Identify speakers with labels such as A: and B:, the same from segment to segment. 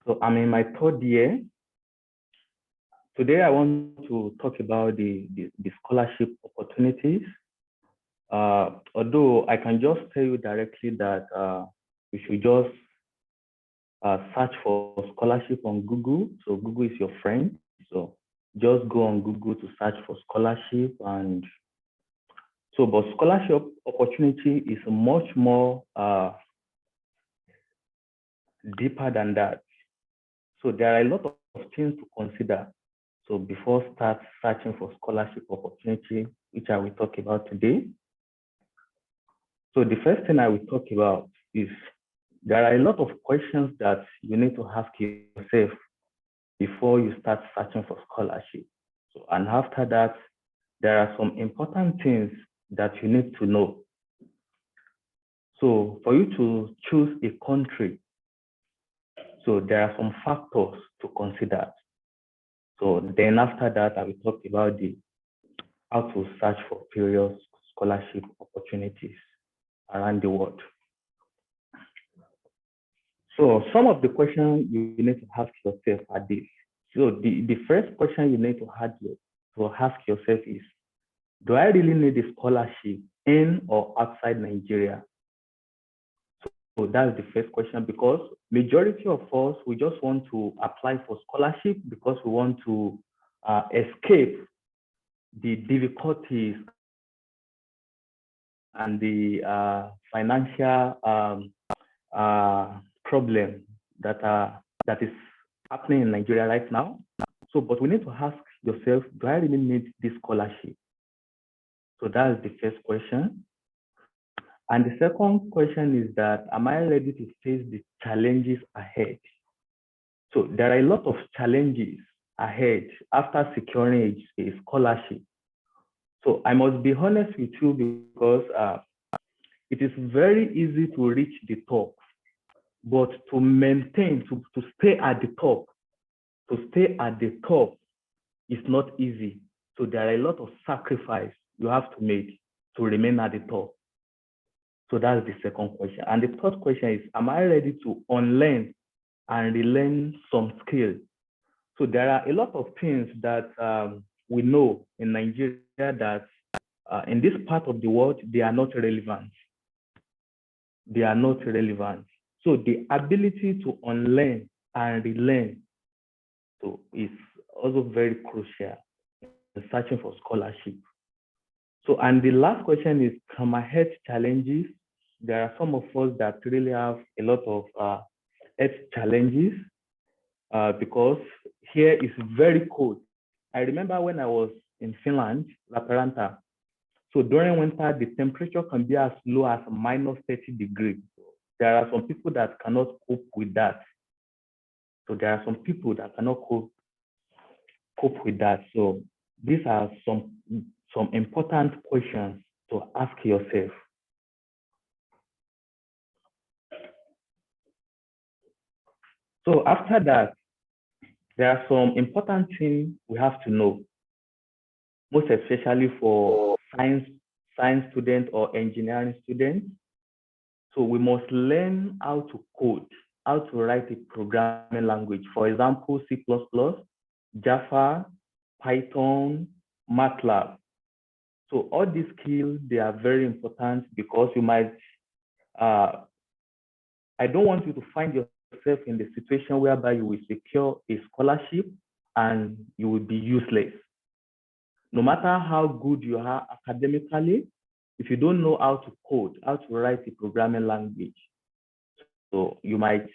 A: So I'm in my third year. Today, I want to talk about the scholarship opportunities. Although I can just tell you directly that you should just search for scholarship on Google. So Google is your friend. So just go on Google to search for scholarship. And so, but scholarship opportunity is much more deeper than that. So there are a lot of things to consider. So before start searching for scholarship opportunity, which I will talk about today. So the first thing I will talk about is there are a lot of questions that you need to ask yourself before you start searching for scholarship. So, and after that, there are some important things that you need to know. So for you to choose a country, so there are some factors to consider. So then after that, I will talk about how to search for various scholarship opportunities around the world. So some of the questions you need to ask yourself are this. So the first question you need to ask yourself is, do I really need a scholarship in or outside Nigeria? So that's the first question, because majority of us, we just want to apply for scholarship because we want to escape the difficulties and the financial problem that is happening in Nigeria right now. So, but we need to ask yourself, do I really need this scholarship? So that's the first question. And the second question is that, am I ready to face the challenges ahead? So there are a lot of challenges ahead after securing a scholarship. So I must be honest with you, because it is very easy to reach the top, but to maintain, to stay at the top, is not easy. So there are a lot of sacrifice you have to make to remain at the top. So that's the second question. And the third question is, am I ready to unlearn and relearn some skills? So there are a lot of things that we know in Nigeria that in this part of the world, they are not relevant. They are not relevant. So the ability to unlearn and relearn is also very crucial in searching for scholarship. So, and the last question is, can my health challenges? There are some of us that really have a lot of health challenges because here is very cold. I remember when I was in Finland, La Peranta. So during winter, the temperature can be as low as -30 degrees. There are some people that cannot cope with that. So there are some people that cannot cope with that. So these are some important questions to ask yourself. So after that, there are some important things we have to know, most especially for science students or engineering students. So we must learn how to code, how to write a programming language. For example, C++, Java, Python, MATLAB. So all these skills, they are very important, because you might, I don't want you to find yourself in the situation whereby you will secure a scholarship and you will be useless. No matter how good you are academically, if you don't know how to code, how to write a programming language, so you might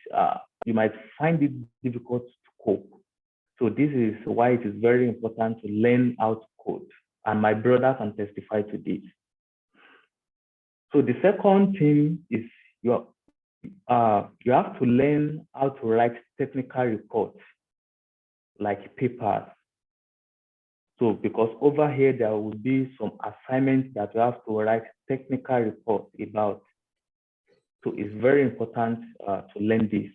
A: find it difficult to cope. So this is why it is very important to learn how to code, and my brother can testify to this. So the second thing is you have to learn how to write technical reports, like papers. So because over here, there will be some assignments that you have to write technical reports about. So it's very important to learn this.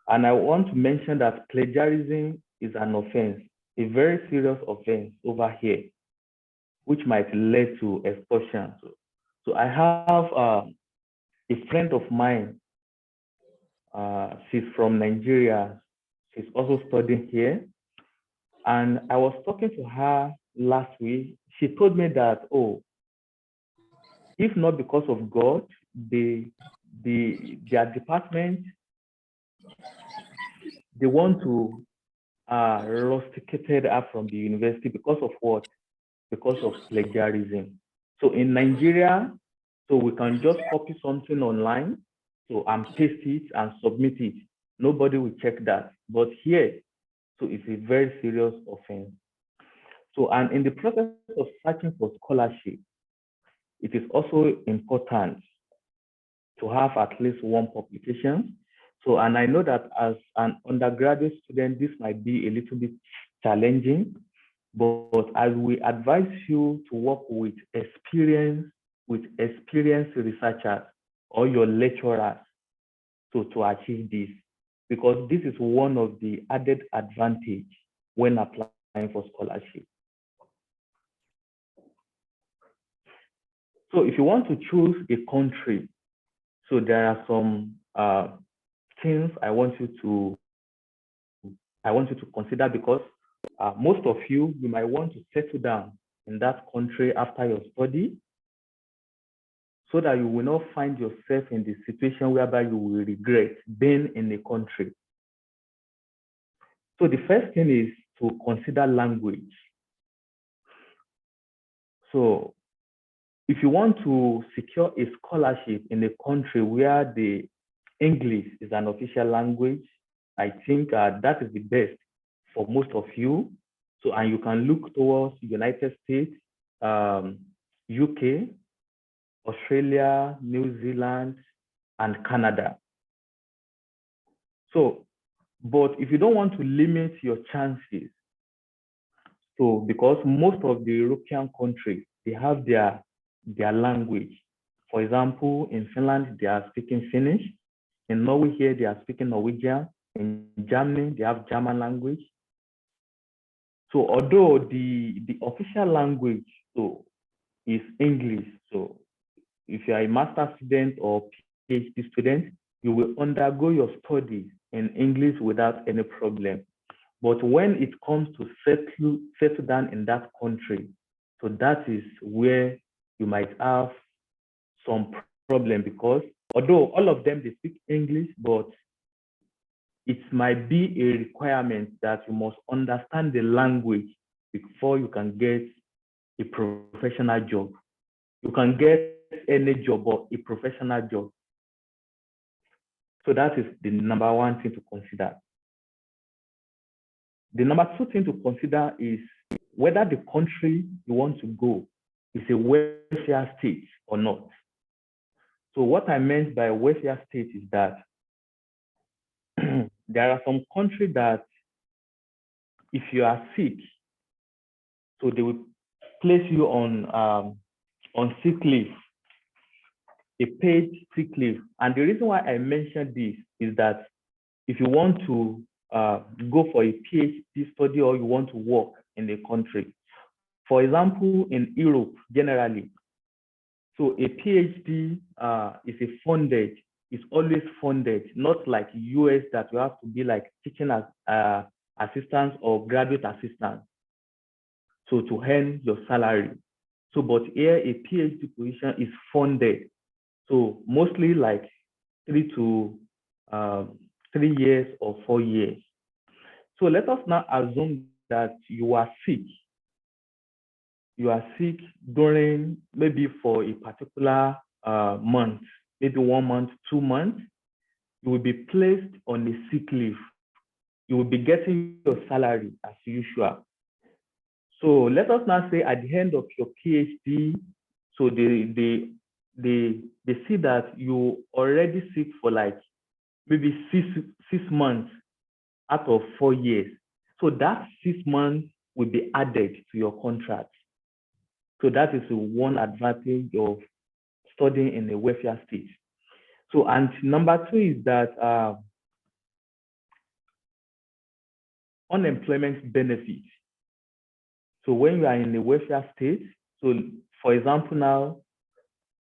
A: And I want to mention that plagiarism is an offense, a very serious offense over here, which might lead to expulsion. So I have a friend of mine She's from Nigeria. She's also studying here. And I was talking to her last week. She told me that, oh, if not because of God, their department, they want to rusticated her from the university because of what? Because of plagiarism. So in Nigeria, so we can just copy something online, so and paste it and submit it. Nobody will check that. But here, so it's a very serious offense. So, and in the process of searching for scholarship, it is also important to have at least one publication. So, and I know that as an undergraduate student, this might be a little bit challenging, but I will advise you to work with experienced researchers or your lecturers to achieve this, because this is one of the added advantage when applying for scholarship. So if you want to choose a country, so there are some things I want you to consider, because most of you might want to settle down in that country after your study, so that you will not find yourself in the situation whereby you will regret being in a country. So the first thing is to consider language. So if you want to secure a scholarship in a country where the English is an official language, I think that is the best for most of you. So, and you can look towards United States, UK, Australia, New Zealand, and Canada. So, but if you don't want to limit your chances, so because most of the European countries, they have their language. For example, in Finland, they are speaking Finnish. In Norway here, they are speaking Norwegian. In Germany, they have German language. So although the official language so is English, so if you are a master's student or PhD student, you will undergo your studies in English without any problem. But when it comes to settle down in that country, so that is where you might have some problem, because although all of them, they speak English, but it might be a requirement that you must understand the language before you can get a professional job. You can get any job, but a professional job. So that is the number one thing to consider. The number two thing to consider is whether the country you want to go is a welfare state or not. So what I meant by welfare state is that there are some countries that if you are sick, so they will place you on sick leave, a paid sick leave. And the reason why I mentioned this is that if you want to go for a PhD study or you want to work in a country, for example, in Europe generally, so a PhD is always funded, not like US that you have to be like teaching as assistants or graduate assistants, so to earn your salary. So, but here a PhD position is funded, so mostly like 3 years or 4 years. So let us now assume that you are sick. You are sick during maybe for a particular month, maybe 1 month, 2 months. You will be placed on a sick leave. You will be getting your salary as usual. So let us now say at the end of your PhD, so they see that you already sick for like maybe six months out of 4 years. So that 6 months will be added to your contract. So that is one advantage of studying in a welfare state. So, and number two is that unemployment benefits. So when you are in a welfare state, so for example, now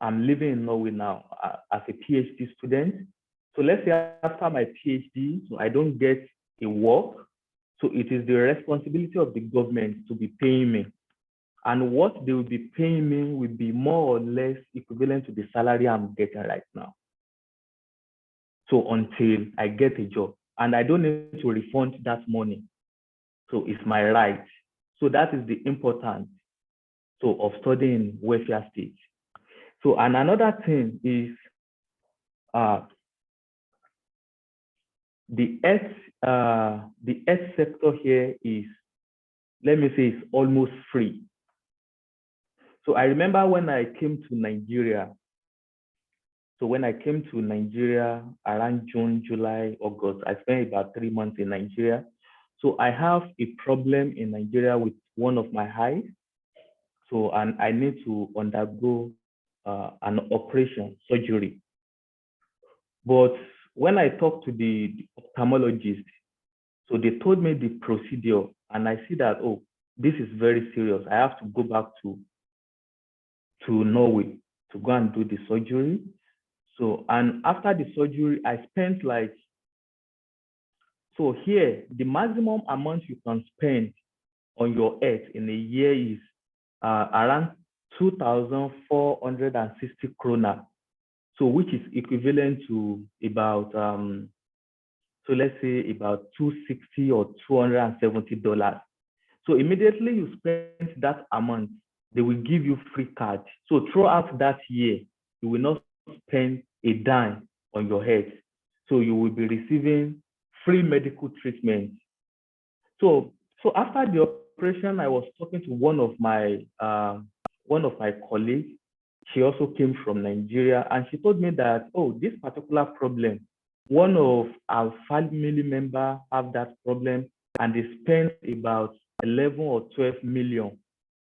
A: I'm living in Norway now as a PhD student. So let's say after my PhD, so I don't get a work, so it is the responsibility of the government to be paying me. And what they will be paying me will be more or less equivalent to the salary I'm getting right now. So until I get a job, and I don't need to refund that money. So it's my right. So that is the importance of studying welfare state. So and another thing is the health sector here is, let me say, it's almost free. So I remember when I came to Nigeria. So when I came to Nigeria around June, July, August, I spent about 3 months in Nigeria. So I have a problem in Nigeria with one of my eyes. So, and I need to undergo an operation, surgery. But when I talked to the ophthalmologist, so they told me the procedure, and I see that, oh, this is very serious. I have to go back to Norway to go and do the surgery. So, and after the surgery, I spent like, so here, the maximum amount you can spend on your health in a year is around 2,460 krona. So, which is equivalent to about, so let's say about 260 or $270. So immediately you spend that amount, they will give you free card. So throughout that year, you will not spend a dime on your head. So you will be receiving free medical treatment. So after the operation, I was talking to one of my colleagues. She also came from Nigeria, and she told me that, oh, this particular problem, one of our family member have that problem, and they spent about 11 or 12 million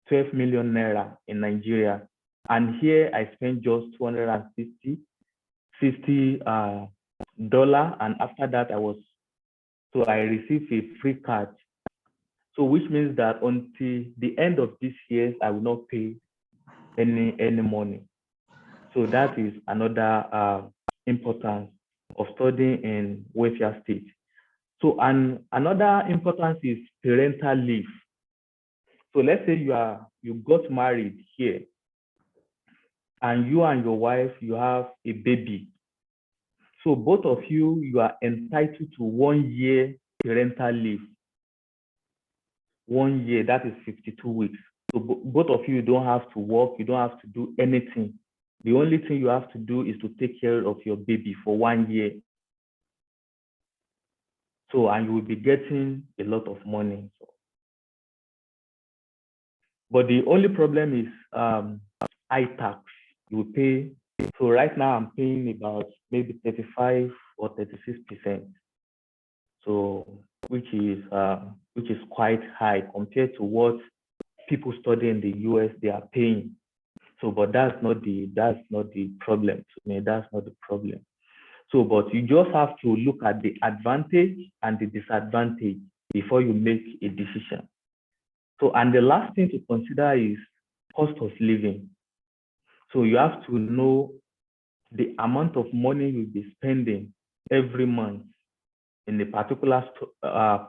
A: naira in Nigeria. And here I spent just $260 and after that I received a free card. So which means that until the end of this year, I will not pay any money. So that is another importance of studying in welfare state. So another importance is parental leave. So let's say you got married here, and your wife, you have a baby. So both of you are entitled to 1 year parental leave. 1 year, that is 52 weeks. So both of you don't have to work, you don't have to do anything. The only thing you have to do is to take care of your baby for 1 year. So, and you will be getting a lot of money. But the only problem is high tax. You will pay. So right now I'm paying about maybe 35 or 36%. So which is quite high compared to what people study in the US they are paying. So, but that's not the problem to me. That's not the problem. So, but you just have to look at the advantage and the disadvantage before you make a decision. So, and the last thing to consider is cost of living. So you have to know the amount of money you'll be spending every month in a particular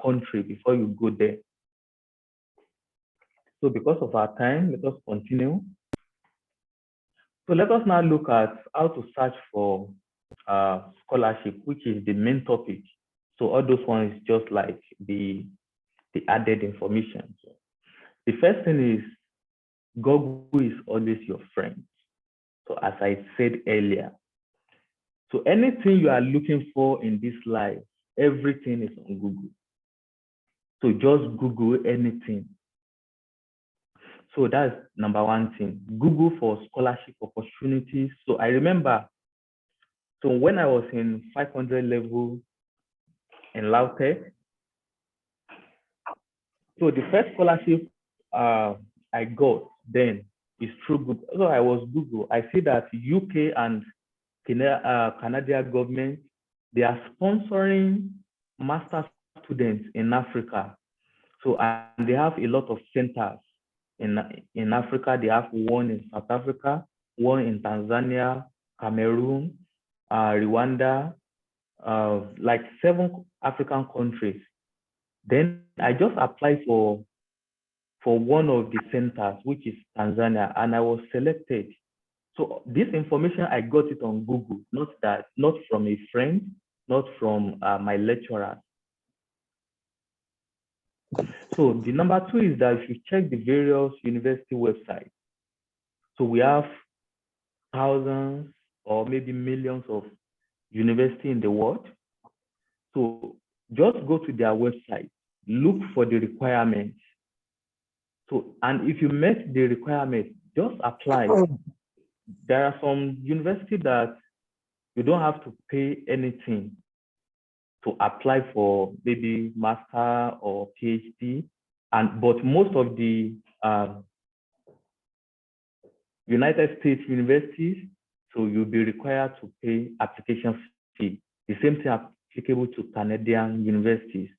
A: country before you go there. So because of our time, let us continue. So let us now look at how to search for scholarship, which is the main topic. So all those ones just like the added information. So the first thing is Google is always your friend. So as I said earlier, so anything you are looking for in this life, everything is on Google. So just Google anything. So that's number one thing. Google for scholarship opportunities. So I remember, so when I was in 500 level in Lautech, so the first scholarship I got then is through Google. So I was Google. I see that UK and Canadian government, they are sponsoring master students in Africa. So and they have a lot of centers in Africa. They have one in South Africa, one in Tanzania, Cameroon, Rwanda, like 7 African countries. Then I just applied for one of the centers, which is Tanzania, and I was selected. So this information, I got it on Google, not from a friend, not from my lecturer. So the number 2 is that if you check the various university websites, so we have thousands or maybe millions of universities in the world. So just go to their website, look for the requirements. So, and if you met the requirement, just apply. There are some universities that you don't have to pay anything to apply for maybe master or PhD, but most of the United States universities, so you'll be required to pay application fee. The same thing applicable to Canadian universities,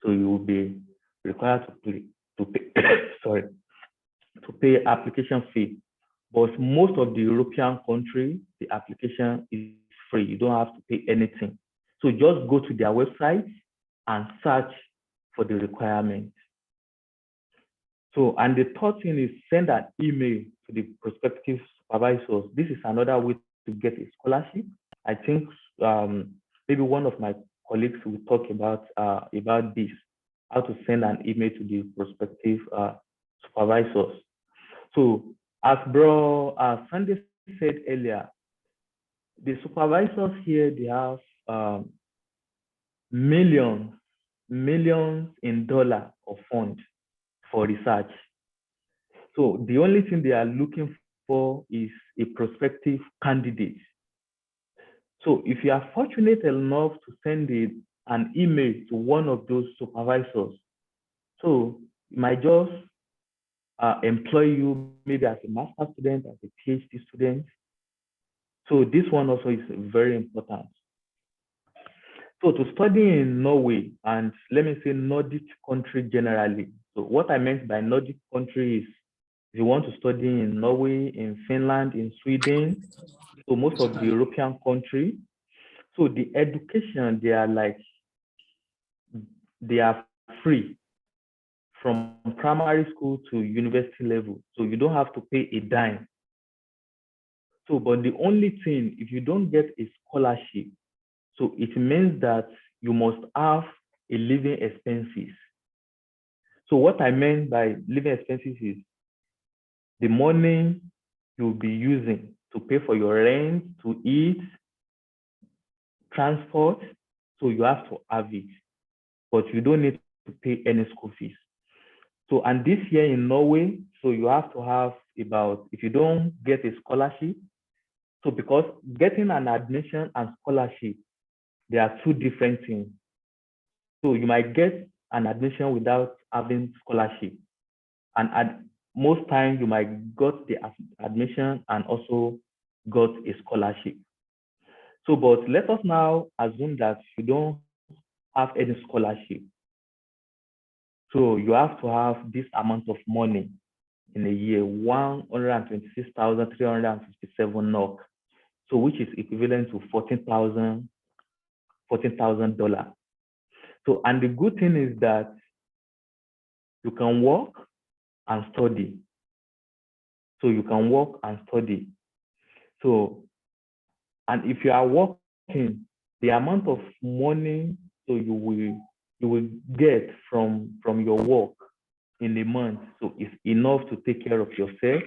A: so you will be required to pay sorry, to pay application fee. But most of the European countries, the application is free. You don't have to pay anything. So just go to their website and search for the requirements. So, and the third thing is send an email to the prospective supervisors. This is another way to get a scholarship. I think maybe one of my colleagues will talk about this, how to send an email to the prospective supervisors. So, as Bro Sandy said earlier, the supervisors here, they have millions in dollars of funds for research. So the only thing they are looking for is a prospective candidate. So if you are fortunate enough to send an email to one of those supervisors, so you might just employ you maybe as a master's student, as a PhD student. So this one also is very important. So to study in Norway, and let me say Nordic country generally. So what I meant by Nordic country is if you want to study in Norway, in Finland, in Sweden, so most of the European countries, so the education, they are free from primary school to university level. So you don't have to pay a dime. So, but the only thing, if you don't get a scholarship, so it means that you must have a living expenses. So what I meant by living expenses is the money you'll be using to pay for your rent, to eat, transport. So you have to have it, but you don't need to pay any school fees. So, and this year in Norway, so you have to have if you don't get a scholarship, so because getting an admission and scholarship, they are 2 different things. So you might get an admission without having scholarship. And at most times you might got the admission and also got a scholarship. So, but let us now assume that you don't have any scholarship. So you have to have this amount of money in a year, 126,357 NOK. So which is equivalent to $14,000. So, and the good thing is that you can work and study. So you can work and study. So, and if you are working, the amount of money so you will get from your work in a month, so it's enough to take care of yourself.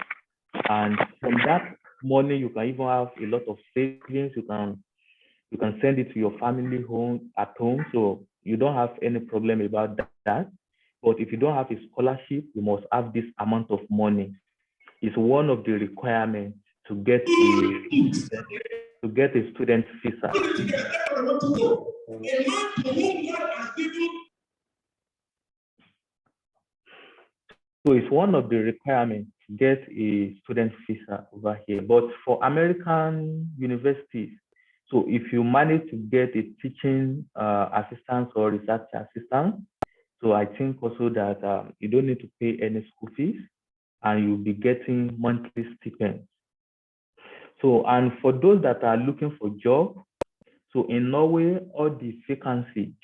A: And from that money, you can even have a lot of savings. You can send it to your family at home, so you don't have any problem about that. But if you don't have a scholarship, you must have this amount of money. It's one of the requirements to get a student visa. So it's one of the requirements to get a student visa over here. But for American universities, so if you manage to get a teaching assistant or research assistant, so I think also that you don't need to pay any school fees and you'll be getting monthly stipends. So, and for those that are looking for job, So in Norway, all the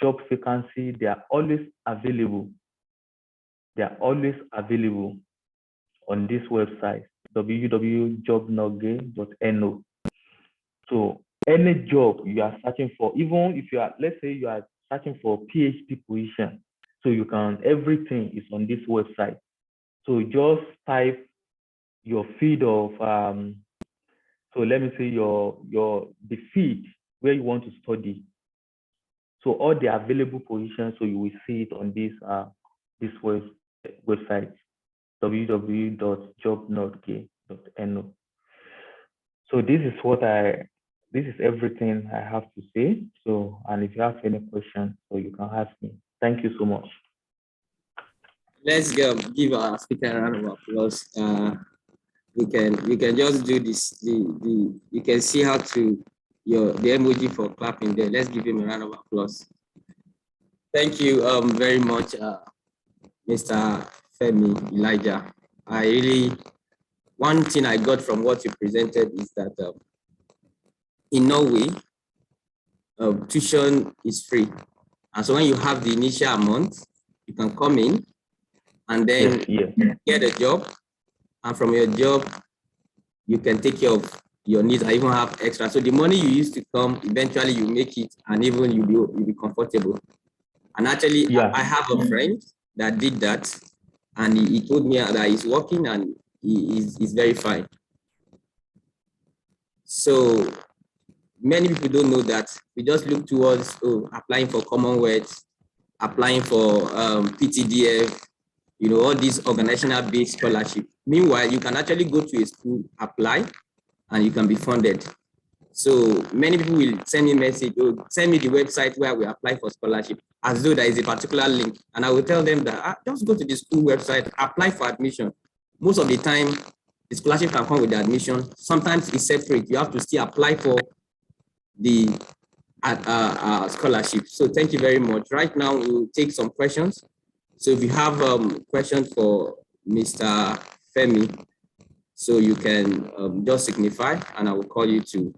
A: job vacancy, they are always available. They are always available on this website, www.jobnorge.no. So any job you are searching for, even if you are, let's say you are searching for PhD position, so you can, everything is on this website. So just type your feed of, so let me say the feed where you want to study. So all the available positions, so you will see it on this website, www.jobnorge.no. So this is everything I have to say. So, and if you have any questions, so you can ask me. Thank you so much.
B: Let's give our speaker a round of applause. We can just do this. You can see how to the emoji for clapping there. Let's give him a round of applause. Thank you very much, Mr. Femi Elijah. One thing I got from what you presented is that in Norway, tuition is free. And so when you have the initial amount, you can come in and then get a job. And from your job, you can take care of your needs and even have extra. So the money you used to come, eventually you make it and even you'll be comfortable. And actually, I have a friend that did that. And he told me that he's working and he's very fine. So many people don't know that. We just look towards applying for Commonwealth, applying for PTDF, all these organizational-based scholarship. Meanwhile, you can actually go to a school, apply, and you can be funded. So many people will send me a message, send me the website where we apply for scholarship, as though there is a particular link. And I will tell them that just go to the school website, apply for admission. Most of the time, the scholarship can come with the admission. Sometimes it's separate. You have to still apply for the scholarship. So thank you very much. Right now, we'll take some questions. So if you have questions for Mr. Femi, so you can just signify and I will call you to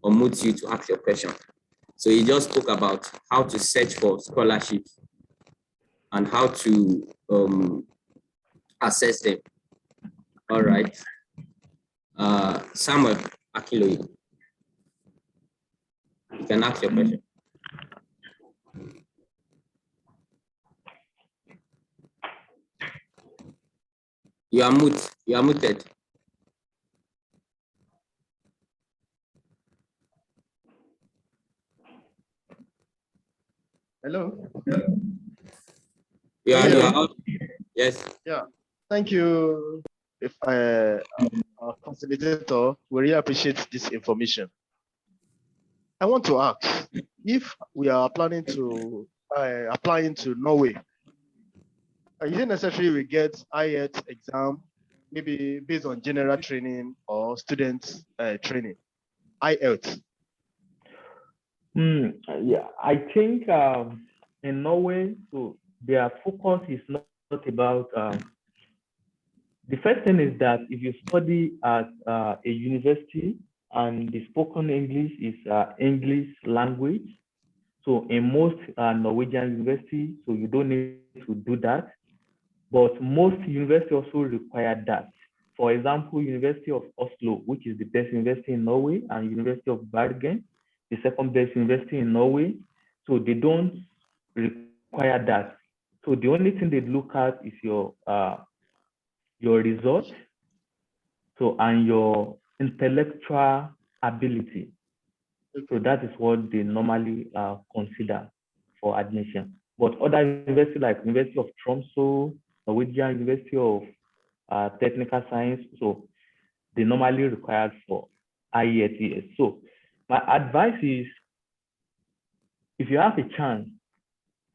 B: unmute you to ask your question. So he just spoke about how to search for scholarships and how to assess them. All right. Samuel Akiloyi, you can ask your question. You are muted.
C: Hello.
B: You are yes.
C: Yeah. Thank you. If our facilitator, we really appreciate this information. I want to ask if we are planning to applying to Norway. Is it necessary we get IELTS exam, maybe based on general training or students training? IELTS.
A: Yeah, I think in Norway, so their focus is not about. The first thing is that if you study at a university and the spoken English is English language, so in most Norwegian universities, so you don't need to do that. But most universities also require that. For example, University of Oslo, which is the best university in Norway, and University of Bergen, the second best university in Norway. So they don't require that. So the only thing they look at is your results, so and your intellectual ability. So that is what they normally consider for admission. But other universities like University of Tromsø, Norwegian University of Technical Science, so they normally require for IELTS. So my advice is, if you have a chance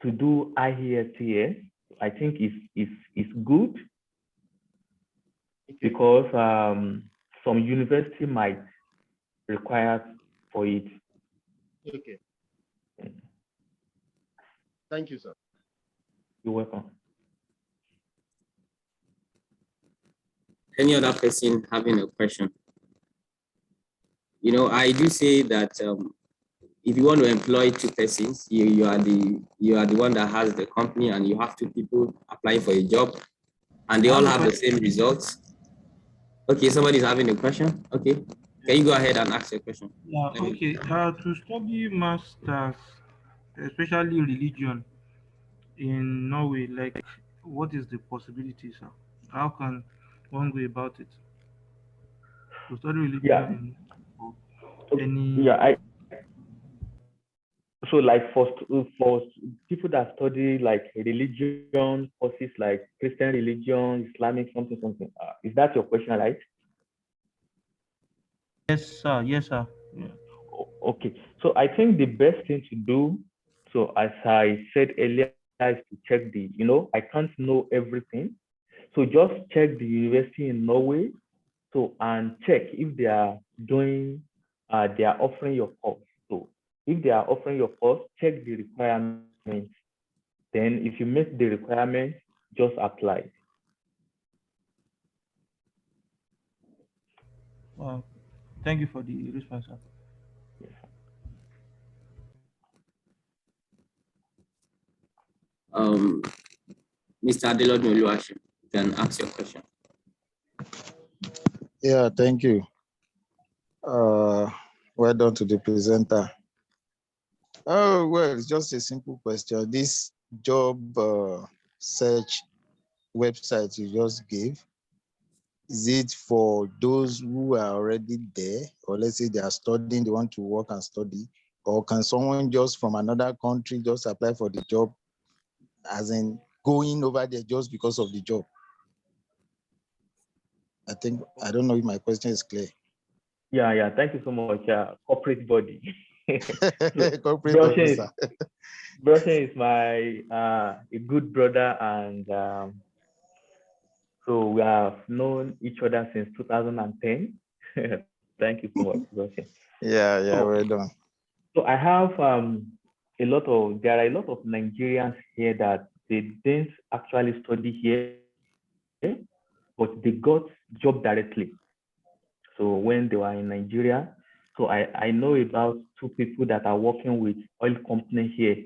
A: to do IELTS, I think it's good, because some university might require for it.
C: Okay. Thank you, sir.
A: You're welcome.
B: Any other person having a question? I do say that if you want to employ two persons, you are the one that has the company, and you have two people applying for a job, and they all have the same results. Okay, somebody's having a question. Okay, can you go ahead and ask your question?
D: Yeah, okay. To study masters, especially religion in Norway, like what is the possibility, sir? How can one go about it? To study
A: Yeah.
D: religion in
A: Yeah,
D: any
A: so like for people that study like religion courses like Christian religion, Islamic something. Is that your question, right?
D: yes, sir, yes, sir. Yeah.
A: Okay. So I think the best thing to do, so as I said earlier, is to check I can't know everything. So just check the university in Norway. So and check if they are doing, they are offering your course. So if they are offering your course, check the requirements. Then if you meet the requirements, just apply.
D: Thank you for the response, sir.
A: Yes.
B: Mr. Adelodun Oluwaseun, you can ask your question.
E: Yeah, thank you. Well done to the presenter. Oh, well, it's just a simple question. This job search website you just gave, is it for those who are already there, or let's say they are studying, they want to work and study, or can someone just from another country just apply for the job, as in going over there just because of the job? I don't know if my question is clear.
A: Yeah. Thank you so much. Corporate body. So,
E: Corporate officer.
A: Brushing is my a good brother, and so we have known each other since 2010. Thank you so much, Brushing.
E: Yeah,
A: So,
E: well done.
A: So I have there are a lot of Nigerians here that they didn't actually study here, but they got job directly. So when they were in Nigeria, so I know about two people that are working with oil company here.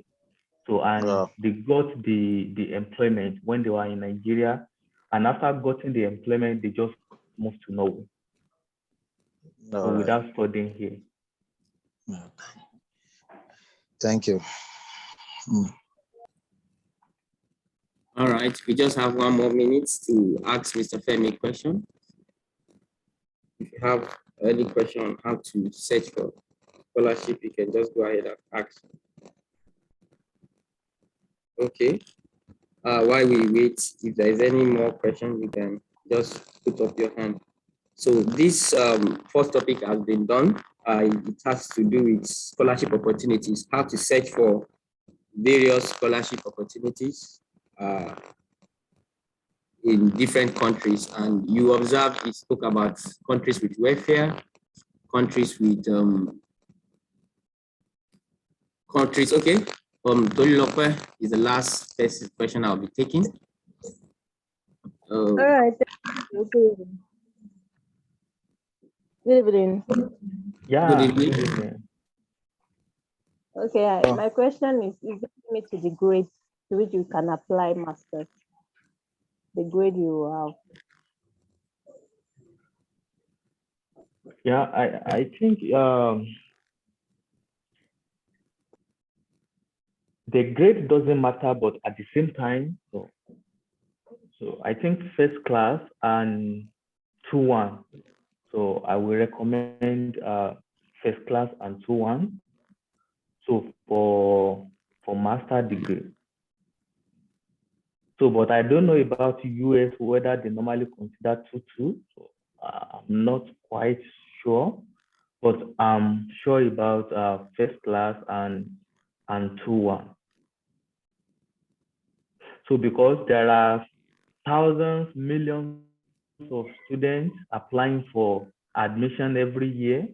A: So and they got the employment when they were in Nigeria, and after getting the employment, they just moved to Norway. So without studying here.
E: Thank you.
B: All right, we just have 1 more minute to ask Mr. Femi a question. If you have any question on how to search for scholarship, you can just go ahead and ask. Okay. While we wait, if there is any more question, you can just put up your hand. So this first topic has been done. It has to do with scholarship opportunities, how to search for various scholarship opportunities in different countries. And you observe it spoke about countries with welfare, countries with countries. Okay. Tolilope is the last question I'll be taking.
F: All right. Good evening.
A: Yeah.
B: Good evening.
F: Okay, my question is it me to the grade to which you can apply masters? The grade you have.
A: Yeah, I think the grade doesn't matter, but at the same time, so I think first class and 2-1. So I will recommend first class and 2-1. So for master degree. So, but I don't know about US whether they normally consider 2-2. So I'm not quite sure, but I'm sure about first class and 2-1. So because there are thousands, millions of students applying for admission every year,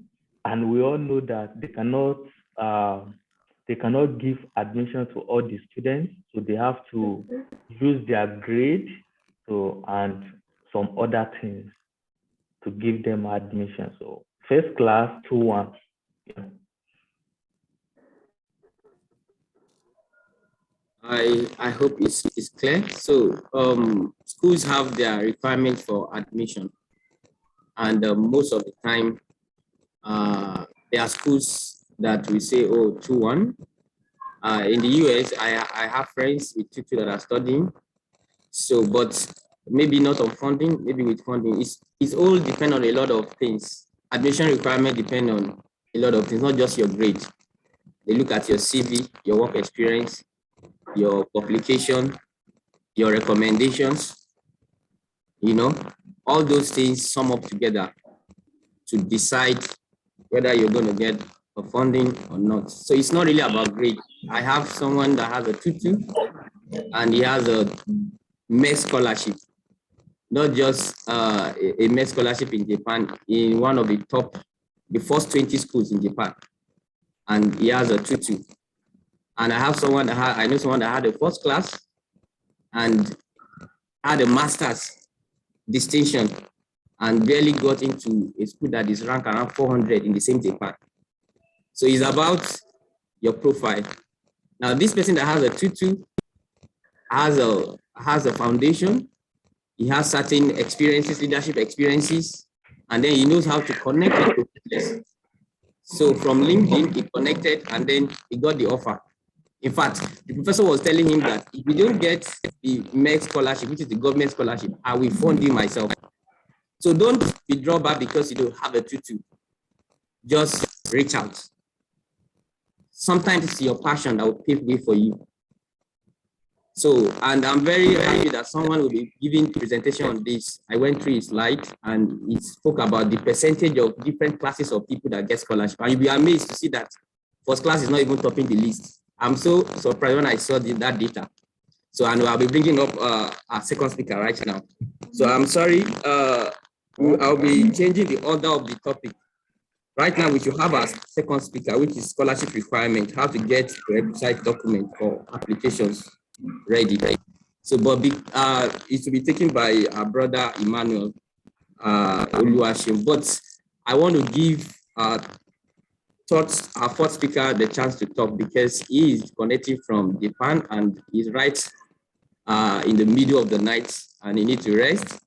A: and we all know that they cannot give admission to all the students, so they have to use their grade and some other things to give them admission. So first class 2-1. Yeah.
B: I hope it's clear. So schools have their requirements for admission, and most of the time, there are schools that we say, oh, 2-1. In the US, I have friends with people that are studying. So, but maybe not on funding, maybe with funding. It's all depend on a lot of things. Admission requirement depend on a lot of things, not just your grade. They look at your CV, your work experience, your publication, your recommendations, all those things sum up together to decide whether you're going to get a funding or not. So it's not really about grade. I have someone that has a 2-2 and he has a MES scholarship, not just a MES scholarship in Japan, in one of the first 20 schools in Japan. And he has a 2-2. And I know someone that had a first class and had a master's distinction and barely got into a school that is ranked around 400 in the same Japan. So it's about your profile. Now, this person that has a 2-2 has a foundation. He has certain experiences, leadership experiences, and then he knows how to connect with professors. So from LinkedIn, he connected and then he got the offer. In fact, the professor was telling him that if you don't get the MEX scholarship, which is the government scholarship, I will fund you myself. So don't withdraw back because you don't have a 2-2. Just reach out. Sometimes it's your passion that will pave way for you. So, and I'm very happy that someone will be giving presentation on this. I went through his slide and he spoke about the percentage of different classes of people that get scholarship. And you'll be amazed to see that first class is not even topping the list. I'm so surprised when I saw that data. So, and I'll be bringing up our second speaker right now. So I'm sorry, I'll be changing the order of the topic. Right now, we should have our second speaker, which is scholarship requirement, how to get the website document for applications ready. So, but it will be taken by our brother Emmanuel Oluwashim. But I want to give our fourth speaker the chance to talk because he is connecting from Japan and he's right in the middle of the night and he needs to rest.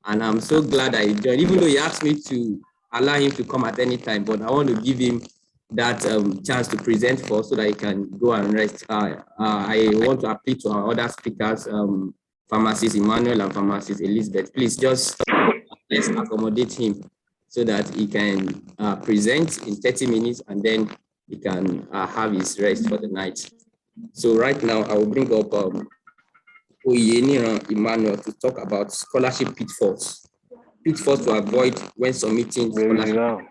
B: And I'm so glad I joined, even though he asked me to allow him to come at any time, but I want to give him that chance to present for so that he can go and rest. I want to appeal to our other speakers, Pharmacist Emmanuel and Pharmacist Elizabeth. Please just let's accommodate him so that he can present in 30 minutes and then he can have his rest for the night. So right now I will bring up Oyeniran Emmanuel to talk about scholarship pitfalls to avoid when submitting scholarship.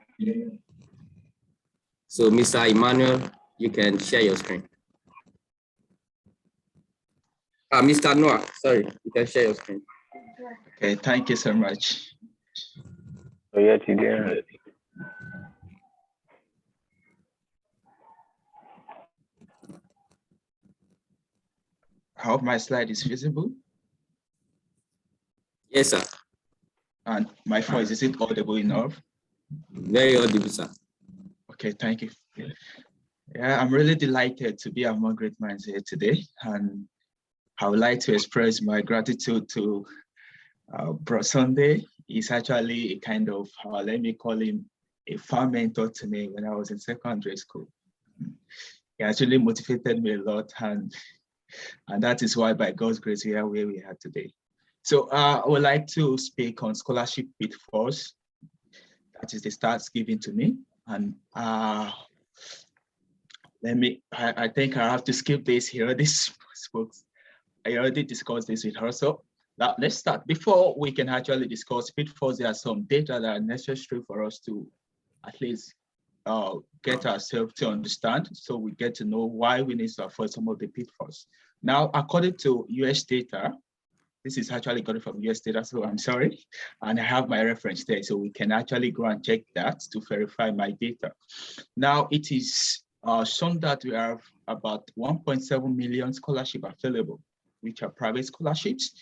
B: So, Mr. Emmanuel, you can share your screen. Mr. Noah, sorry, you can share your screen.
G: Okay, thank you so much.
H: Oh, yeah, today.
G: I hope my slide is visible.
B: Yes, sir.
G: And my voice, is it audible enough?
B: Very audible, sir.
G: Okay, thank you. Yeah, I'm really delighted to be among great minds here today. And I would like to express my gratitude to Bro Sunday. He's actually a kind of, let me call him a far mentor to me when I was in secondary school. He actually motivated me a lot, and that is why, by God's grace, we are where we are today. So I would like to speak on scholarship pitfalls. That is the stats given to me. And I think I have to skip this here. This folks, I already discussed this with her. So now let's start. Before we can actually discuss pitfalls, there are some data that are necessary for us to at least get ourselves to understand, so we get to know why we need to avoid some of the pitfalls. Now, according to US data, this is actually got it from US data, so I'm sorry. And I have my reference there, so we can actually go and check that to verify my data. Now, it is shown that we have about 1.7 million scholarships available, which are private scholarships.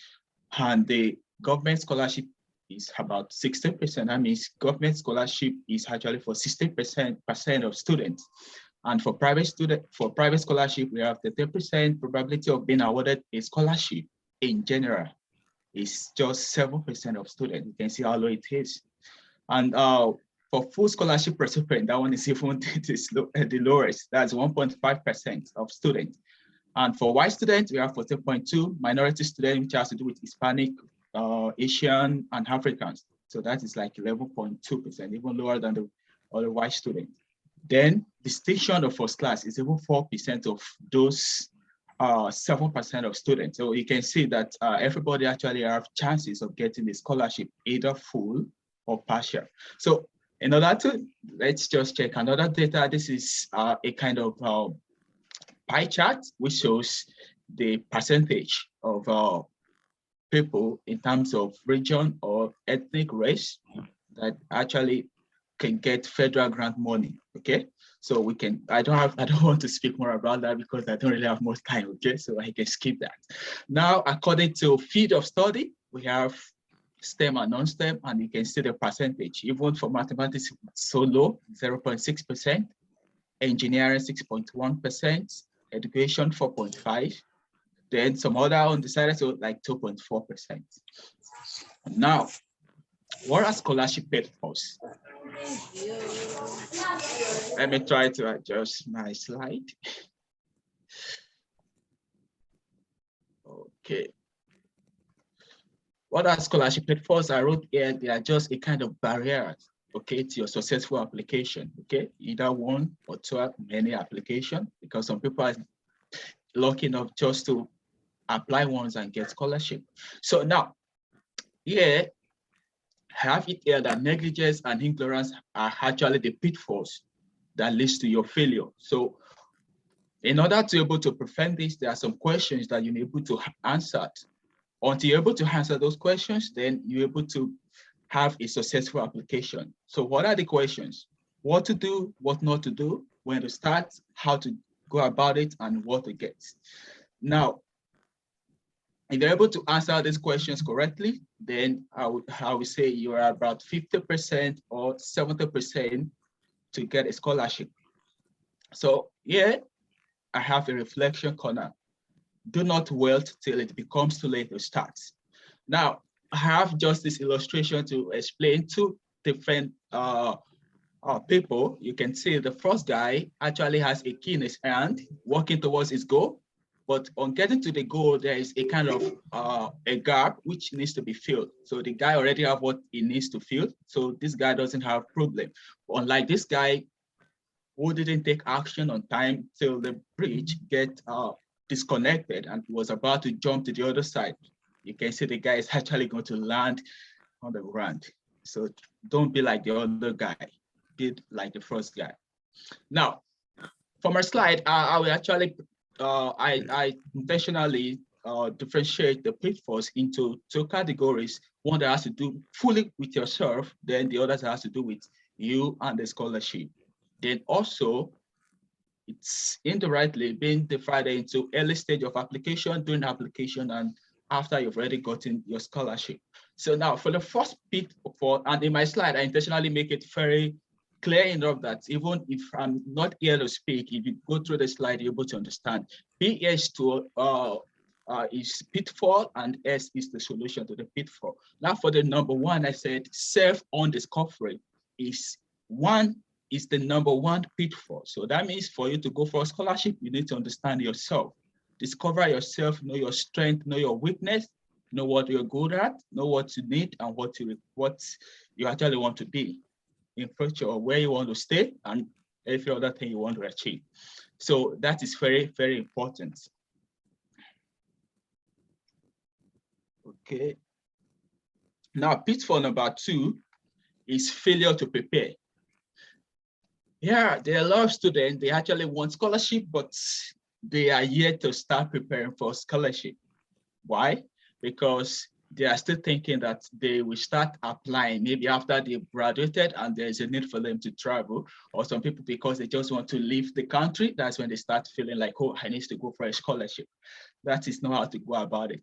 G: And the government scholarship is about 60%. That means government scholarship is actually for 60% of students. And for private scholarship, we have the 30% probability of being awarded a scholarship in general. It's just 7% of students. You can see how low it is. And for full scholarship recipient, that one is even the lowest. That's 1.5% of students. And for white students, we have 14.2, minority students, which has to do with Hispanic, Asian, and Africans. So that is like 11.2%, even lower than the other white students. Then distinction of first class is even 4% of those 7% of students. So you can see that everybody actually have chances of getting a scholarship, either full or partial. So in order to, let's just check another data. This is a kind of pie chart, which shows the percentage of people in terms of region or ethnic race that actually can get federal grant money. Okay, so we can, I don't want to speak more about that because I don't really have much time. Okay, so I can skip that. Now, according to field of study, we have STEM and non-STEM, and you can see the percentage. Even for mathematics, so low, 0.6%, engineering 6.1%, education 4.5%, then some other undecided, so like 2.4%. Now, what are scholarship pitfalls? Let me try to adjust my slide. Okay. What are scholarship pitfalls? I wrote here, they are just a kind of barrier, okay, to your successful application, okay? Either one or two, many applications, because some people are lucky enough just to apply once and get scholarship. So now, here, have it here that negligence and ignorance are actually the pitfalls that leads to your failure. So in order to be able to prevent this, there are some questions that you're able to answer. Until you're able to answer those questions, then you're able to have a successful application. So what are the questions? What to do, what not to do, when to start, how to go about it, and what to get. Now, if you're able to answer these questions correctly, then I would say you are about 50% or 70% to get a scholarship. So here, I have a reflection corner. Do not wait till it becomes too late to start. Now, I have just this illustration to explain two different people. You can see the first guy actually has a key in his hand, working towards his goal. But on getting to the goal, there is a kind of a gap which needs to be filled. So the guy already have what he needs to fill. So this guy doesn't have problem. Unlike this guy who didn't take action on time till the bridge get disconnected and was about to jump to the other side. You can see the guy is actually going to land on the ground. So don't be like the other guy, be like the first guy. Now, for my slide, I will actually, I intentionally differentiate the pitfalls into two categories. One that has to do fully with yourself, then the other that has to do with you and the scholarship. Then also, it's indirectly being divided into early stage of application, during application, and after you've already gotten your scholarship. So now for the first pitfall, and in my slide, I intentionally make it very clear enough that even if I'm not here to speak, if you go through the slide, you're able to understand. P is pitfall, and S is the solution to the pitfall. Now for the number one, I said self-undiscovery is the number one pitfall. So that means for you to go for a scholarship, you need to understand yourself, discover yourself, know your strength, know your weakness, know what you're good at, know what you need, and what you actually want to be in future, or where you want to stay, and every other thing you want to achieve. So that is very, very important. Okay. Now, pitfall number two is failure to prepare. Yeah, there are a lot of students, they actually want scholarship, but they are yet to start preparing for scholarship. Why? Because they are still thinking that they will start applying maybe after they've graduated and there's a need for them to travel, or some people because they just want to leave the country. That's when they start feeling like, oh, I need to go for a scholarship. That is not how to go about it.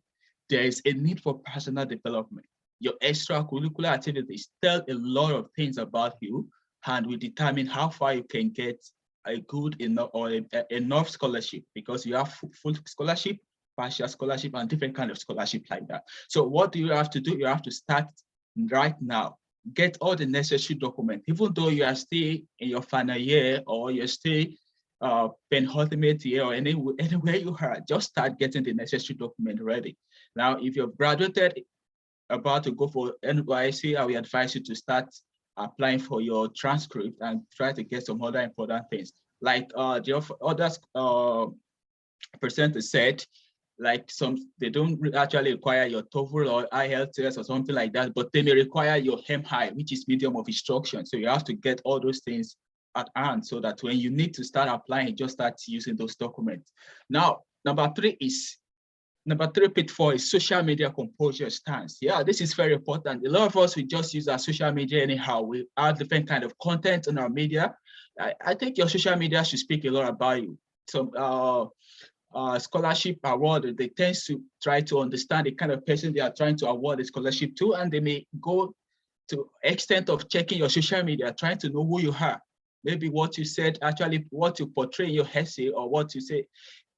G: There is a need for personal development. Your extracurricular activities tell a lot of things about you and will determine how far you can get a good enough or enough scholarship, because you have full scholarship, partial scholarship, and different kind of scholarship like that. So what do you have to do? You have to start right now. Get all the necessary documents, even though you are still in your final year or you're still penultimate year or anywhere you are, just start getting the necessary document ready. Now, if you've graduated, about to go for NYC, I will advise you to start applying for your transcript and try to get some other important things. Like the other presenter said, like they don't actually require your TOEFL or IELTS or something like that, but they may require your MHI, which is medium of instruction. So you have to get all those things at hand so that when you need to start applying, just start using those documents. Now, number three pitfall is social media composure stance. Yeah, this is very important. A lot of us, we just use our social media anyhow. We add different kind of content on our media. I think your social media should speak a lot about you. Some scholarship award, they tend to try to understand the kind of person they are trying to award a scholarship to, and they may go to extent of checking your social media, trying to know who you are. Maybe what you said, actually what you portray in your essay or what you say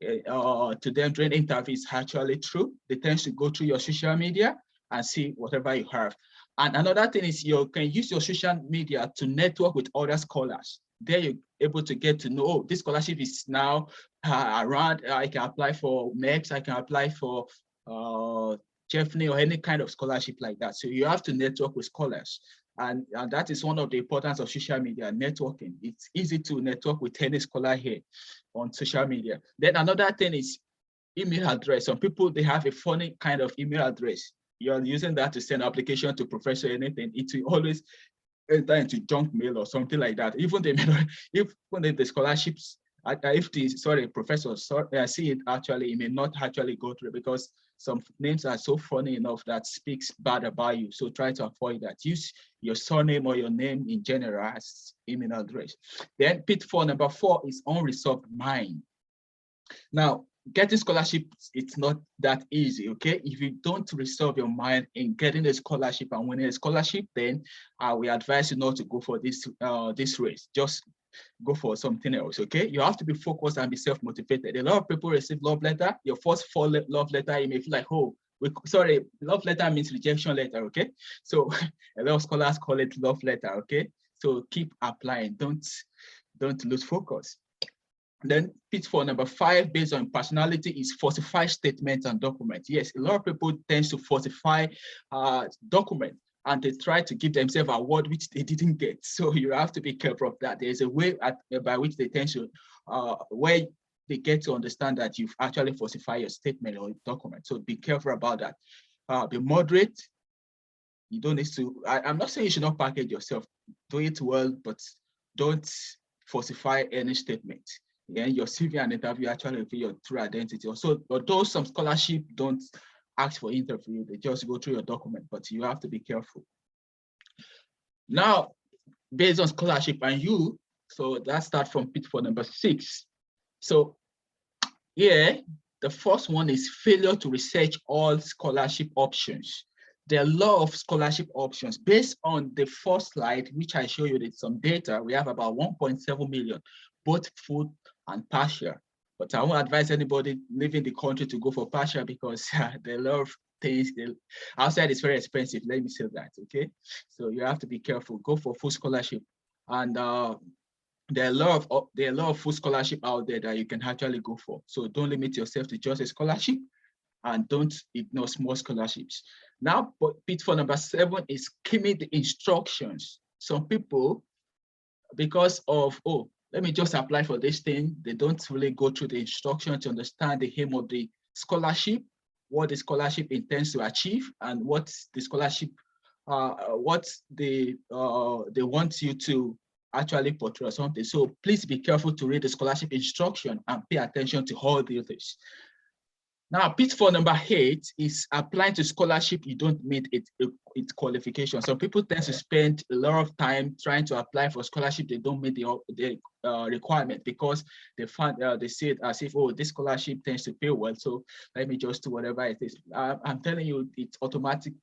G: to them during interviews is actually true. They tend to go through your social media and see whatever you have. And another thing is you can use your social media to network with other scholars. There you're able to get to know, oh, this scholarship is now around, I can apply for MEX, I can apply for Jeffney or any kind of scholarship like that. So you have to network with scholars. And that is one of the importance of social media, networking. It's easy to network with any scholar here on social media. Then another thing is email address. Some people, they have a funny kind of email address. You're using that to send application to professor or anything. It will always enter into junk mail or something like that. Even the scholarships, if the professors see it, actually, it may not actually go through because some names are so funny enough that speaks bad about you. So try to avoid that. Use your surname or your name in general as email address. Then pitfall number 4 is unresolved mind. Now, getting scholarship, it's not that easy, okay? If you don't resolve your mind in getting a scholarship and winning a scholarship, then we advise you not to go for this race. Just go for something else, okay? You have to be focused and be self-motivated. A lot of people receive love letter. Your first 4 love letter, you may feel like, oh, love letter means rejection letter, okay? So a lot of scholars call it love letter, okay? So keep applying, don't lose focus. Then pitfall number 5, based on personality, is falsify statements and documents. Yes, a lot of people tend to falsify documents and they try to give themselves an award which they didn't get. So you have to be careful of that. There's a way by which they tend to, where they get to understand that you've actually falsified your statement or document. So be careful about that. Be moderate. You don't need to, I'm not saying you should not package yourself. Do it well, but don't falsify any statement. Yeah, your CV and interview actually reveal your true identity. Also, although some scholarship don't ask for interview, they just go through your document, but you have to be careful. Now, based on scholarship and you, so that starts from pitfall number 6. So yeah, the first one is failure to research all scholarship options. There are a lot of scholarship options. Based on the first slide, which I show you with some data, we have about 1.7 million, both full and partial. But I won't advise anybody leaving the country to go for partial because there are a lot of things. Outside is very expensive, let me say that, okay? So you have to be careful, go for full scholarship. And there are a lot of full scholarship out there that you can actually go for. So don't limit yourself to just a scholarship and don't ignore small scholarships. Now, pitfall number 7 is skimming the instructions. Some people, because of, oh, let me just apply for this thing, they don't really go through the instruction to understand the aim of the scholarship, what the scholarship intends to achieve, and what the scholarship, what they want you to actually portray or something. So please be careful to read the scholarship instruction and pay attention to all the others. Now, pitfall number 8 is applying to scholarship you don't meet its qualification. So people tend to spend a lot of time trying to apply for scholarship they don't meet the requirement because they find they see it as if, oh, this scholarship tends to pay well, so let me just do whatever it is. I'm telling you, it's automatic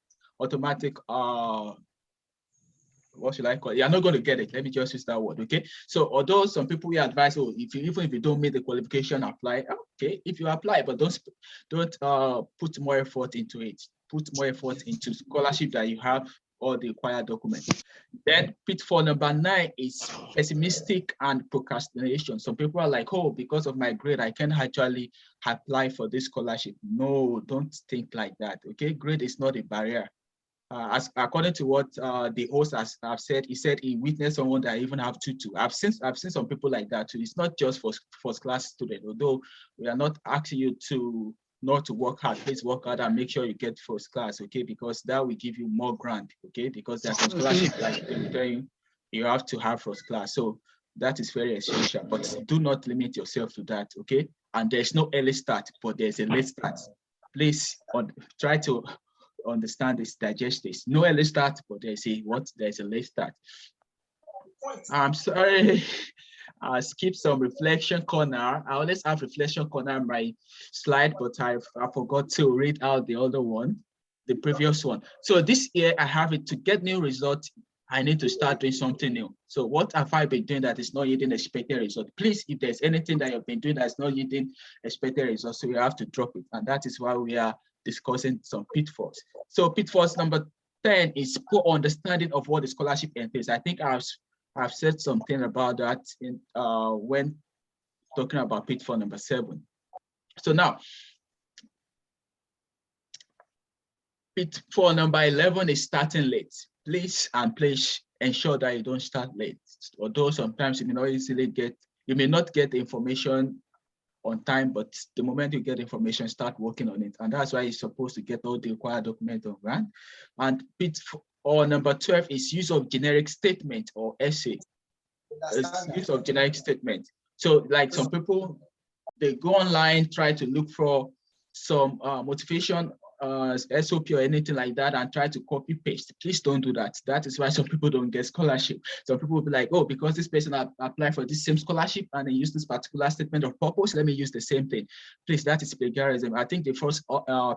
G: what should I call it? You're not going to get it. Let me just use that word, okay? So although some people will advise, oh, even if you don't meet the qualification, apply. Okay, if you apply, but don't put more effort into it. Put more effort into scholarship that you have all the required documents. Then pitfall number 9 is pessimistic and procrastination. Some people are like, oh, because of my grade, I can't actually apply for this scholarship. No, don't think like that, okay? Grade is not a barrier. As according to what the host has said, he said he witnessed someone that even have 2-2. I've seen some people like that too. It's not just for first class students, although we are not asking you to not to work hard. Please work hard and make sure you get first class, okay? Because that will give you more grant, okay? Because there's some scholarship like they will tell you you have to have first class. So that is very essential, but do not limit yourself to that, okay? And there's no early start, but there's a late start. Please try to understand this, digest this. No early start, but there's a late start. I'm sorry, I skipped some reflection corner. I always have reflection corner on my slide, but I forgot to read out the other one, the previous one. So this year I have it to get new results. I need to start doing something new. So what have I been doing that is not yielding expected result? Please, if there's anything that you've been doing that's not yielding expected results, so you have to drop it. And that is why we are discussing some pitfalls. So pitfalls number 10 is poor understanding of what the scholarship entails. I think I've said something about that in when talking about pitfall number 7. So now, pitfall number 11 is starting late. Please ensure that you don't start late. Although sometimes you may not get the information on time, but the moment you get information, start working on it. And that's why you're supposed to get all the required documents on grant. And pitfall number 12 is use of generic statement or essay. Use of generic statement. So like some people, they go online, try to look for some motivation, SOP or anything like that, and try to copy paste. Please don't do that. That is why some people don't get scholarship. Some people will be like, oh, because this person applied for this same scholarship and they use this particular statement of purpose, let me use the same thing. Please, that is plagiarism. I think the first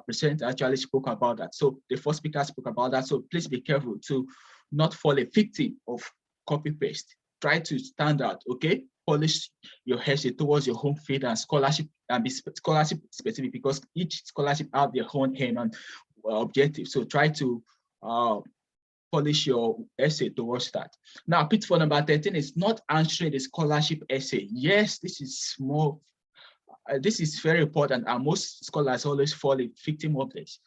G: presenter actually spoke about that. So the first speaker spoke about that. So please be careful to not fall a victim of copy paste. Try to stand out, okay? Polish your essay towards your home field and scholarship, and be scholarship specific, because each scholarship have their own aim and objective. So try to polish your essay towards that. Now, pitfall number 13 is not answering the scholarship essay. Yes, this is more. This is very important, and most scholars always fall a victim of this.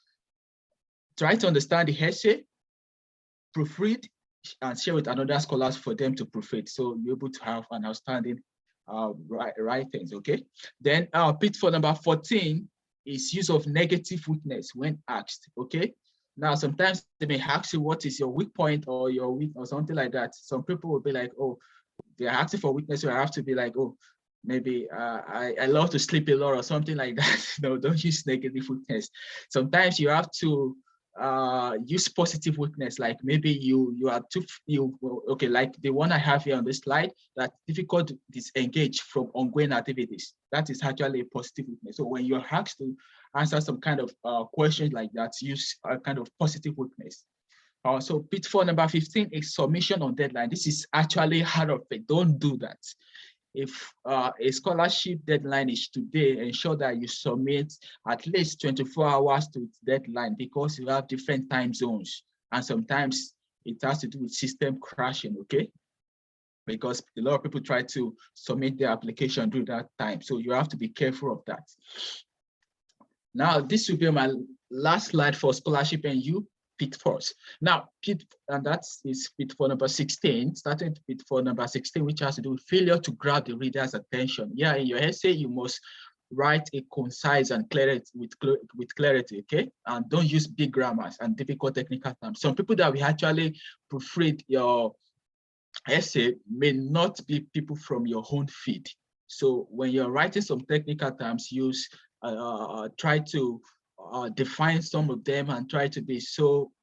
G: Try to understand the essay, proofread, and share with another scholars for them to proofread, so you're able to have an outstanding writings, okay? Then pitfall number 14 is use of negative witness when asked, okay? Now, sometimes they may ask you what is your weak point or your weak or something like that. Some people will be like, oh, they're asking for weakness, so I have to be like, oh, maybe I love to sleep a lot or something like that. No, don't use negative witness. Sometimes you have to use positive witness, like maybe you are okay, like the one I have here on this slide, that difficult to disengage from ongoing activities. That is actually a positive witness. So when you're asked to answer some kind of questions like that, use a kind of positive witness. So pitfall number 15 is submission on deadline. This is actually hard of it. Don't do that. If a scholarship deadline is today, ensure that you submit at least 24 hours to its deadline, because you have different time zones. And sometimes it has to do with system crashing, okay? Because a lot of people try to submit their application during that time. So you have to be careful of that. Now, this will be my last slide for scholarship and pitfalls. Now, and that is pitfall number 16, starting with pitfall number 16, which has to do with failure to grab the reader's attention. Yeah, in your essay, you must write a concise and with clarity, okay? And don't use big grammars and difficult technical terms. Some people that we actually proofread your essay may not be people from your own field. So when you're writing some technical terms, try to define some of them and try to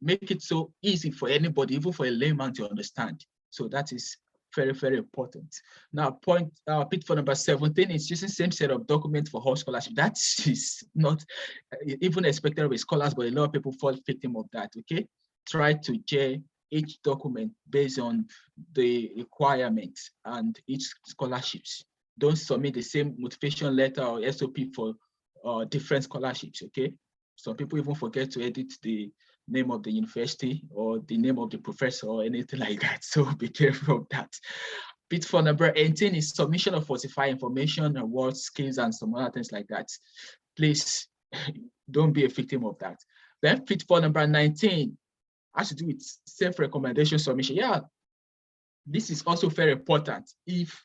G: make it so easy for anybody, even for a layman, to understand. So that is very, very important. Now, pitfall number 17 is using same set of documents for whole scholarship. That is not even expected of scholars, but a lot of people fall victim of that, okay? Try to each document based on the requirements and each scholarships. Don't submit the same motivation letter or SOP for different scholarships, okay? Some people even forget to edit the name of the university or the name of the professor or anything like that. So be careful of that. Pitfall number 18 is submission of falsified information, awards, skills, and some other things like that. Please don't be a victim of that. Then pitfall number 19 has to do with self-recommendation submission. Yeah, this is also very important. If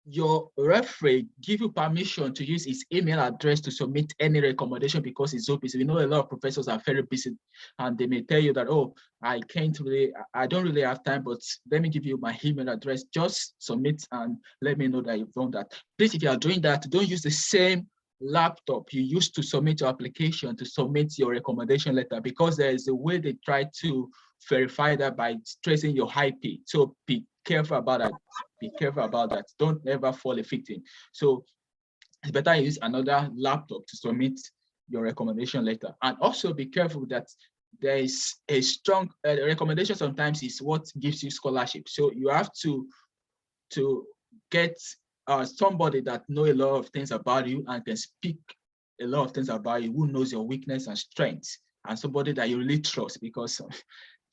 G: your referee give you permission to use his email address to submit any recommendation because it's so busy. We know a lot of professors are very busy and they may tell you that, oh, I don't really have time, but let me give you my email address. Just submit and let me know that you've done that. Please, if you are doing that, don't use the same laptop you used to submit your application to submit your recommendation letter, because there is a way they try to verify that by tracing your IP. So be careful about that. Be careful about that. Don't ever fall a victim. So it's better use another laptop to submit your recommendation letter. And also be careful that there is a strong recommendation sometimes is what gives you scholarship. So you have to get somebody that knows a lot of things about you and can speak a lot of things about you, who knows your weakness and strengths, and somebody that you really trust. Because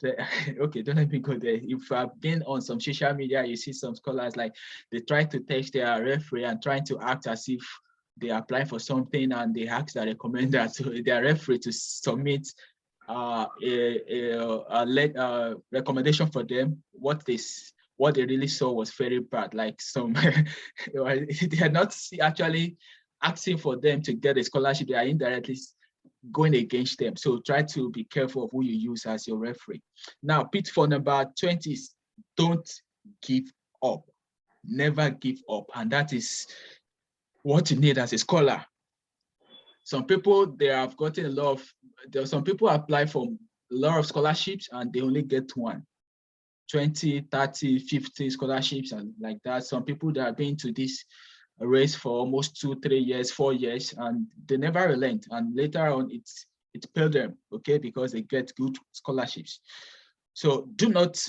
G: okay, don't let me go there. If I've been on some social media, you see some scholars like they try to text their referee and trying to act as if they apply for something, and they ask their recommender to their referee to submit a recommendation for them. What they really saw was very bad. Like some they are not actually asking for them to get a scholarship. They are indirectly going against them. So try to be careful of who you use as your referee. Now, pitfall number 20 is don't give up. Never give up. And that is what you need as a scholar. Some people, they have gotten a lot of, some people apply for a lot of scholarships and they only get one. 20, 30, 50 scholarships and like that. Some people that have been to this race for almost 2, 3 years, 4 years, and they never relent. And later on, it paid them, okay, because they get good scholarships. So do not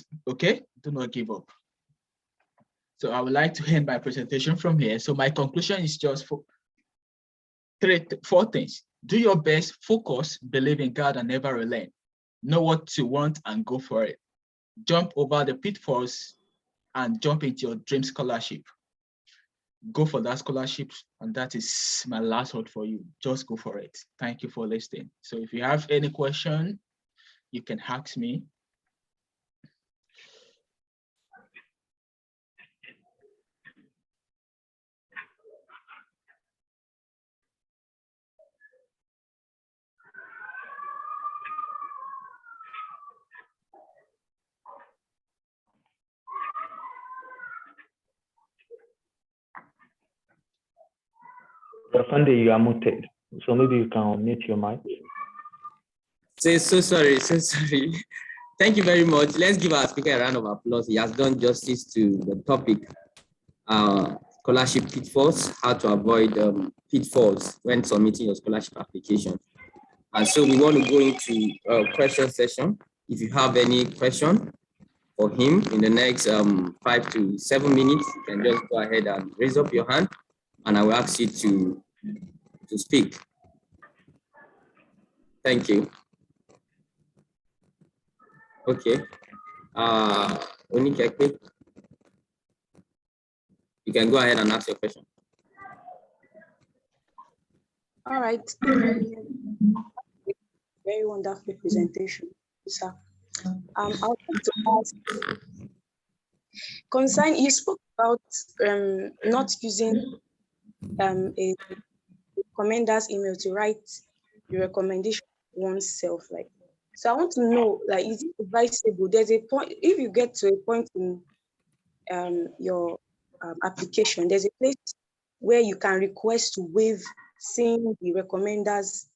G: give up. So I would like to end my presentation from here. So my conclusion is just for 4 things. Do your best, focus, believe in God, and never relent. Know what you want and go for it. Jump over the pitfalls and jump into your dream scholarship. Go for that scholarship, and that is my last word for you. Just go for it. Thank you for listening. So if you have any question, you can ask me.
A: Sunday, you are muted, so maybe you can unmute your mic.
B: So sorry. Thank you very much. Let's give our speaker a round of applause. He has done justice to the topic, scholarship pitfalls, how to avoid pitfalls when submitting your scholarship application. And so we want to go into a question session. If you have any question for him in the next 5 to 7 minutes, you can just go ahead and raise up your hand, and I will ask you to speak. Thank you. Okay. Onikeke, you can go ahead and ask your question.
I: All right. Very wonderful presentation, sir. I would like to ask, you spoke about not using a recommender's email to write the recommendation oneself. Like, so I want to know, like, is it advisable? There's a point, if you get to a point in your application, there's a place where you can request to waive seeing the recommender's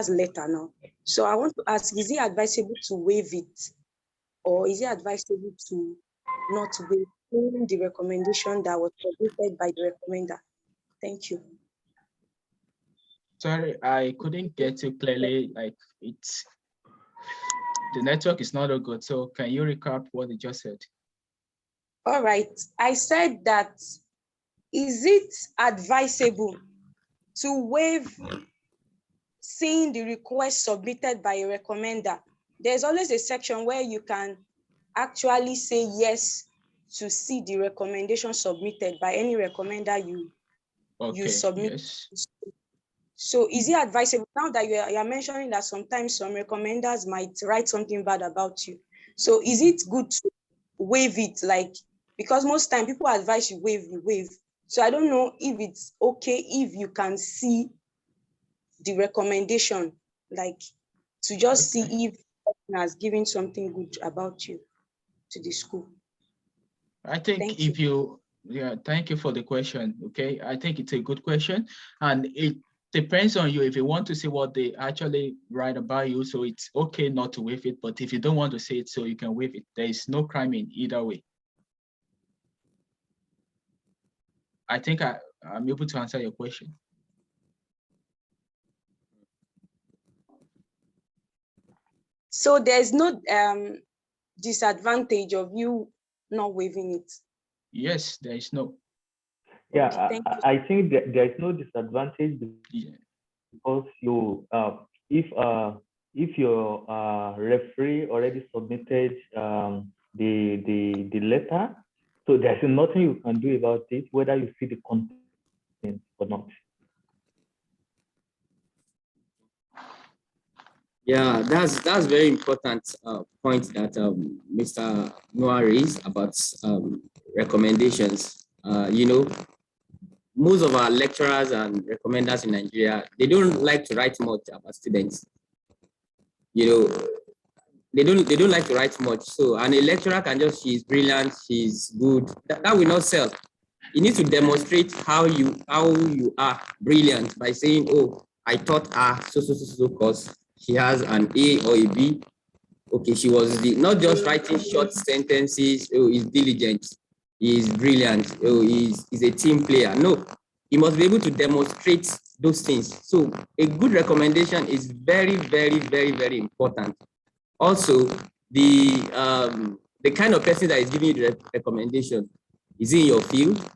I: letter now. So I want to ask, is it advisable to waive it, or is it advisable to not waive the recommendation that was submitted by the recommender? Thank you.
G: Sorry, I couldn't get it clearly. Like, it's The network is not good. So can you recap what you just said?
I: All right. I said that, is it advisable to waive seeing the request submitted by a recommender? There's always a section where you can actually say yes to see the recommendation submitted by any recommender you submit.
G: Yes.
I: So is it advisable, now that you're mentioning that sometimes some recommenders might write something bad about you? So is it good to waive it? Like, because most time people advise you waive. So I don't know if it's okay if you can see the recommendation, like to just see if the person has given something good about you to the school.
G: I think thank you for the question. Okay, I think it's a good question, and it depends on you if you want to see what they actually write about you. So it's okay not to waive it, but if you don't want to see it, so you can waive it. There is no crime in either way. I think I'm able to answer your question.
I: So there's no disadvantage of you not waiving it?
G: Yes, there is no.
A: Yeah, I think that there is no disadvantage because you, if your referee already submitted the letter, so there's nothing you can do about it, whether you see the content or not.
B: Yeah, that's very important point that Mr. Noah raised about recommendations. You know, most of our lecturers and recommenders in Nigeria, they don't like to write much about students. You know, they don't like to write much. So, and a lecturer can just, she's brilliant, she's good. That will not sell. You need to demonstrate how you are brilliant by saying, oh, I taught her so course. She has an A or a B. Okay, she was not just writing short sentences. Oh, he's diligent, he's brilliant, oh, he's a team player. No, he must be able to demonstrate those things. So a good recommendation is very, very, very, very important. Also, the kind of person that is giving you the recommendation, is he in your field?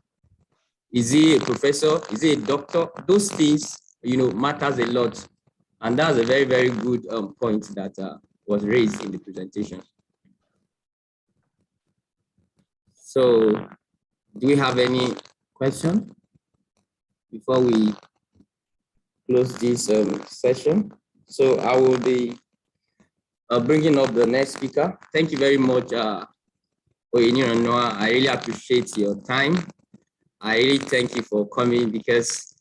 B: Is he a professor? Is he a doctor? Those things, you know, matters a lot. And that's a very, very good point that was raised in the presentation. So do we have any question before we close this session? So I will be bringing up the next speaker. Thank you very much, Oyeni and Noah. I really appreciate your time. I really thank you for coming because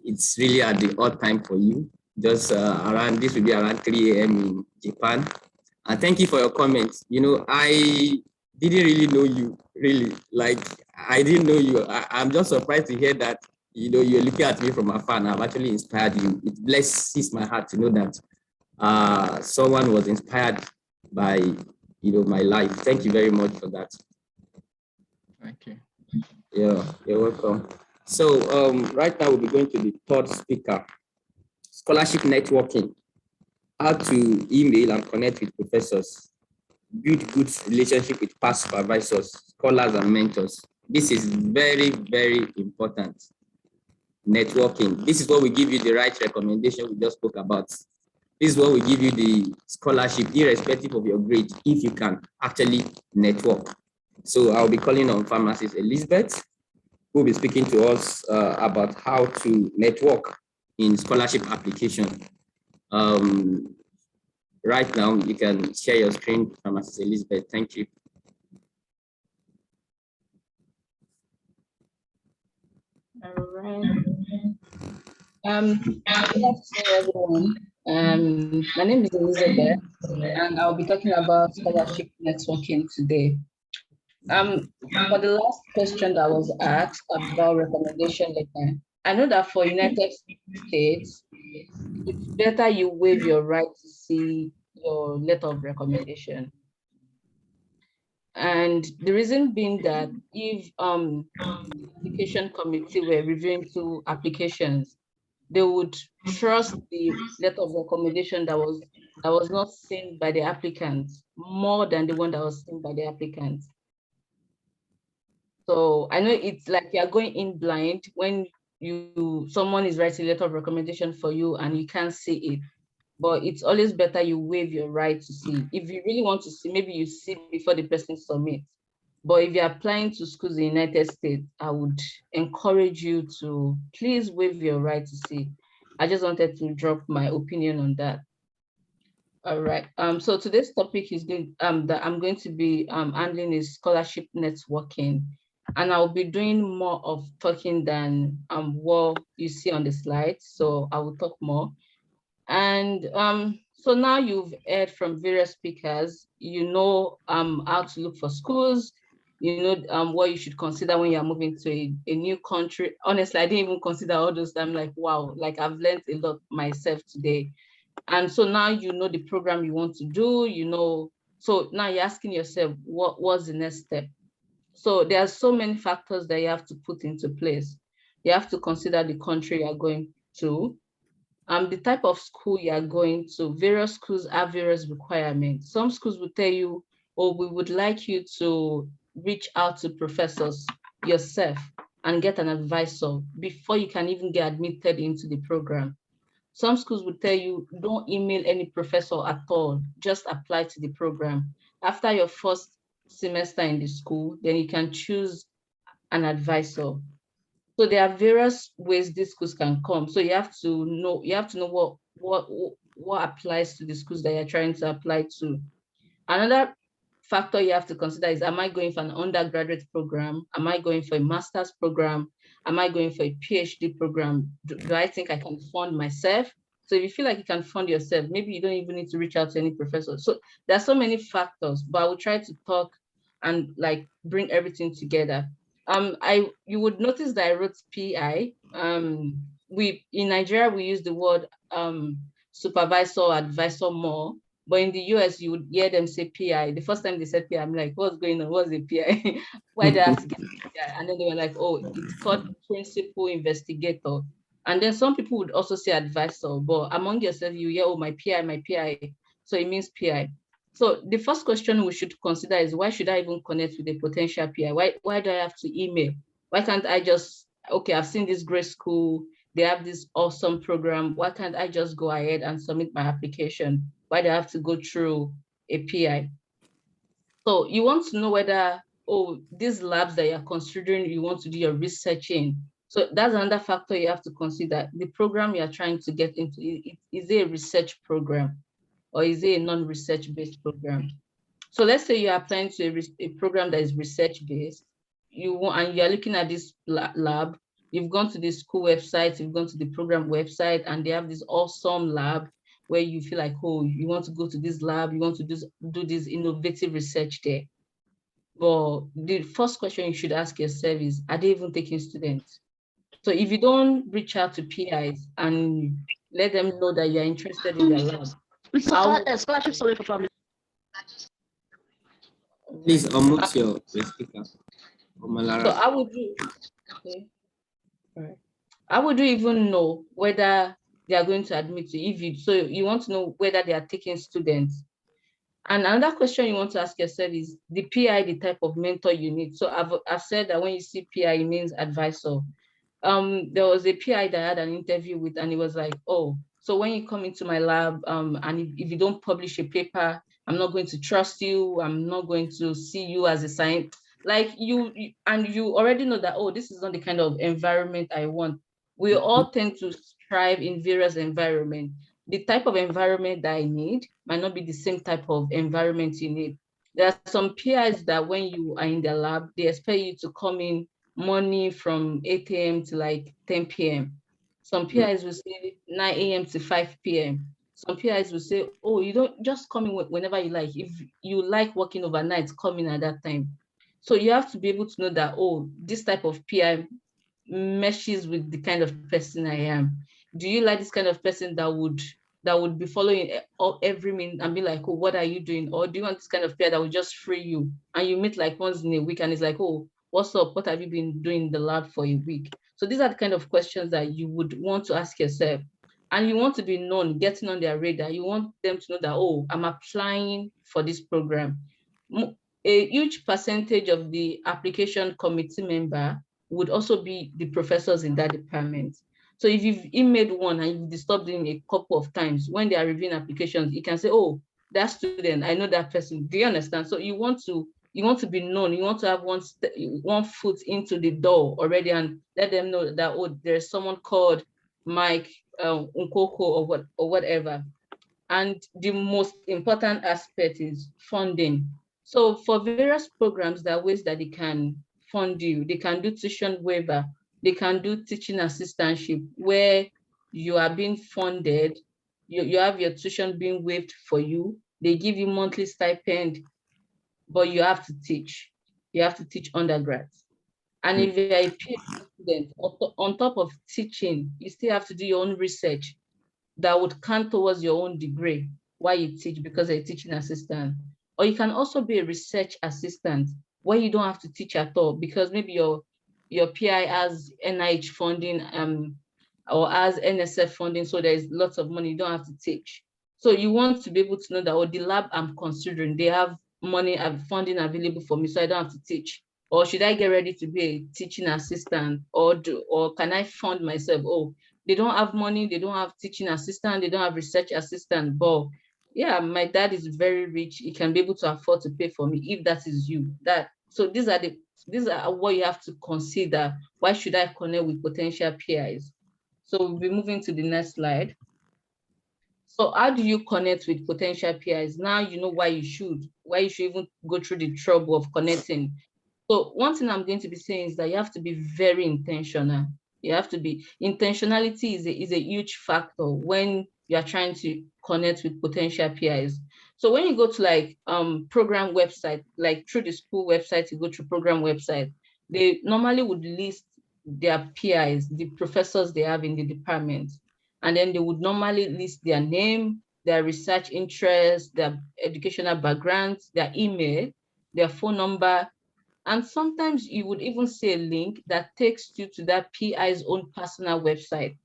B: it's really at the odd time for you. Just this will be around 3 a.m. in Japan. And thank you for your comments. You know, I didn't really know you, really. Like, I didn't know you. I'm just surprised to hear that, you know, you're looking at me from afar and I've actually inspired you. It blesses my heart to know that someone was inspired by, you know, my life. Thank you very much for that.
G: Thank you.
B: Yeah, you're welcome. So right now we'll be going to the third speaker, scholarship networking, how to email and connect with professors, build good relationship with past supervisors, scholars and mentors. This is very, very important. Networking. This is what we give you the right recommendation we just spoke about. This is what we give you the scholarship, irrespective of your grade, if you can actually network. So I'll be calling on Pharmacist Elizabeth, who will be speaking to us about how to network in scholarship application. Right now, you can share your screen, Pharmacist Elizabeth. Thank you.
J: All right. Good afternoon, everyone. My name is Elizabeth, and I'll be talking about scholarship networking today. For the last question that was asked about recommendation letter, I know that for United States, it's better you waive your right to see your letter of recommendation. And the reason being that if the application committee were reviewing 2 applications, they would trust the letter of recommendation that was that was not seen by the applicant more than the one that was seen by the applicant. So I know it's like you're going in blind when someone is writing a letter of recommendation for you and you can't see it. But it's always better you waive your right to see. If you really want to see, maybe you see before the person submits. But if you're applying to schools in the United States, I would encourage you to please waive your right to see. I just wanted to drop my opinion on that. All right. So today's topic is going that I'm going to be handling is scholarship networking, and I'll be doing more of talking than what you see on the slide. So I will talk more. And so now you've heard from various speakers. You know how to look for schools. You know what you should consider when you're moving to a new country. Honestly, I didn't even consider all those. I'm like, wow, like I've learned a lot myself today. And so now you know the program you want to do, you know, so now you're asking yourself, what's the next step? So there are so many factors that you have to put into place. You have to consider the country you're going to, the type of school you're going to. Various schools have various requirements. Some schools will tell you, oh, we would like you to reach out to professors yourself and get an advisor before you can even get admitted into the program. Some schools will tell you, don't email any professor at all, just apply to the program. After your first semester in the school, then you can choose an advisor. So there are various ways these schools can come. So you have to know what applies to the schools that you're trying to apply to. Another factor you have to consider is, am I going for an undergraduate program? Am I going for a master's program? Am I going for a PhD program? Do I think I can fund myself? So if you feel like you can fund yourself, maybe you don't even need to reach out to any professor. So there are so many factors, but I will try to talk and like bring everything together. You would notice that I wrote PI. In Nigeria we use the word supervisor or advisor more. But in the US, you would hear them say PI. The first time they said PI, I'm like, what's going on? What's a PI? Why do I have to get PI? And then they were like, oh, it's called principal investigator. And then some people would also say advisor, but among yourself, you hear, oh, my PI, my PI. So it means PI. So the first question we should consider is, why should I even connect with a potential PI? Why do I have to email? Why can't I just, okay, I've seen this great school, they have this awesome program. Why can't I just go ahead and submit my application? Why do I have to go through a PI? So you want to know whether, oh, these labs that you're considering, you want to do your research in. So that's another factor you have to consider. The program you're trying to get into, is it a research program or is it a non-research based program? So let's say you're applying to a program that is research based, and you're looking at this lab. You've gone to the school website, you've gone to the program website, and they have this awesome lab where you feel like, oh, you want to go to this lab, you want to do this innovative research there. But the first question you should ask yourself is, are they even taking students? So if you don't reach out to PIs and let them know that you're interested in their lab,
K: scholarship story for family.
B: Please unmute your speaker.
J: So how would you? Okay. All right. How would you even know whether they are going to admit you? So you want to know whether they are taking students. And another question you want to ask yourself is, the PI the type of mentor you need? So I've said that when you see PI, it means advisor. There was a PI that I had an interview with, and he was like, oh, so when you come into my lab, and if you don't publish a paper, I'm not going to trust you. I'm not going to see you as a scientist. Like you already know that, oh, this is not the kind of environment I want. We all tend to strive in various environments. The type of environment that I need might not be the same type of environment you need. There are some PIs that when you are in the lab, they expect you to come in morning from 8 a.m. to like 10 p.m. Some PIs will say 9 a.m. to 5 p.m. Some PIs will say, oh, you don't just come in whenever you like. If you like working overnight, come in at that time. So you have to be able to know that, oh, this type of PI meshes with the kind of person I am. Do you like this kind of person that would be following every minute and be like, oh, what are you doing? Or do you want this kind of PI that will just free you and you meet like once in a week and it's like, oh, what's up? What have you been doing in the lab for a week? So these are the kind of questions that you would want to ask yourself. and you want to be known, getting on their radar. You want them to know that, oh, I'm applying for this program. A huge percentage of the application committee member would also be the professors in that department. So if you've emailed one and you've disturbed them a couple of times, when they are reviewing applications, you can say, oh, that student, I know that person. Do you understand? So you want to be known. You want to have one foot into the door already and let them know that, oh, there's someone called Mike Nkoko or whatever. And the most important aspect is funding. So for various programs, there are ways that they can fund you. They can do tuition waiver. They can do teaching assistantship, where you are being funded. You have your tuition being waived for you. They give you monthly stipend, but you have to teach. You have to teach undergrads. And if you're a PhD student, on top of teaching, you still have to do your own research that would count towards your own degree while you teach, because you're a teaching assistant. Or you can also be a research assistant where you don't have to teach at all, because maybe your PI has NIH funding or has NSF funding, so there's lots of money, you don't have to teach. So you want to be able to know that, oh, the lab I'm considering, they have money and funding available for me, so I don't have to teach. Or should I get ready to be a teaching assistant, or can I fund myself? Oh, they don't have money, they don't have teaching assistant, they don't have research assistant, but yeah, my dad is very rich, he can be able to afford to pay for me if that is you. So these are what you have to consider. Why should I connect with potential PIs? So we'll be moving to the next slide. So how do you connect with potential PIs? Now you know why you should even go through the trouble of connecting. So one thing I'm going to be saying is that you have to be very intentional. You have to be, intentionality is a huge factor when you are trying to connect with potential PIs. So when you go to like program website, like through the school website, you go through program website, they normally would list their PIs, the professors they have in the department. And then they would normally list their name, their research interests, their educational backgrounds, their email, their phone number. And sometimes you would even see a link that takes you to that PI's own personal website.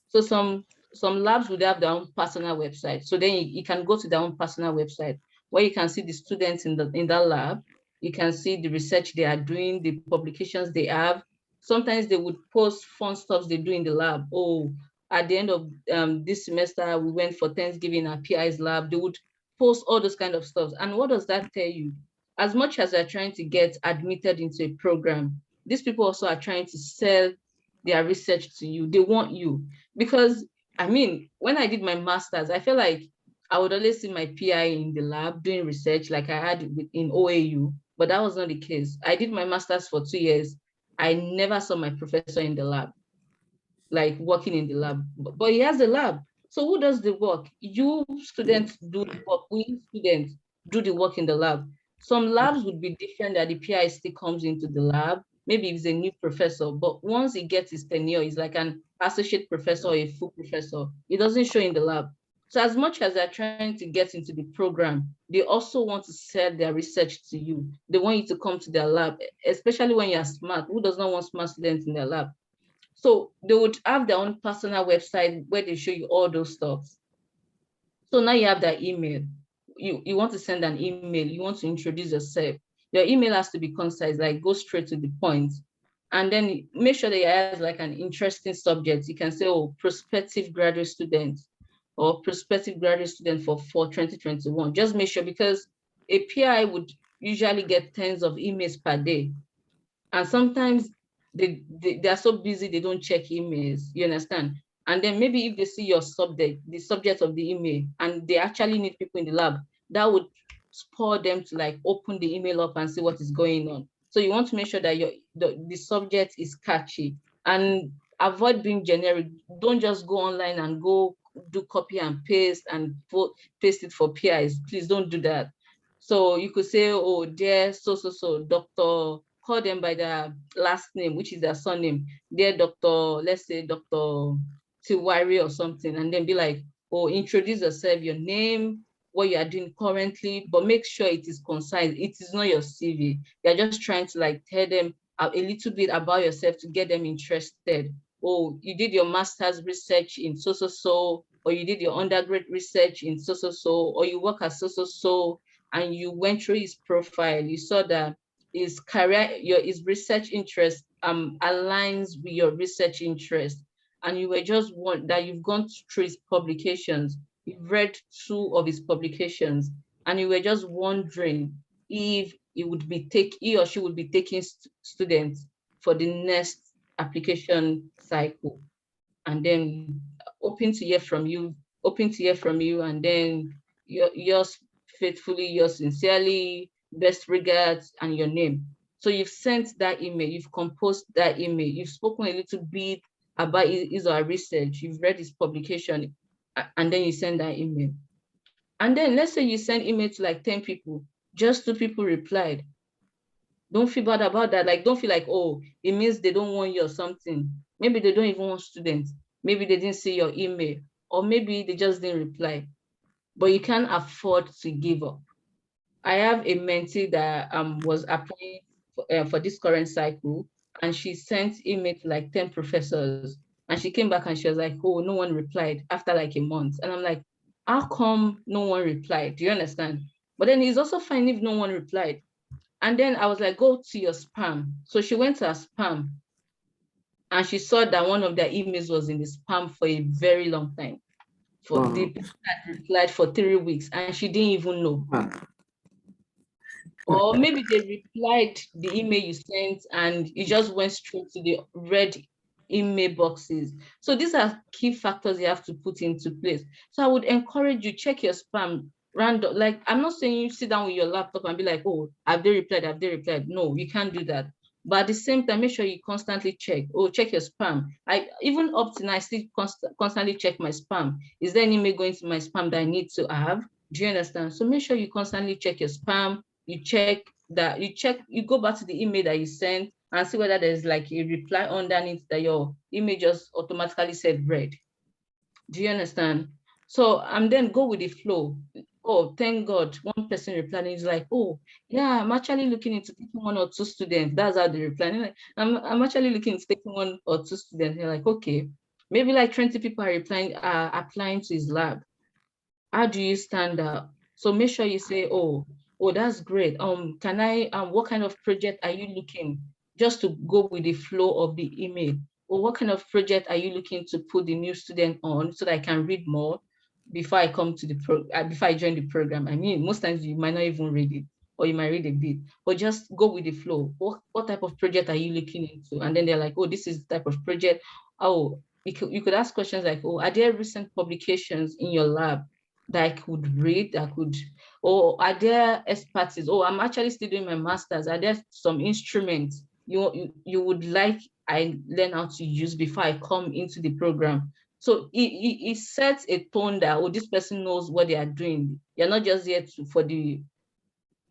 J: So some labs would have their own personal website. So then you can go to their own personal website where you can see the students in that lab. You can see the research they are doing, the publications they have. Sometimes they would post fun stuff they do in the lab. Oh, at the end of this semester, we went for Thanksgiving at PI's lab. They would post all those kind of stuff. And what does that tell you? As much as they're trying to get admitted into a program, these people also are trying to sell their research to you. They want you. Because, I mean, when I did my master's, I felt like I would always see my PI in the lab doing research like I had in OAU, but that was not the case. I did my master's for 2 years. I never saw my professor in the lab, like working in the lab, but he has a lab. So who does the work? You students do the work. We students do the work in the lab. Some labs would be different that the PI still comes into the lab. Maybe he's a new professor, but once he gets his tenure, he's like an associate professor or a full professor. He doesn't show in the lab. So as much as they're trying to get into the program, they also want to sell their research to you. They want you to come to their lab, especially when you're smart. Who does not want smart students in their lab? So they would have their own personal website where they show you all those stuff. So now you have their email. You want to send an email, you want to introduce yourself. Your email has to be concise, like go straight to the point. And then make sure that it has like an interesting subject. You can say, oh, prospective graduate student or prospective graduate student for 2021. Just make sure, because a PI would usually get tens of emails per day. And sometimes they are so busy, they don't check emails, you understand? And then maybe if they see your subject, the subject of the email, and they actually need people in the lab, that would spur them to like open the email up and see what is going on. So you want to make sure that the subject is catchy, and avoid being generic. Don't just go online and go do copy and paste and paste it for PIs. Please don't do that. So you could say, oh, dear so Dr. Call them by their last name, which is their surname. Dear Dr. Let's say Dr. Tiwari or something, and then be like, oh, introduce yourself, your name, what you are doing currently, but make sure it is concise. It is not your CV. You're just trying to like tell them a little bit about yourself to get them interested. oh, you did your master's research in so, or you did your undergrad research in so, or you work as so, and you went through his profile, you saw that his career, his research interest aligns with your research interest, and you were just that you've gone through his publications, you've read 2 of his publications, and you were just wondering if he or she would be taking students for the next application cycle, and then hoping to hear from you, and then yours faithfully, yours sincerely, best regards, and your name. So you've sent that email, you've composed that email, you've spoken a little bit about his or her research, you've read his publication, and then you send that email. And then let's say you send email to like 10 people, just 2 people replied. Don't feel bad about that. Like, don't feel like, oh, it means they don't want you or something. Maybe they don't even want students. Maybe they didn't see your email, or maybe they just didn't reply. But you can't afford to give up. I have a mentee that was applying for this current cycle, and she sent email to like 10 professors, and she came back and she was like, oh, no one replied after like a month. And I'm like, how come no one replied? Do you understand? But then it's also fine if no one replied. And then I was like, go to your spam. So she went to her spam, and she saw that one of their emails was in the spam for a very long time. For the people that replied for 3 weeks, and she didn't even know. Or maybe they replied the email you sent and it just went straight to the red email boxes. So these are key factors you have to put into place. So I would encourage you, check your spam random. Like, I'm not saying you sit down with your laptop and be like, oh, have they replied? Have they replied? No, you can't do that. But at the same time, make sure you constantly check. Oh, check your spam. I even up to now, I still constantly check my spam. Is there any email going to my spam that I need to have? Do you understand? So make sure you constantly check your spam. You go back to the email that you sent and see whether there's like a reply underneath that your email just automatically said read. Do you understand? So then go with the flow. Oh, thank God, one person replied and is like, oh, yeah, I'm actually looking into taking 1 or 2 students. That's how they reply. Like, I'm actually looking into taking 1 or 2 students. You're like, okay, maybe like 20 people are applying to his lab. How do you stand out? So make sure you say, oh, that's great. Can I, what kind of project are you looking, just to go with the flow of the email? Or what kind of project are you looking to put the new student on so that I can read more before I come to before I join the program? I mean, most times you might not even read it, or you might read a bit, but just go with the flow. What type of project are you looking into? And then they're like, oh, this is the type of project. Oh, you could ask questions like, oh, are there recent publications in your lab that I could read, or are there expertise? Oh, I'm actually still doing my master's. Are there some instruments you would like I learn how to use before I come into the program? So it sets a tone that, oh, this person knows what they are doing. You're not just here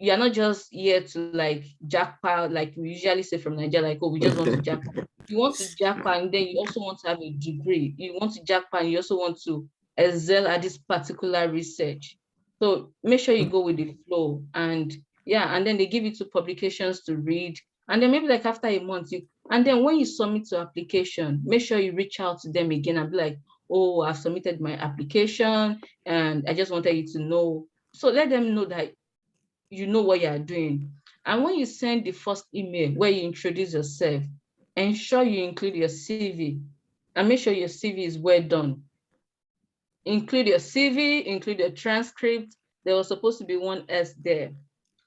J: you're not just here to like jackpot, like we usually say from Nigeria, like, oh, we just want to jackpot. You want to jackpot, and then you also want to have a degree. You want to jackpot, and you also want to excel at this particular research. So make sure you go with the flow, and then they give you 2 publications to read, and then maybe like after a month, and then when you submit your application, make sure you reach out to them again and be like, oh, I've submitted my application, and I just wanted you to know. So let them know that you know what you are doing. And when you send the first email where you introduce yourself, ensure you include your CV, and make sure your CV is well done. Include your CV, include your transcript. There was supposed to be 1 S there.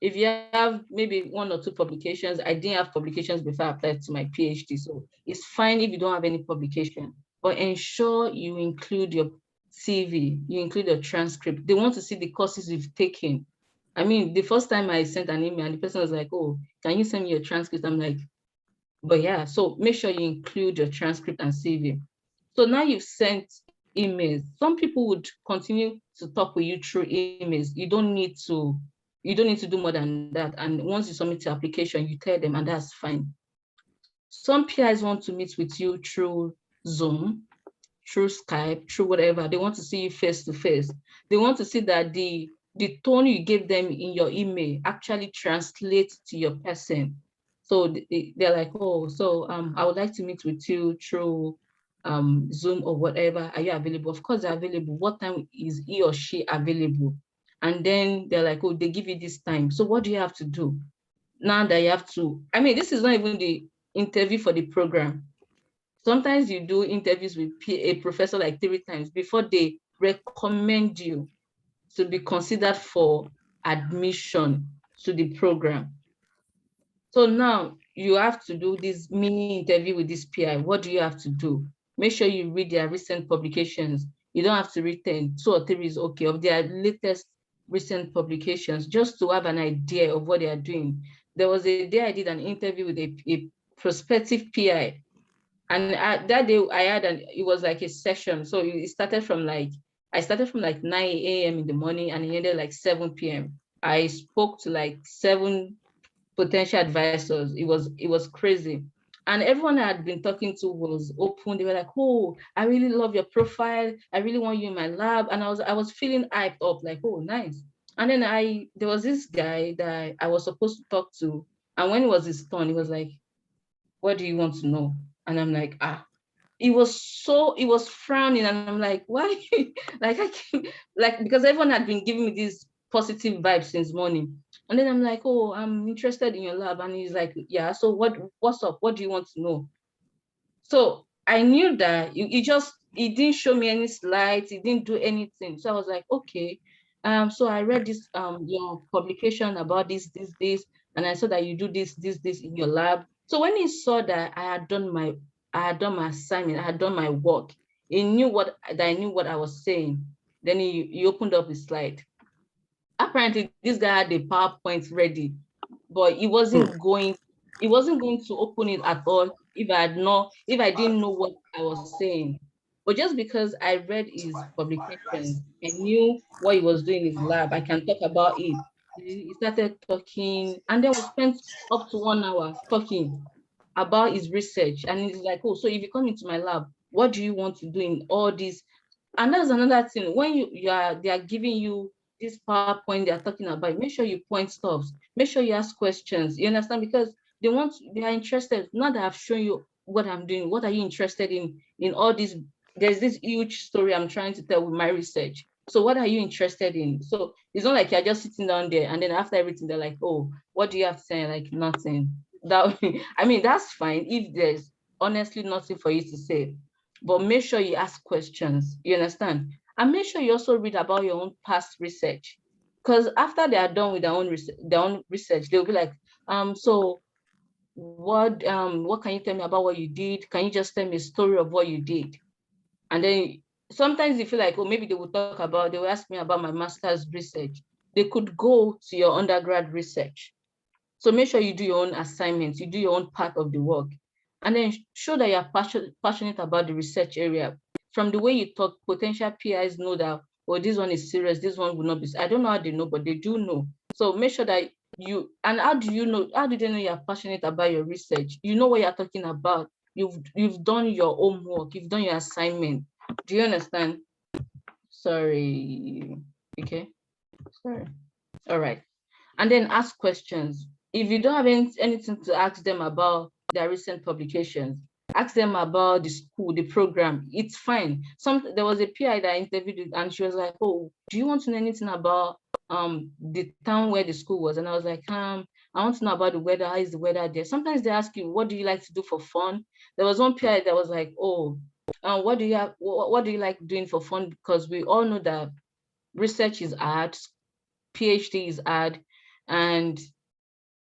J: If you have maybe 1 or 2 publications, I didn't have publications before I applied to my PhD, so it's fine if you don't have any publication, but ensure you include your CV, you include your transcript. They want to see the courses you've taken. I mean, the first time I sent an email and the person was like, oh, can you send me your transcript? I'm like, but yeah, so make sure you include your transcript and CV. So now you've sent emails. Some people would continue to talk with you through emails. You don't need to do more than that. And once you submit your application, you tell them, and that's fine. Some PIs want to meet with you through Zoom, through Skype, through whatever. They want to see you face to face. They want to see that the tone you gave them in your email actually translates to your person. So they're like, oh, so I would like to meet with you through Zoom or whatever. Are you available? Of course they're available. What time is he or she available? And then they're like, oh, they give you this time. So what do you have to do? Now that you have to, I mean, this is not even the interview for the program. Sometimes you do interviews with a professor like 3 times before they recommend you to be considered for admission to the program. So now you have to do this mini interview with this PI. What do you have to do? Make sure you read their recent publications. You don't have to read 10, 2 or 3 is okay, of their latest recent publications, just to have an idea of what they are doing. There was a day I did an interview with a prospective PI. And that day I had it was like a session. So it started from like, I started from like 9 a.m. in the morning and it ended like 7 p.m. I spoke to like 7 potential advisors. It was crazy. And everyone I had been talking to was open. They were like, oh, I really love your profile. I really want you in my lab. And I was feeling hyped up, like, oh, nice. And then there was this guy that I was supposed to talk to. And when it was his turn, he was like, what do you want to know? And I'm like, it was frowning. And I'm like, why? Like, because everyone had been giving me this positive vibe since morning. And then I'm like, oh, I'm interested in your lab. And he's like, yeah, so what's up? What do you want to know? So I knew that he didn't show me any slides. He didn't do anything. So I was like, okay. So I read this, your publication about this, and I saw that you do this in your lab. So when he saw that I had done my assignment, I had done my work, he knew that I knew what I was saying. Then he opened up his slide. Apparently this guy had the PowerPoint ready, but he wasn't going to open it at all if I didn't know what I was saying. But just because I read his publications and knew what he was doing in his lab, I can talk about it. He started talking, and then we spent up to 1 hour talking about his research. And he's like, oh, so if you come into my lab, what do you want to do in all this? And that's another thing. When they are giving you this PowerPoint they're talking about, make sure you point stuff. Make sure you ask questions. You understand? Because they are interested. Now that I've shown you what I'm doing, what are you interested in all this? There's this huge story I'm trying to tell with my research. So what are you interested in? So it's not like you're just sitting down there and then after everything, they're like, oh, what do you have to say? Like, nothing. That I mean, that's fine if there's honestly nothing for you to say. But make sure you ask questions, you understand? And make sure you also read about your own past research. Because after they are done with their own research, they'll be like, so what can you tell me about what you did? Can you just tell me a story of what you did? And then sometimes you feel like, oh, maybe they will ask me about my master's research. They could go to your undergrad research. So make sure you do your own assignments, you do your own part of the work. And then show that you're passionate about the research area. From the way you talk, potential PIs know that, oh, this one is serious, this one will not be. I don't know how they know, but they do know. So make sure that how do they know you're passionate about your research? You know what you're talking about. You've done your homework, you've done your assignment. Do you understand? Sorry. Okay. Sorry. All right. And then ask questions. If you don't have anything to ask them about their recent publications, ask them about the school, the program. It's fine. There was a PI that I interviewed and she was like, oh, do you want to know anything about the town where the school was? And I was like, I want to know about the weather. How is the weather there? Sometimes they ask you, what do you like to do for fun? There was one PI that was like, oh, what do you like doing for fun? Because we all know that research is hard, Ph.D. is hard, and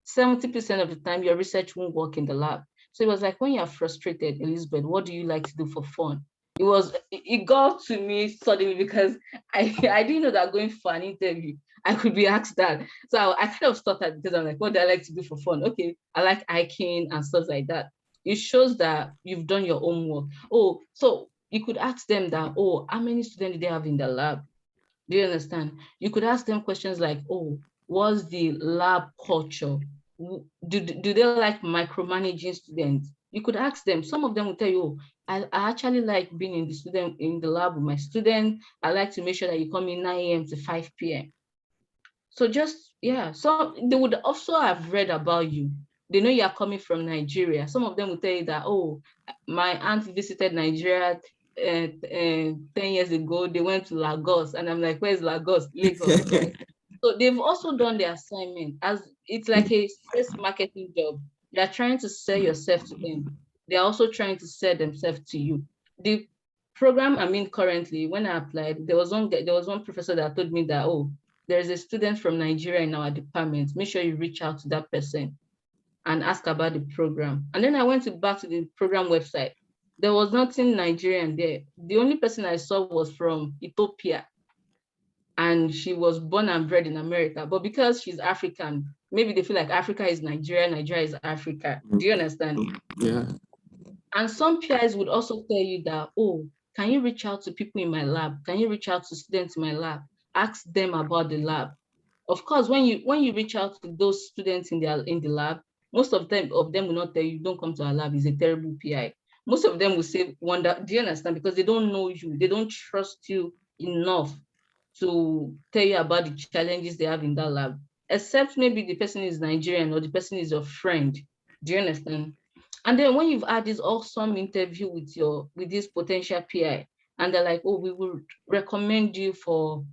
J: 70% of the time your research won't work in the lab. So it was like, when you're frustrated, Elizabeth, what do you like to do for fun? It got to me suddenly because I didn't know that going for an interview, I could be asked that. So I kind of thought that because I'm like, what do I like to do for fun? Okay, I like hiking and stuff like that. It shows that you've done your homework. Oh, so you could ask them that, oh, how many students do they have in the lab? Do you understand? You could ask them questions like, oh, what's the lab culture? Do they like micromanaging students? You could ask them. Some of them will tell you, oh, I actually like being in the lab with my student. I like to make sure that you come in 9 a.m. to 5 p.m. So so they would also have read about you. they know you are coming from Nigeria. Some of them will tell you that, oh, my aunt visited Nigeria 10 years ago. They went to Lagos. And I'm like, where's Lagos? Lagos. So they've also done the assignment as it's like a sales marketing job. They're trying to sell yourself to them. They're also trying to sell themselves to you. The program I'm in currently, when I applied, there was one professor that told me that, oh, there's a student from Nigeria in our department. Make sure you reach out to that person and ask about the program. And then I went back to the program website. There was nothing Nigerian there. The only person I saw was from Ethiopia. And she was born and bred in America. But because she's African, maybe they feel like Africa is Nigeria, Nigeria is Africa. Do you understand?
B: Yeah.
J: And some PIs would also tell you that, oh, can you reach out to people in my lab? Can you reach out to students in my lab? Ask them about the lab. Of course, when you reach out to those students in the lab, most of them will not tell you, don't come to our lab, it's a terrible PI. Most of them will say, wonder, do you understand? Because they don't know you, they don't trust you enough to tell you about the challenges they have in that lab, except maybe the person is Nigerian or the person is your friend. Do you understand? And then when you've had this awesome interview with this potential PI, and they're like, oh, we would recommend you for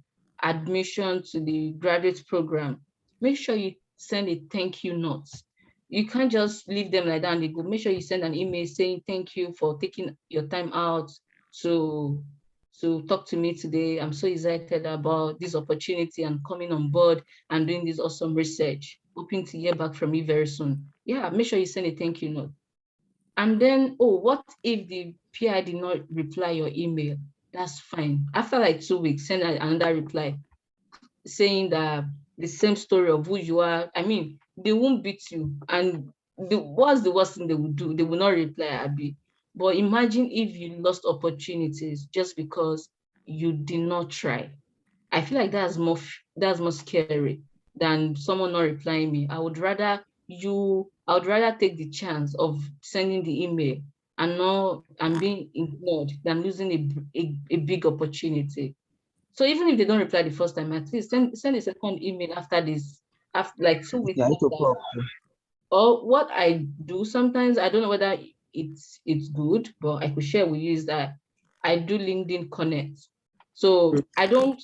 J: admission to the graduate program, make sure you send a thank you note. You can't just leave them like that and they go. Make sure you send an email saying thank you for taking your time out to talk to me today. I'm so excited about this opportunity and coming on board and doing this awesome research. Hoping to hear back from you very soon. Yeah, make sure you send a thank you note. And then, oh, what if the PI did not reply your email? That's fine. After like 2 weeks, send another reply saying that the same story of who you are. I mean, they won't beat you. And what's the worst thing they would do? They will not reply, Abby. But imagine if you lost opportunities just because you did not try. I feel like that's more scary than someone not replying me. I would rather take the chance of sending the email and being ignored than losing a big opportunity. So even if they don't reply the first time, at least send a second email after this, after like 2 weeks after. Or what I do sometimes, I don't know whether it's good, but I could share with you is that I do LinkedIn Connect. So I don't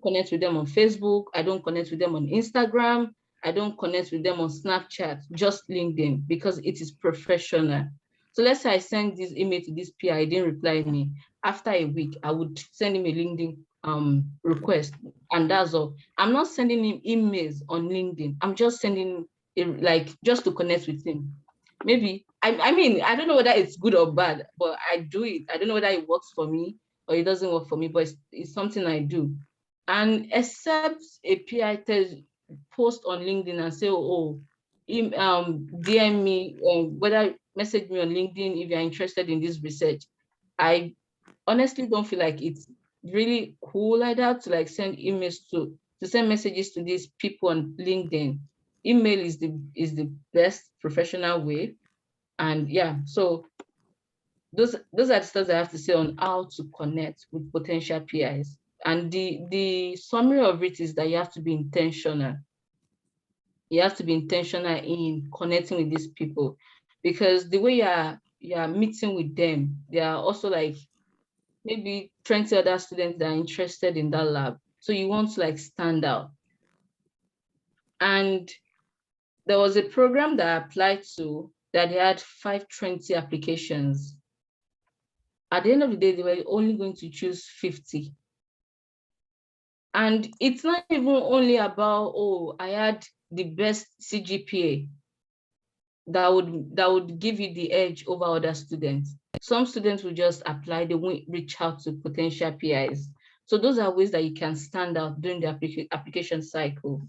J: connect with them on Facebook, I don't connect with them on Instagram, I don't connect with them on Snapchat, just LinkedIn, because it is professional. So let's say I send this email to this PI, he didn't reply me. After a week, I would send him a LinkedIn request, and that's all. I'm not sending him emails on LinkedIn. I'm just sending just to connect with him. Maybe, I mean, I don't know whether it's good or bad, but I do it. I don't know whether it works for me or it doesn't work for me, but it's something I do. And except a PI post on LinkedIn and say, oh, DM me, whether message me on LinkedIn if you're interested in this research. I honestly don't feel like it's really cool like that to like send emails to send messages to these people on LinkedIn. Email is the best professional way. And yeah, so those are the stuff I have to say on how to connect with potential PIs. And the summary of it is that you have to be intentional. You have to be intentional in connecting with these people, because the way you are meeting with them, they are also like maybe 20 other students that are interested in that lab. So you want to like stand out. And there was a program that I applied to that they had 520 applications. At the end of the day, they were only going to choose 50. And it's not even only about, oh, I had the best CGPA that would give you the edge over other students. Some students will just apply, they won't reach out to potential PIs. So those are ways that you can stand out during the application cycle.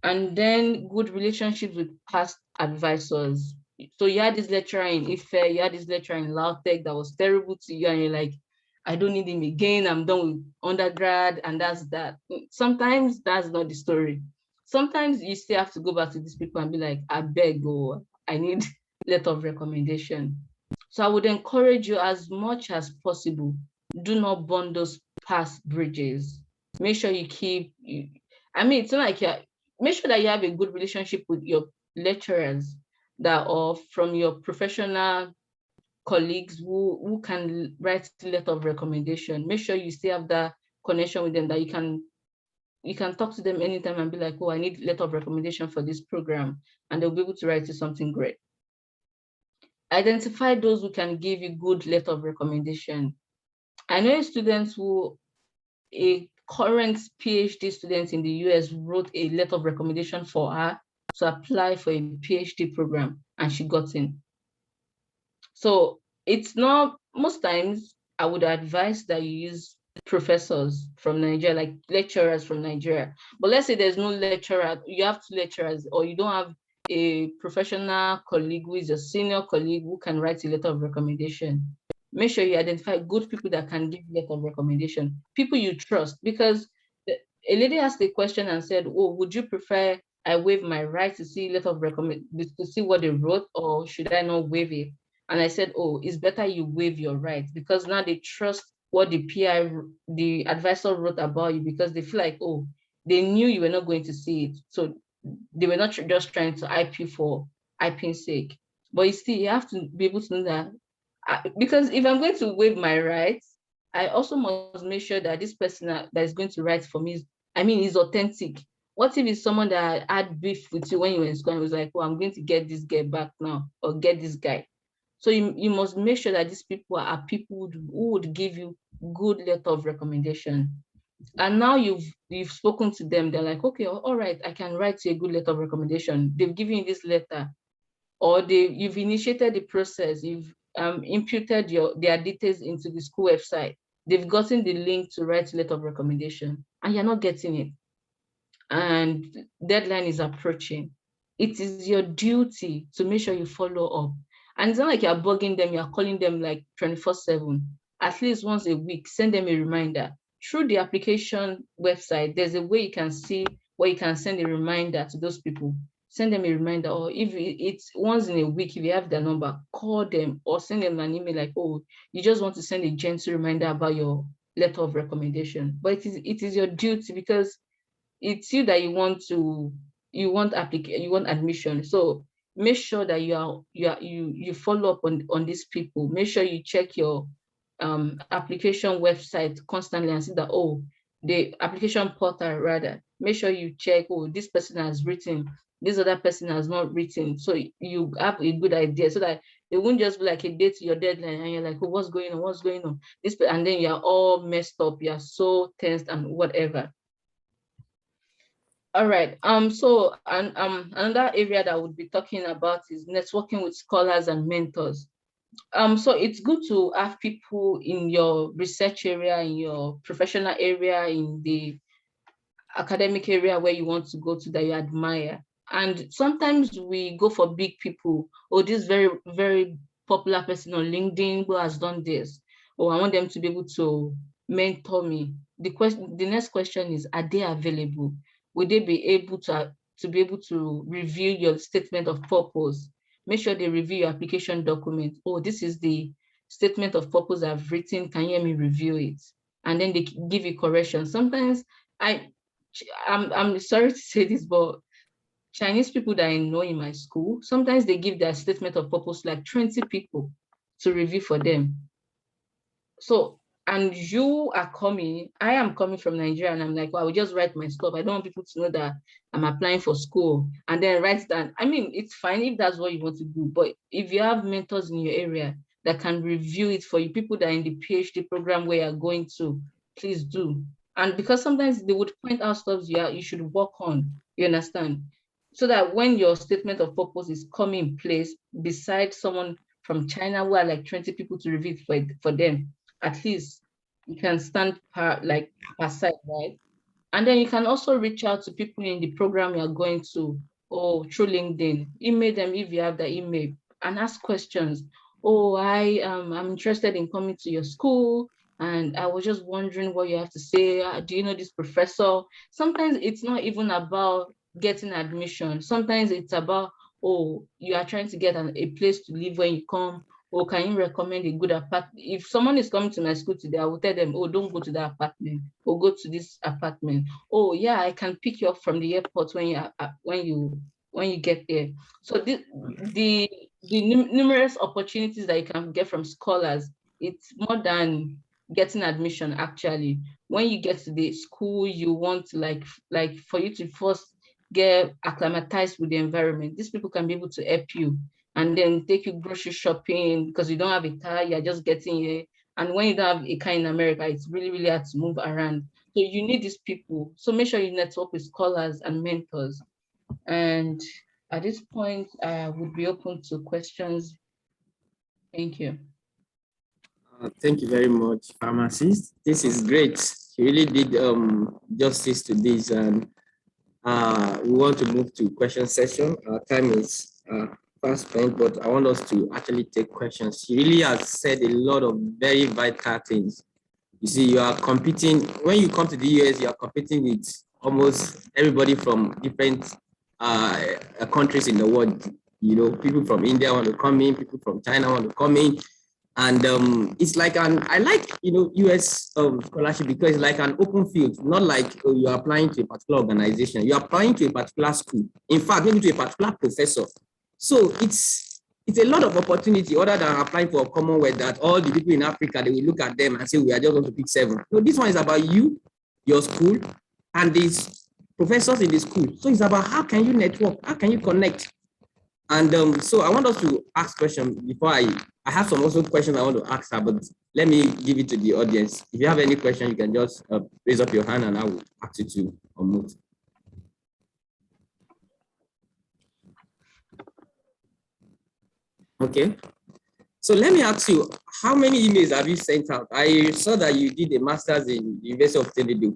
J: And then good relationships with past advisors. So you had this lecturer in Ife, you had this lecturer in Lautech that was terrible to you, and you're like, I don't need him again, I'm done with undergrad, and that's that. Sometimes that's not the story. Sometimes you still have to go back to these people and be like, I beg, or I need letter of recommendation. So I would encourage you as much as possible, do not burn those past bridges. Make sure you keep, I mean, it's not like make sure that you have a good relationship with your lecturers that are from your professional colleagues who can write a letter of recommendation. Make sure you still have that connection with them, that you can talk to them anytime and be like, oh, I need a letter of recommendation for this program, and they'll be able to write you something great. Identify those who can give you good letter of recommendation. I know students who, a current PhD student in the US wrote a letter of recommendation for her to apply for a PhD program, and she got in. So it's not, most times I would advise that you use professors from Nigeria, like lecturers from Nigeria. But let's say there's no lecturer, you have two lecturers, or you don't have a professional colleague who is a senior colleague who can write a letter of recommendation. Make sure you identify good people that can give letter of recommendation, people you trust. Because a lady asked a question and said, oh, would you prefer I waive my right to see letter of recommendation, to see what they wrote, or should I not waive it? And I said, oh, it's better you waive your right, because now they trust what the PI, the advisor wrote about you, because they feel like, oh, they knew you were not going to see it. So they were not just trying to hype you for hyping's sake. But you still, you have to be able to know that, because if I'm going to waive my rights, I also must make sure that this person that is going to write for me is authentic. What if it's someone that had beef with you when you were in school and was like, oh, I'm going to get this guy back now, or get this guy? So you must make sure that these people are people who would give you good letter of recommendation. And now you've spoken to them, they're like, okay, all right, I can write you a good letter of recommendation. They've given you this letter, or you've initiated the process, you've imputed their details into the school website. They've gotten the link to write a letter of recommendation, and you're not getting it. And deadline is approaching. It is your duty to make sure you follow up. And it's not like you're bugging them, you're calling them like 24/7. At least once a week, send them a reminder. Through the application website, there's a way you can see where you can send a reminder to those people. Send them a reminder, or if it's once in a week, if you have their number, call them or send them an email like, oh, you just want to send a gentle reminder about your letter of recommendation. But it is your duty, because it's you that you want admission. So make sure that you follow up on these people. Make sure you check your application website constantly and see that, oh, the application portal rather. Make sure you check, oh, this person has written, this other person has not written. So you have a good idea, so that it won't just be like a day to your deadline and you're like, oh, what's going on? And then you're all messed up, you're so tensed and whatever. All right. So another area that I would be talking about is networking with scholars and mentors. So it's good to have people in your research area, in your professional area, in the academic area where you want to go to, that you admire. And sometimes we go for big people, or this very, very popular person on LinkedIn who has done this, or I want them to be able to mentor me. The next question is, are they available? Will they be able to review your statement of purpose? Make sure they review your application document. Oh, this is the statement of purpose I've written. Can you hear me review it? And then they give you correction. Sometimes I'm sorry to say this, but Chinese people that I know in my school, sometimes they give their statement of purpose like 20 people to review for them. So, and I am coming from Nigeria, and I'm like, well, I will just write my stuff. I don't want people to know that I'm applying for school and then write down. I mean, it's fine if that's what you want to do, but if you have mentors in your area that can review it for you, people that are in the PhD program where you're going to, please do. And because sometimes they would point out stuff you should work on, you understand? So that when your statement of purpose is coming in place beside someone from China who are like 20 people to review it for them, at least you can stand aside, right? And then you can also reach out to people in the program you're going to, or through LinkedIn. Email them if you have the email, and ask questions. Oh, I'm interested in coming to your school, and I was just wondering what you have to say. Do you know this professor? Sometimes it's not even about getting admission. Sometimes it's about, oh, you are trying to get a place to live when you come, or can you recommend a good apartment? If someone is coming to my school today, I will tell them, oh, don't go to that apartment, or go to this apartment. Oh yeah, I can pick you up from the airport when you get there. So the numerous opportunities that you can get from scholars, it's more than getting admission. Actually, when you get to the school, you want like for you to first get acclimatized with the environment. These people can be able to help you and then take you grocery shopping because you don't have a car, you're just getting here. And when you don't have a car in America, it's really, really hard to move around. So you need these people. So make sure you network with scholars and mentors. And at this point, I would be open to questions. Thank you.
B: Thank you very much, pharmacist. This is great. You really did justice to this, and we want to move to question session. Our time is fast spent, but I want us to actually take questions. You really have said a lot of very vital things. You see, you are competing, when you come to the US, you are competing with almost everybody from different countries in the world. You know, people from India want to come in, people from China want to come in. And it's like I like, you know, US scholarship because it's like an open field, not like you're applying to a particular organization, you're applying to a particular school, in fact, maybe to a particular professor. So it's a lot of opportunity other than applying for a Commonwealth that all the people in Africa, they will look at them and say, we are just going to pick 7. No, this one is about you, your school, and these professors in the school. So it's about how can you network, how can you connect? And so I want us to ask questions before I have some also questions I want to ask her, but let me give it to the audience. If you have any question, you can just raise up your hand and I will ask you to unmute. Okay. So let me ask you, how many emails have you sent out? I saw that you did a master's in the University of Toledo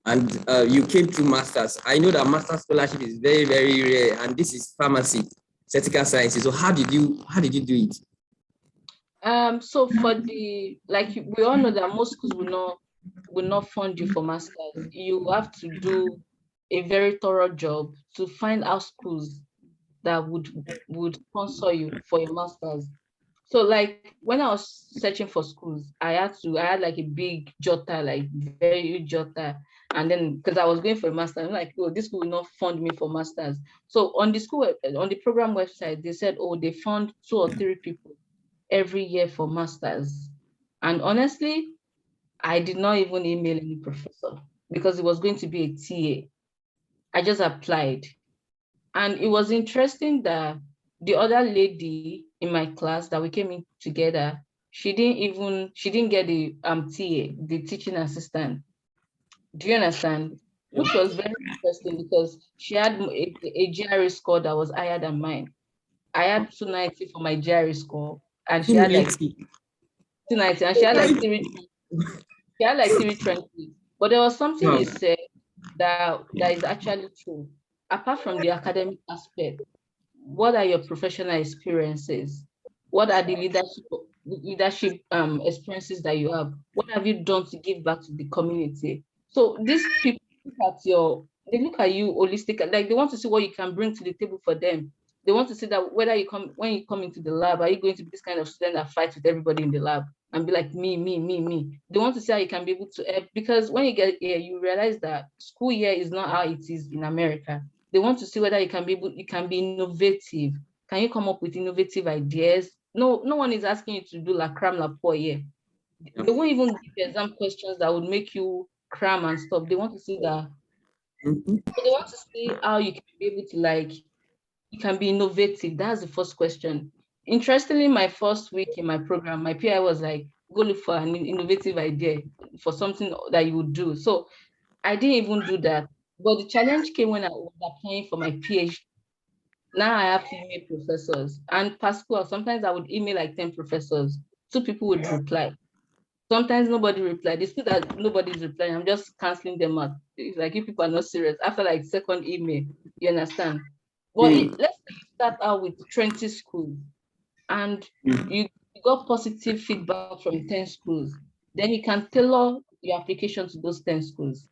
B: and you came to master's. I know that master's scholarship is very, very rare, and this is pharmacy, statistical sciences. So how did you do it?
J: So for the, like we all know that most schools will not fund you for masters. You have to do a very thorough job to find out schools that would sponsor you for your masters. So like when I was searching for schools, I had like a big jotter, like very huge jotter. And then because I was going for a master, I'm like, oh, this school will not fund me for masters. So on the program website, they said, oh, they fund 2 or 3 people every year for masters. And honestly, I did not even email any professor because it was going to be a TA. I just applied. And it was interesting that the other lady in my class that we came in together, she didn't get the TA, the teaching assistant. Do you understand? Which was very interesting because she had a GRE score that was higher than mine. I had 290 for my GRE score, and she had like 290, and she had like 320. But there was something you said that is actually true. Apart from the academic aspect, what are your professional experiences? What are the leadership experiences that you have? What have you done to give back to the community? So these people they look at you holistic, like they want to see what you can bring to the table for them. They want to see that when you come into the lab, are you going to be this kind of student that fights with everybody in the lab and be like me. They want to see how you can be able to help, because when you get here, you realize that school year is not how it is in America. They want to see whether you can be innovative. Can you come up with innovative ideas? No one is asking you to do la cram la pour here. They won't even give you exam questions that would make you cram and stuff. They want to see that. So they want to see how you can be able to you can be innovative. That's the first question. Interestingly, my first week in my program, my PI was like, go look for an innovative idea for something that you would do. So I didn't even do that. But the challenge came when I was applying for my PhD. Now I have to email professors. And past school, sometimes I would email like 10 professors. 2 people would reply. Sometimes nobody replied. It's still that nobody's replying. I'm just canceling them out. It's like, if people are not serious, after like second email, you understand? Well, let's start out with 20 schools, and you got positive feedback from 10 schools. Then you can tailor your application to those 10 schools.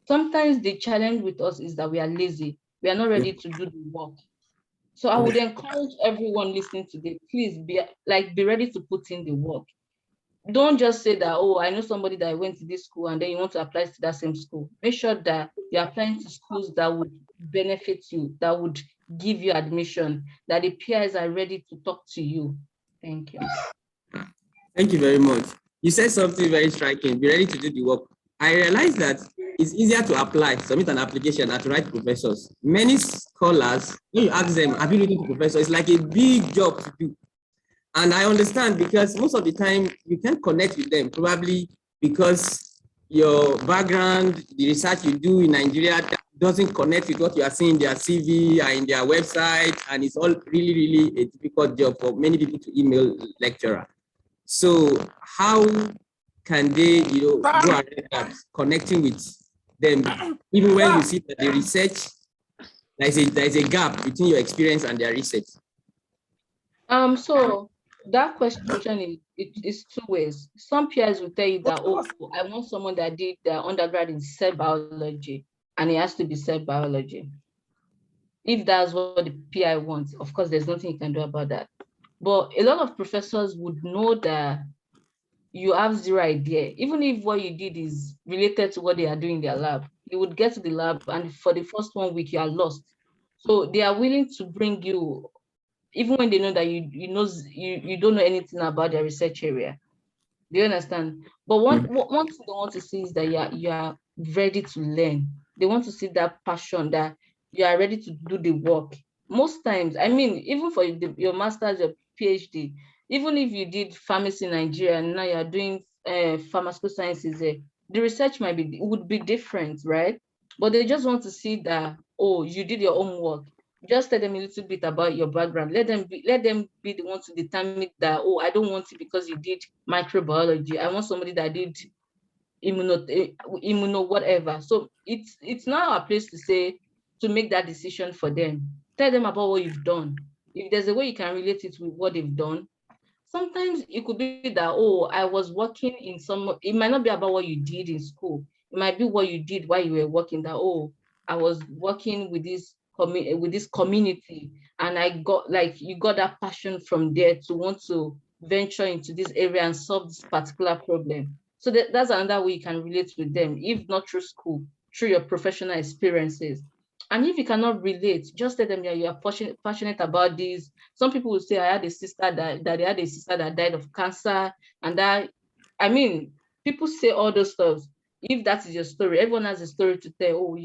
J: Sometimes the challenge with us is that we are lazy. We are not ready to do the work. So I would encourage everyone listening today, please be ready to put in the work. Don't just say that, oh, I know somebody that went to this school and then you want to apply to that same school. Make sure that you're applying to schools that would benefit you, that would give you admission, that the peers are ready to talk to you. Thank you.
B: Thank you very much. You said something very striking. Be ready to do the work. I realize that it's easier to apply, submit an application, and to write professors. Many scholars, when you ask them, have you written to professor? It's like a big job to do. And I understand because most of the time you can't connect with them, probably because your background, the research you do in Nigeria doesn't connect with what you are seeing in their CV or in their website. And it's all really, really a difficult job for many people to email lecturer. So how can they, go ahead and connecting with them, even when you see that the research, there's a gap between your experience and their research?
J: So that question is two ways. Some peers will tell you that, oh, I want someone that did their undergrad in cell biology, and it has to be cell biology. If that's what the PI wants, of course, there's nothing you can do about that. But a lot of professors would know that you have zero idea. Even if what you did is related to what they are doing in their lab, you would get to the lab and for the first 1 week, you are lost. So they are willing to bring you, even when they know that you don't know anything about their research area. Do you understand? But one thing they want to see is that you are ready to learn. They want to see that passion, that you are ready to do the work. Most times, I mean, even for your master's, your PhD, even if you did pharmacy in Nigeria and now you're doing pharmaceutical sciences there, the research would be different, right? But they just want to see that, oh, you did your own work. Just tell them a little bit about your background. Let them be the ones to determine that, oh, I don't want it because you did microbiology. I want somebody that did immuno whatever. So it's not our place to make that decision for them. Tell them about what you've done. If there's a way you can relate it with what they've done, sometimes it could be that, oh, I was working in it might not be about what you did in school. It might be what you did while you were working, that, oh, I was working with this community and I got, you got that passion from there to want to venture into this area and solve this particular problem. So that's another way you can relate with them, if not through school, through your professional experiences. And if you cannot relate, just tell them that you are passionate about this. Some people will say, I had a sister that they had a sister that died of cancer. And that, I mean, people say all those stuff. If that is your story, everyone has a story to tell. Oh,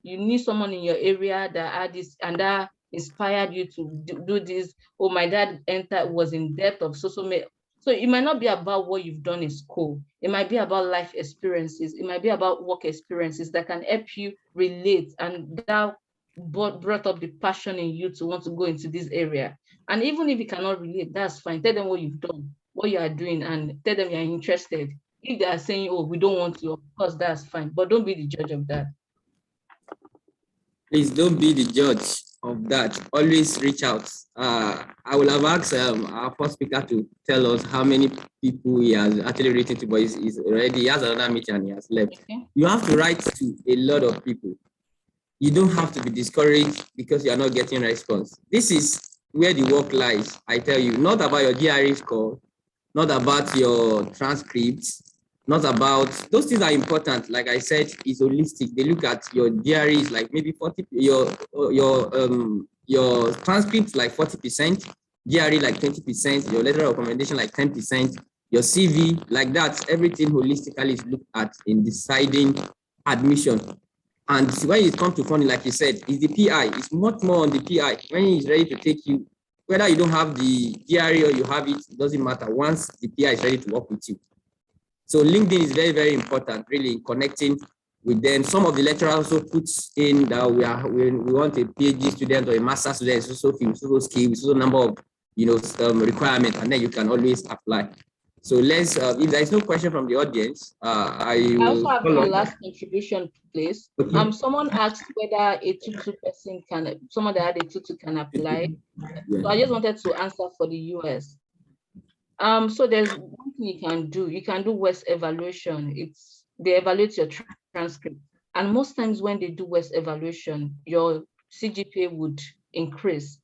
J: you knew someone in your area that had this and that inspired you to do this. Oh, my dad was in depth of social. So it might not be about what you've done in school. It might be about life experiences. It might be about work experiences that can help you relate, and that brought up the passion in you to want to go into this area. And even if you cannot relate, that's fine. Tell them what you've done, what you are doing, and tell them you're interested. If they are saying, oh, we don't want to, of course, that's fine. But don't be the judge of that.
B: Please don't be the judge of that. Always reach out. I will have asked our first speaker to tell us how many people he has actually written to, but he has another meeting and he has left. Okay. You have to write to a lot of people. You don't have to be discouraged because you are not getting a response. This is where the work lies, I tell you. Not about your GRE score, not about your transcripts, not about, those things are important. Like I said, it's holistic. They look at your GREs like maybe 40, your transcripts like 40%, GRE like 20%, your letter of recommendation like 10%, your CV like that. Everything holistically is looked at in deciding admission. And when it comes to funding, like you said, it's the PI. It's much more on the PI. When he's ready to take you, whether you don't have the GRE or you have it, it doesn't matter once the PI is ready to work with you. So LinkedIn is very, very important, really, in connecting with them. Some of the lecturers also puts in that we want a PhD student or a master student, so skills, so number of requirements, and then you can always apply. So let's, if there is no question from the audience, I
J: also have one last contribution, please. Okay. Someone asked whether a tutu person someone that had a tutu can apply. Yeah. So I just wanted to answer for the US. So there's one thing you can do. You can do West evaluation. They evaluate your transcript. And most times when they do West evaluation, your CGPA would increase.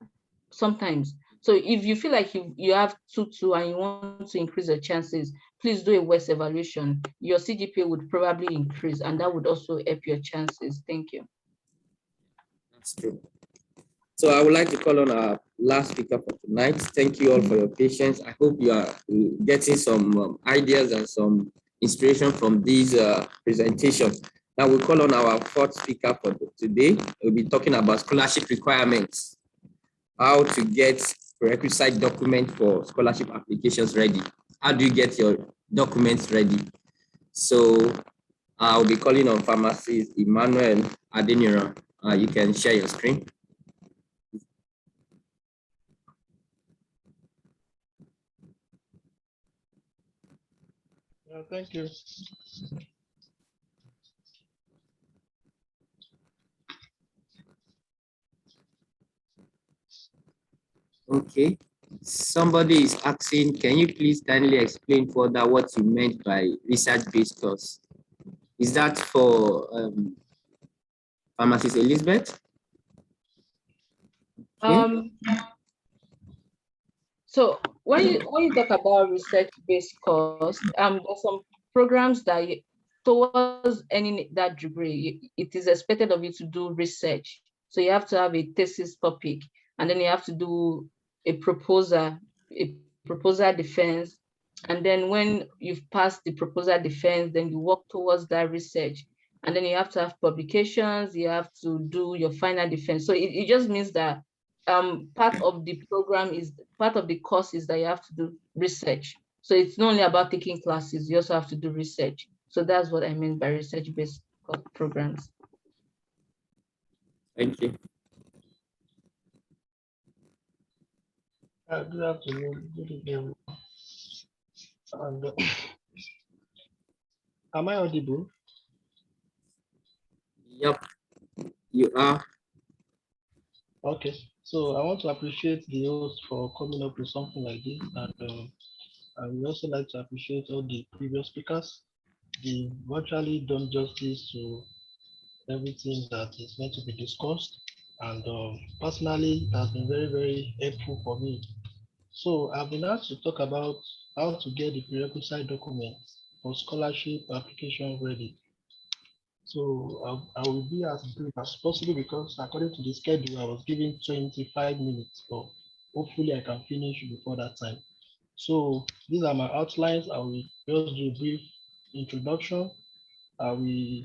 J: sometimes. So if you feel like you have 2.2 and you want to increase your chances, please do a WES evaluation. Your CGPA would probably increase, and that would also help your chances. Thank you.
B: That's true. So I would like to call on our last speaker for tonight. Thank you all for your patience. I hope you are getting some ideas and some inspiration from this presentation. Now we'll call on our fourth speaker for today. We'll be talking about scholarship requirements, how to get prerequisite document for scholarship applications ready. How do you get your documents ready? So I'll be calling on pharmacist Emmanuel Adeniran. You can share your screen.
C: Thank you.
B: Okay. Somebody is asking, can you please kindly explain further what you meant by research-based course? Is that for Pharmacist Elizabeth?
J: Okay. So when you talk about research-based course, there's some programs that towards that degree, it is expected of you to do research. So you have to have a thesis topic, and then you have to do a proposal defense. And then when you've passed the proposal defense, then you work towards that research. And then you have to have publications, you have to do your final defense. So it just means that part of the course is that you have to do research. So it's not only about taking classes, you also have to do research. So that's what I mean by research-based programs.
B: Thank you.
C: Good afternoon, good evening. And, am I audible?
B: Yep, you are.
C: Okay, so I want to appreciate the host for coming up with something like this, and I would also like to appreciate all the previous speakers. They virtually done justice to everything that is meant to be discussed, and personally, it has been very, very helpful for me. So I've been asked to talk about how to get the prerequisite documents for scholarship application ready. So I will be as brief as possible because according to the schedule, I was given 25 minutes, but hopefully I can finish before that time. So these are my outlines. I will just do a brief introduction. I will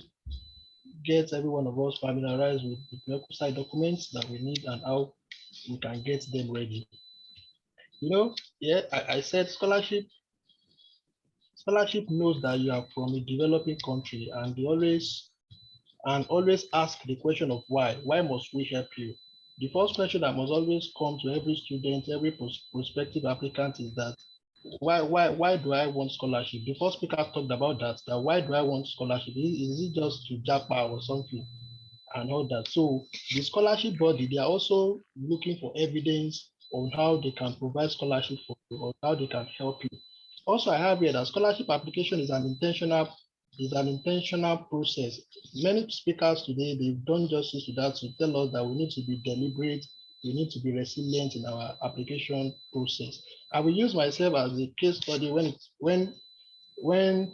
C: get every one of us familiarized with the prerequisite documents that we need and how we can get them ready. You know, yeah, I said scholarship knows that you are from a developing country, and they always ask the question of why. Why must we help you? The first question that must always come to every student, every prospective applicant is that why do I want scholarship? The first speaker talked about that why do I want scholarship? Is it just to japa or something and all that? So the scholarship body, they are also looking for evidence on how they can provide scholarship for you or how they can help you. Also, I have here that scholarship application is an intentional process. Many speakers today, they've done justice to that to tell us that we need to be deliberate, we need to be resilient in our application process. I will use myself as a case study when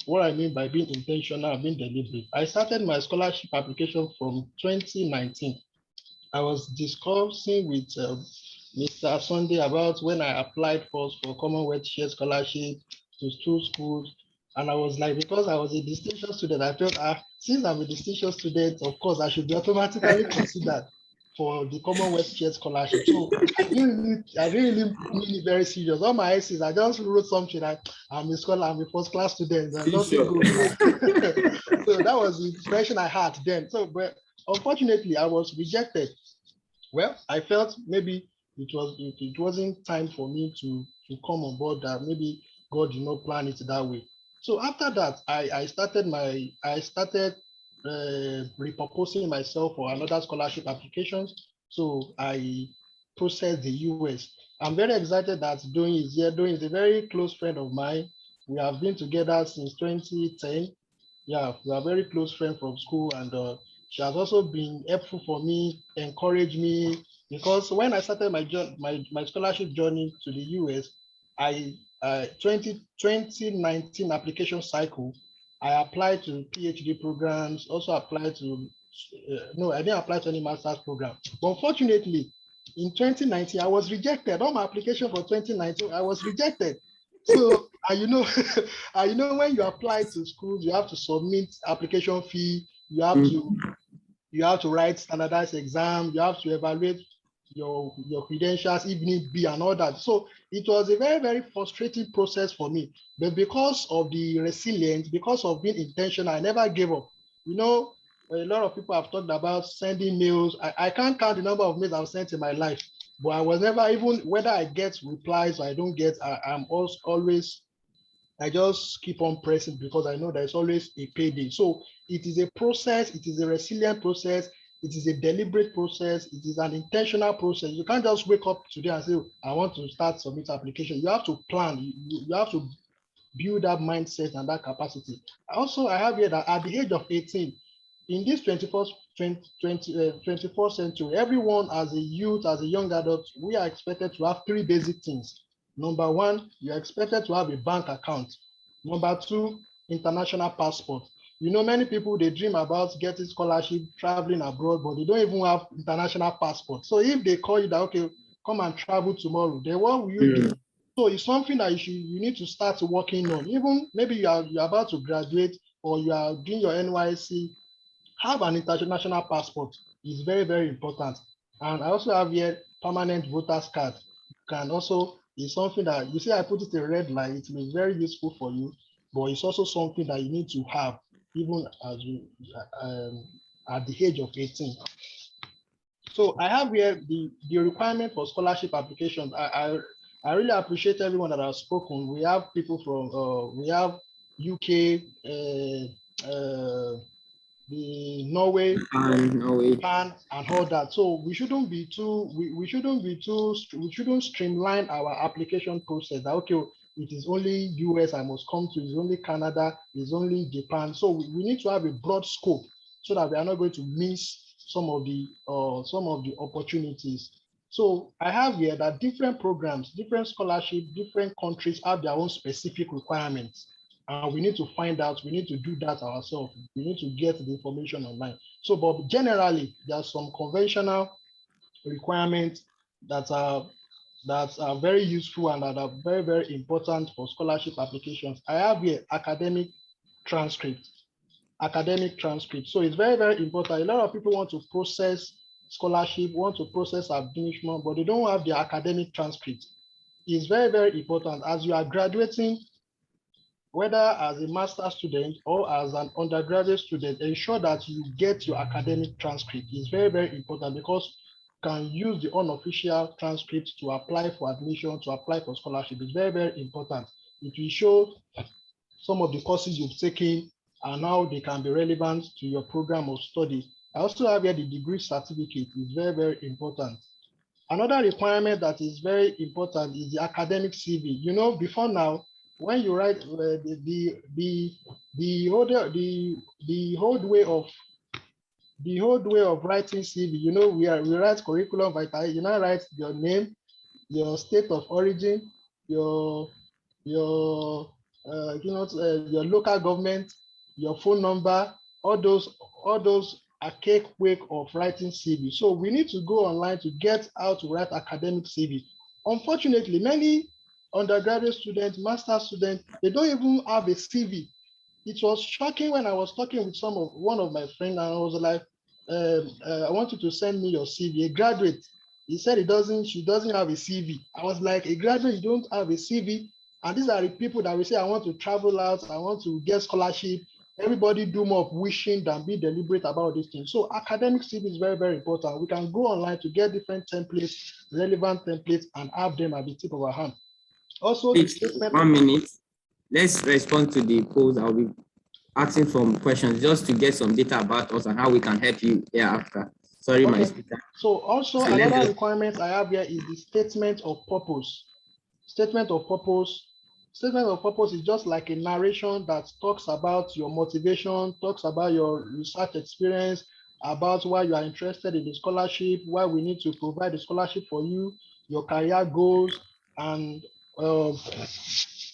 C: what I mean by being intentional, being deliberate. I started my scholarship application from 2019. I was discussing with Mr. Sunday about when I applied for Commonwealth Share Scholarship to 2 schools. And I was like, because I was a distinction student, I felt, since I'm a distinction student, of course, I should be automatically considered for the Commonwealth Share Scholarship. So I really mean it very serious. All my essays, I just wrote something like, I'm a scholar, I'm a first class student, and nothing goes now. So that was the impression I had then. So, but unfortunately, I was rejected. Well, I felt maybe it wasn't time for me to come on board, that maybe God did not plan it that way. So after that, I started repurposing myself for another scholarship applications. So I processed the US. I'm very excited that Doing is a very close friend of mine. We have been together since 2010. Yeah, we are very close friends from school, and she has also been helpful for me, encouraged me, Because when I started my scholarship journey to the US, 2019 application cycle, I applied to PhD programs, also applied to, no, I didn't apply to any master's program. But unfortunately, in 2019, I was rejected. All my application for 2019, I was rejected. So, when you apply to schools, you have to submit application fee, you have to write standardized exam, you have to evaluate your credentials, if need be, and all that. So it was a very, very frustrating process for me. But because of the resilience, because of being intentional, I never gave up. A lot of people have talked about sending mails. I can't count the number of mails I've sent in my life, but I was never, even whether I get replies or I don't get, I'm always, I just keep on pressing because I know there's always a payday. So it is a process, it is a resilient process, it is a deliberate process, it is an intentional process. You can't just wake up today and say, I want to start submit application. You have to plan, you have to build that mindset and that capacity. Also, I have here that at the age of 18, in this 21st century, everyone as a youth, as a young adult, we are expected to have three basic things. Number one, you're expected to have a bank account. Number two, international passport. Many people, they dream about getting scholarship, traveling abroad, but they don't even have international passport. So if they call you that, okay, come and travel tomorrow, then what will you do? So it's something that you need to start working on. Even maybe you're about to graduate or you are doing your NYC, have an international passport. Is very, very important. And I also have here permanent voter's card. Can also, is something that you see, I put it a red line. It will be very useful for you, but it's also something that you need to have even as you at the age of 18. So I have here the requirement for scholarship applications. I really appreciate everyone that has spoken. We have people from we have UK, the Norway, Japan, and all that. So we shouldn't streamline our application process. That, okay, it is only US I must come to, it's only Canada, it's only Japan. So we need to have a broad scope so that we are not going to miss some of the opportunities. So I have here that different programs, different scholarships, different countries have their own specific requirements. And we need to find out, we need to do that ourselves. We need to get the information online. So, but generally, there are some conventional requirements that are very useful and that are very, very important for scholarship applications. I have here academic transcript. So it's very, very important. A lot of people want to process scholarship, want to process admission, but they don't have the academic transcript. It's very, very important. As you are graduating, whether as a master's student or as an undergraduate student, ensure that you get your academic transcript. It's very, very important because you can use the unofficial transcript to apply for admission, to apply for scholarship. It's very, very important. It will show some of the courses you've taken and how they can be relevant to your program of study. I also have here the degree certificate. It's very, very important. Another requirement that is very important is the academic CV. Before now, when you write the old way of writing CV, we write curriculum vitae. You now write your name, your state of origin, your local government, your phone number, all those archaic way of writing CV. So we need to go online to get how to write academic CV. Unfortunately, many undergraduate students, master students, they don't even have a CV. It was shocking when I was talking with one of my friends, and I was like, I want you to send me your CV. A graduate, he said she doesn't have a CV. I was like, a graduate, you don't have a CV? And these are the people that will say, I want to travel out, I want to get scholarship. Everybody do more of wishing than be deliberate about these things. So academic CV is very, very important. We can go online to get different templates, relevant templates, and have them at the tip of our hand. Also,
B: 1 minute. Let's respond to the polls. I'll be asking some questions just to get some data about us and how we can help you hereafter. Sorry, okay. My speaker.
C: So also another requirement I have here is the statement of purpose. Statement of purpose is just like a narration that talks about your motivation, talks about your research experience,
L: about why you are interested in the scholarship, why we need to provide the scholarship for you, your career goals, and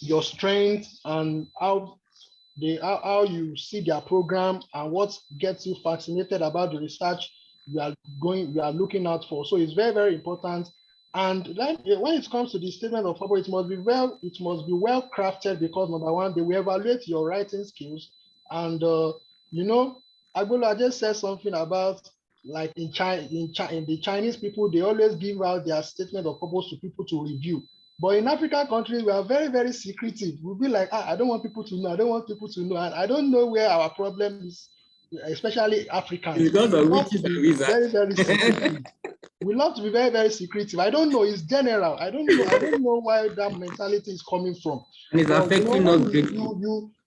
L: your strength, and how you see their program, and what gets you fascinated about the research you are looking out for. So it's very, very important. And then when it comes to the statement of purpose, it must be well crafted, because number one, they will evaluate your writing skills. And Agbola just said something about, like in the Chinese people, they always give out their statement of purpose to people to review. But in African countries, we are very, very secretive. We'll be like, I don't want people to know. I don't want people to know. And I don't know where our problem is, especially Africans.
B: Because
L: We
B: of
L: love to
B: witches and
L: be
B: wizards.
L: very, very secretive. We love to be very, very secretive. I don't know. It's general. I don't know. I don't know where that mentality is coming from.
B: And it's affecting us greatly.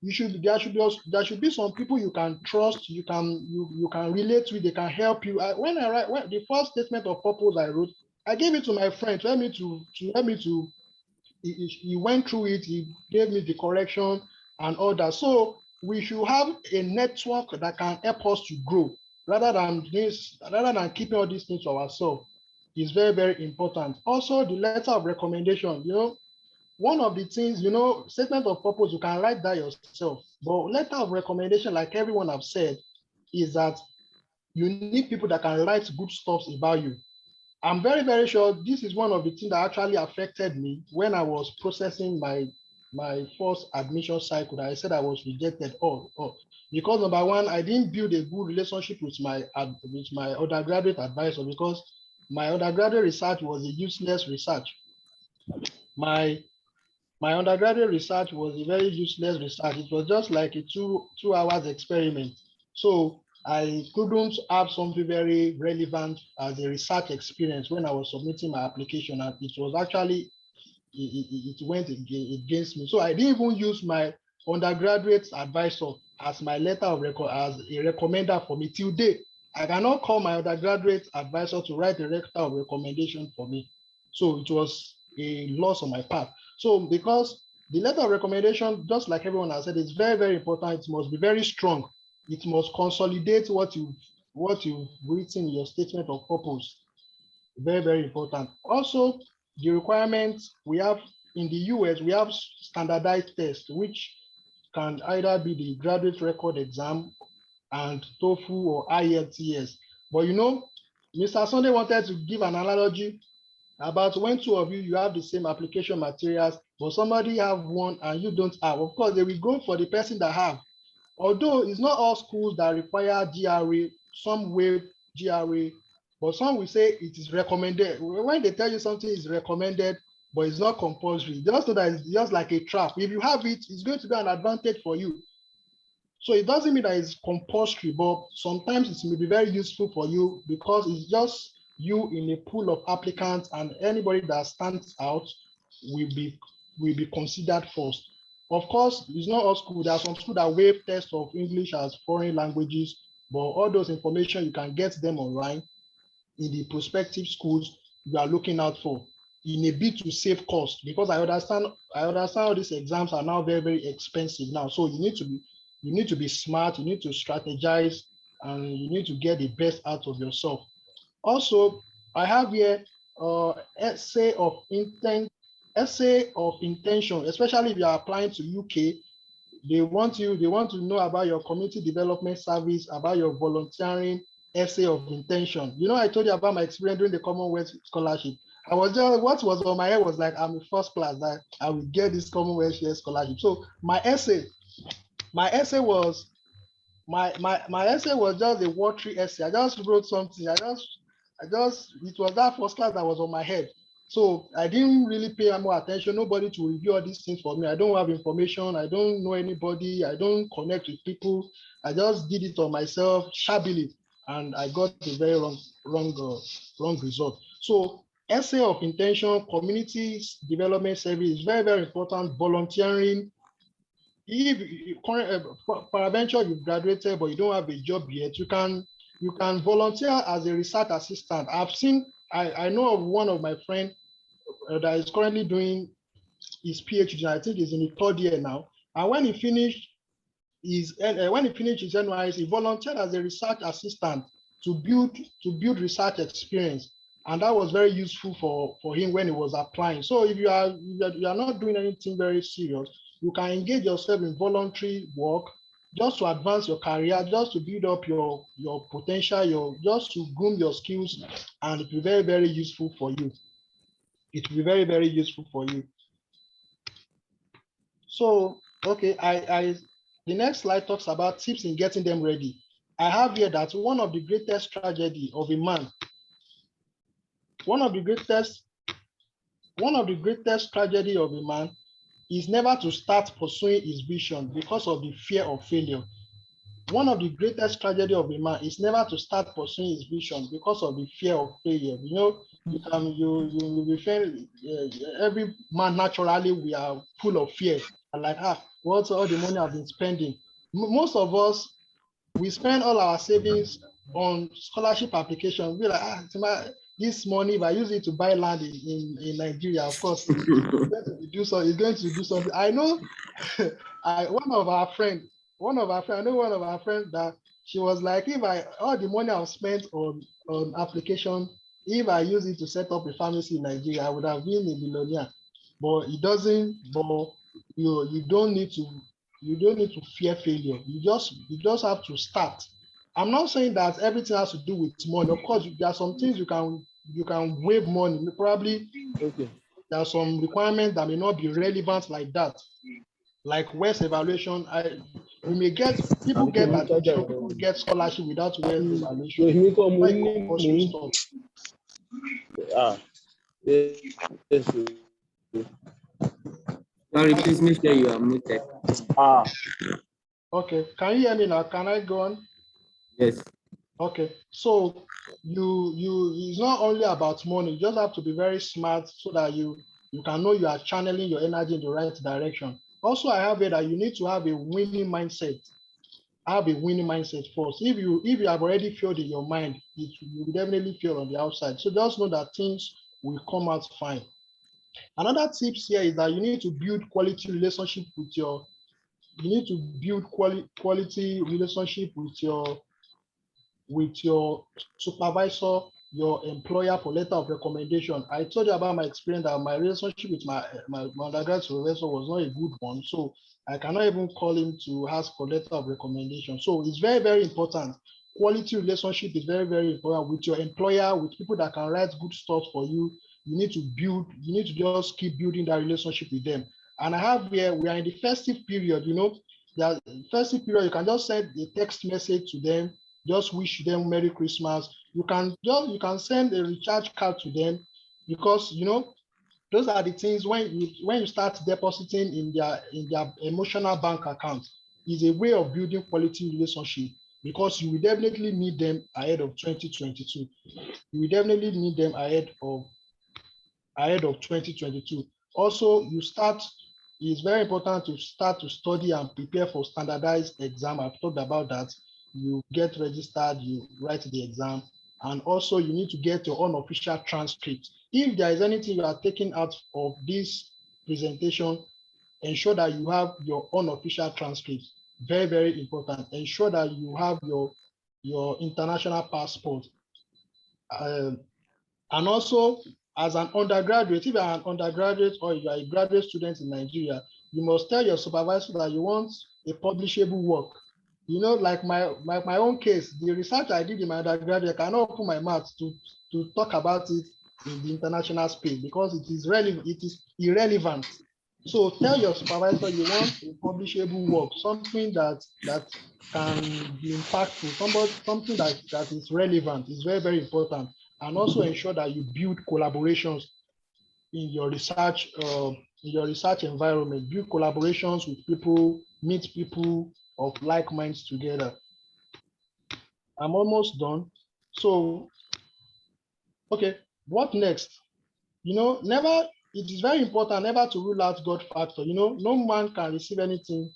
L: There should be some people you can trust. You can relate with. They can help you. When the first statement of purpose I wrote, I gave it to my friend. He went through it. He gave me the correction and all that. So we should have a network that can help us to grow, rather than keeping all these things to ourselves. Is very, very important. Also, the letter of recommendation. One of the things, statement of purpose, you can write that yourself. But letter of recommendation, like everyone have said, is that you need people that can write good stuff about you. I'm very, very sure this is one of the things that actually affected me when I was processing my first admission cycle. That I said I was rejected. Because number one, I didn't build a good relationship with my undergraduate advisor, because my undergraduate research was a useless research. My undergraduate research was a very useless research. It was just like a two hours experiment. So I couldn't have something very relevant as a research experience when I was submitting my application, and it was actually, it went against me. So I didn't even use my undergraduate advisor as my letter of record, as a recommender for me till date. I cannot call my undergraduate advisor to write a letter of recommendation for me. So it was a loss on my part. So because the letter of recommendation, just like everyone has said, is very, very important. It must be very strong. It must consolidate what you've written in your statement of purpose. Very, very important. Also, the requirements we have in the US, we have standardized tests, which can either be the graduate record exam and TOEFL or IELTS. But Mr. Sunday wanted to give an analogy about when two of you have the same application materials, but somebody have one and you don't have. Of course, they will go for the person that have. Although it's not all schools that require GRE, some waive GRE, but some will say it is recommended. When they tell you something is recommended, but it's not compulsory, just so that it's just like a trap. If you have it, it's going to be an advantage for you. So it doesn't mean that it's compulsory, but sometimes it may be very useful for you, because it's just you in a pool of applicants, and anybody that stands out will be considered first. Of course, it's not all schools. There are some schools that waive tests of English as foreign languages, but all those information, you can get them online in the prospective schools you are looking out for, in a bid to save cost, because I understand all these exams are now very, very expensive now. So you need to be smart, you need to strategize, and you need to get the best out of yourself. Also, I have here essay of intention, especially if you are applying to UK. They want to know about your community development service, about your volunteering, essay of intention. I told you about my experience during the Commonwealth Scholarship. What was on my head was like, I'm in first class, that I will get this Commonwealth Scholarship. So my essay was just a watery essay. I just wrote something. It was that first class that was on my head. So I didn't really pay more attention. Nobody to review all these things for me. I don't have information. I don't know anybody. I don't connect with people. I just did it on myself, shabbily, and I got a very wrong result. So essay of intention, community development service is very, very important. Volunteering. If peradventure you've graduated but you don't have a job yet, you can volunteer as a research assistant. I know of one of my friends that is currently doing his PhD. I think he's in the third year now. And when he finished his NYS, he volunteered as a research assistant to build research experience. And that was very useful for him when he was applying. So if you are not doing anything very serious, you can engage yourself in voluntary work just to advance your career, just to build up your potential, just to groom your skills, and it will be very, very useful for you. It will be very, very useful for you. So, okay, the next slide talks about tips in getting them ready. I have here that one of the greatest tragedy of a man, one of the greatest tragedy of a man is never to start pursuing his vision because of the fear of failure. One of the greatest tragedy of a man is never to start pursuing his vision because of the fear of failure. You know, you refer, every man naturally, we are full of fear. Like, what's all the money I've been spending? Most of us, we spend all our savings on scholarship application. We're like, this money, if I use it to buy land in Nigeria, of course, it's going to do something. I know one of our friends that she was like, all the money I've spent on application, if I use it to set up a pharmacy in Nigeria, I would have been a millionaire. But it doesn't, but you don't need to fear failure. You just have to start. I'm not saying that everything has to do with money. Of course, there are some things you can waive money. Probably there are some requirements that may not be relevant like that, like West evaluation. We may get people get admission, people get scholarship without West evaluation.
B: Sorry, please make sure you are muted.
L: Okay, can you hear me now? Can I go on?
B: Yes.
L: Okay, so it's not only about money. You just have to be very smart so that you can know you are channeling your energy in the right direction. Also, I have it that you need to have a winning mindset. Have a winning mindset first. If you have already failed in your mind, you will definitely fail on the outside. So just know that things will come out fine. Another tips here is that you need to build quality relationship with your. You need to build quality relationship with your supervisor, your employer for letter of recommendation. I told you about my experience that my relationship with my undergraduate supervisor was not a good one. So I cannot even call him to ask for letter of recommendation. So it's very, very important. Quality relationship is very, very important with your employer, with people that can write good stuff for you. You need to just keep building that relationship with them. And I have here, we are in the festive period, the festive period, you can just send a text message to them, just wish them Merry Christmas. You can send a recharge card to them, because those are the things when you start depositing in their emotional bank account, is a way of building quality relationship, because you will definitely need them ahead of 2022. You will definitely need them ahead of 2022. Also, it's very important to start to study and prepare for standardized exam. I've talked about that. You get registered, you write the exam, and also you need to get your unofficial transcript. If there is anything you are taking out of this presentation, ensure that you have your unofficial transcript. Very, very important. Ensure that you have your international passport. And also, as an undergraduate, if you are an undergraduate or you are a graduate student in Nigeria, you must tell your supervisor that you want a publishable work. Like my own case, the research I did in my undergraduate, I cannot open my mouth to talk about it in the international space because it is irrelevant. So tell your supervisor you want a publishable work, something that can be impactful, something that is relevant. Is very, very important. And also ensure that you build collaborations in your research environment. Build collaborations with people, meet people of like minds together. I'm almost done. So, okay, what next? It is very important never to rule out God factor. No man can receive anything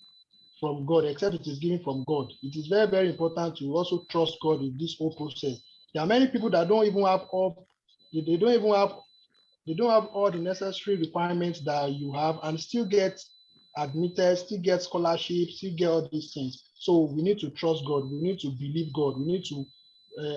L: from God except it is given from God. It is very, very important to also trust God in this whole process. There are many people that don't even have all the necessary requirements that you have and still get admitted, still get scholarships, still get all these things. So we need to trust God. We need to believe God. We need to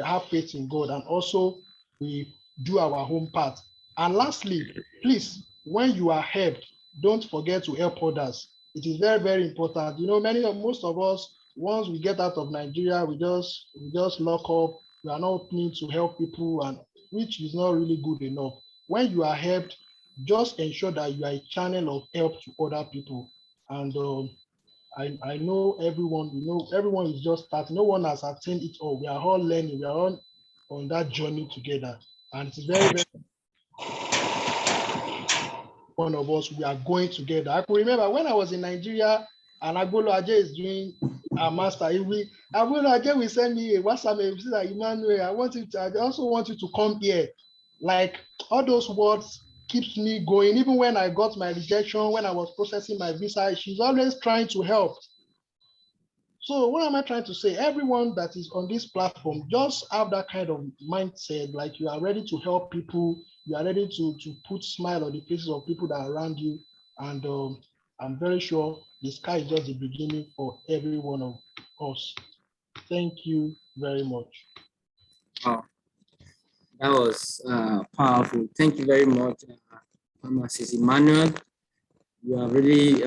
L: have faith in God, and also we do our home part. And lastly, please, when you are helped, don't forget to help others. It is very, very important. Most of us, once we get out of Nigeria, we just lock up. We are not opening to help people, and which is not really good enough. When you are helped, just ensure that you are a channel of help to other people. And I know everyone is just starting. No one has attained it all. We are all learning. We are all on that journey together. And it's very, very one of us, we are going together. I can remember when I was in Nigeria and Agbolo Aje is doing a master. Agbolo Aje will send me a WhatsApp message that Emmanuel, I also want you to come here. Like all those words keeps me going. Even when I got my rejection, when I was processing my visa, she's always trying to help. So what am I trying to say? Everyone that is on this platform, just have that kind of mindset, like you are ready to help people, you are ready to put smile on the faces of people that are around you. And I'm very sure the sky is just the beginning for every one of us. Thank you very much.
B: Wow, that was powerful. Thank you very much, Mrs. Emmanuel. You have really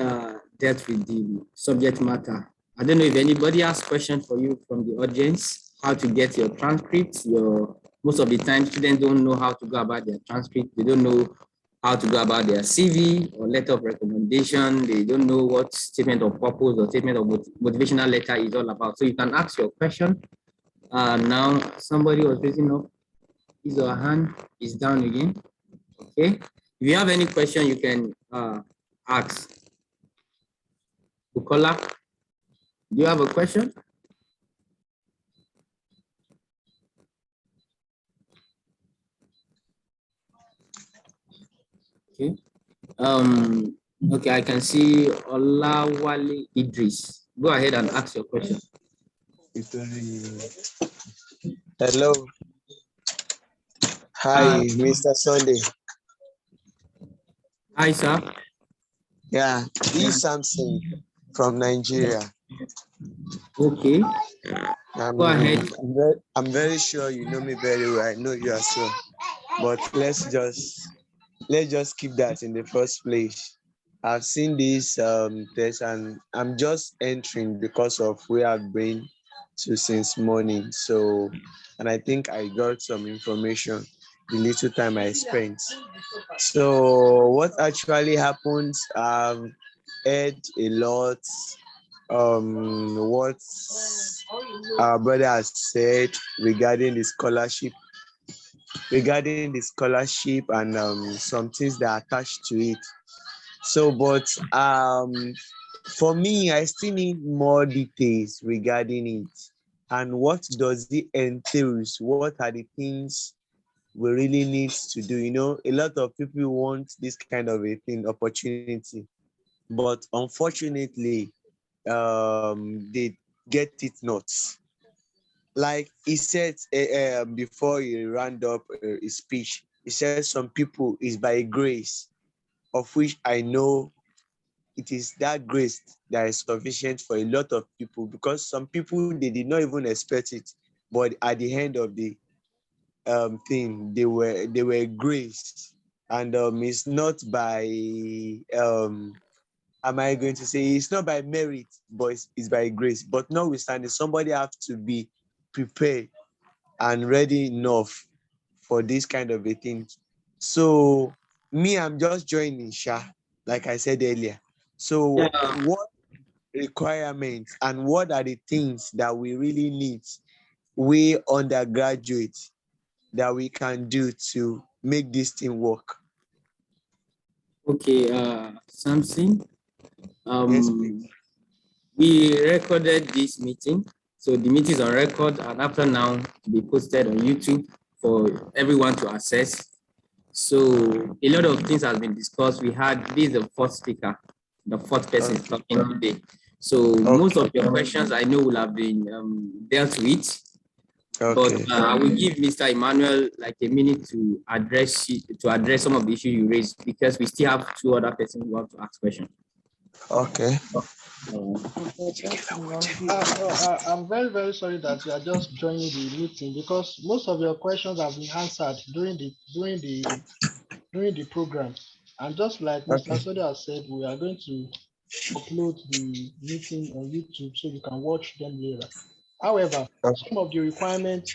B: dealt with the subject matter. I don't know if anybody has questions for you from the audience, how to get your transcripts. Most of the time, students don't know how to go about their transcript. They don't know how to go about their CV or letter of recommendation. They don't know what statement of purpose or statement of motivational letter is all about. So you can ask your question. Now, somebody was raising up his or her hand is down again. Okay. If you have any question, you can ask. Bukola, do you have a question? Okay. Okay, I can see Olawale Idris. Go ahead and ask your question.
M: Hello. Hi, Mr. Sunday.
B: Hi, sir.
M: Yeah, this is Samson from Nigeria.
B: Okay. Go ahead.
M: I'm very sure you know me very well. I know you as well. But let's just keep that in the first place. I've seen this test and I'm just entering because of where I've been to since morning. So, and I think I got some information the little time I spent. So what actually happened, I've heard a lot what our brother has said regarding the scholarship and some things that are attached to it. So, but for me, I still need more details regarding it. And what does it entail? What are the things we really need to do? A lot of people want this kind of a thing, opportunity, but unfortunately, they get it not. Like he said before he round up his speech, he said some people is by grace, of which I know it is that grace that is sufficient for a lot of people, because some people, they did not even expect it, but at the end of the thing, they were graced. And it's not by am I going to say, it's not by merit, but it's by grace. But notwithstanding, somebody have to be prepared and ready enough for this kind of a thing. So me, I'm just joining Sha, like I said earlier. So what requirements and what are the things that we really need, we undergraduates, that we can do to make this thing work?
B: Okay, Samson.
M: Yes,
B: we recorded this meeting. So the meeting is on record, and after now to be posted on YouTube for everyone to access. So a lot of things have been discussed. We had, this is the fourth speaker, the fourth person talking today. So most of your questions I know will have been dealt with. But I will give Mr. Emmanuel like a minute to address some of the issues you raised, because we still have two other persons who want to ask questions.
M: Okay.
L: I'm very, very sorry that you are just joining the meeting because most of your questions have been answered during the program. And just like Mr.
M: Okay.
L: Soda has said, we are going to upload the meeting on YouTube so you can watch them later. However, some of the requirements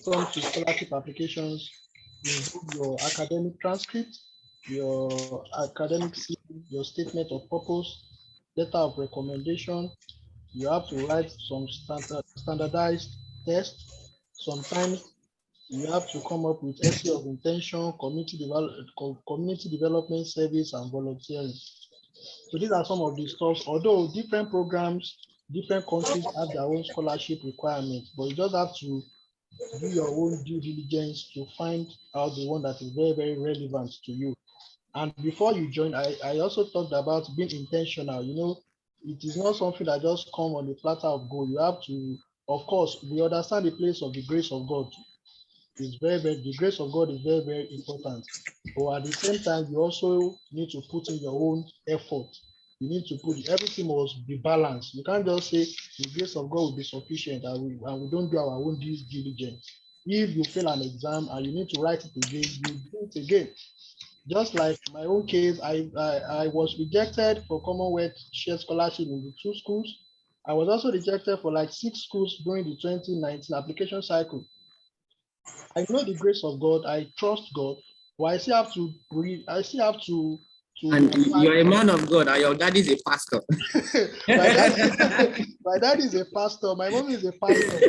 L: when it comes to scholarship applications include your academic transcript, your academic CV, your statement of purpose, letter of recommendation. You have to write some standardized tests. Sometimes you have to come up with essay of intention, community development service, and volunteering. So these are some of the stuff. Although different programs, different countries have their own scholarship requirements, but you just have to do your own due diligence to find out the one that is very, very relevant to you. And before you join, I also talked about being intentional. You know, it is not something that just come on the platter of gold. You have to, of course, we understand the place of the grace of God. It's very, very, the grace of God is very, very important. But at the same time, you also need to put in your own effort. You need to put, everything must be balanced. You can't just say the grace of God will be sufficient and we don't do our own due diligence. If you fail an exam and you need to write it again, you do it again. Just like my own case, I was rejected for Commonwealth Shared Scholarship in the 2 schools. I was also rejected for like 6 schools during the 2019 application cycle. I know the grace of God, I trust God, but I still have to breathe, I still have to
B: And you're a man of God, and your dad is a pastor.
L: my dad is a pastor, my mom is a pastor.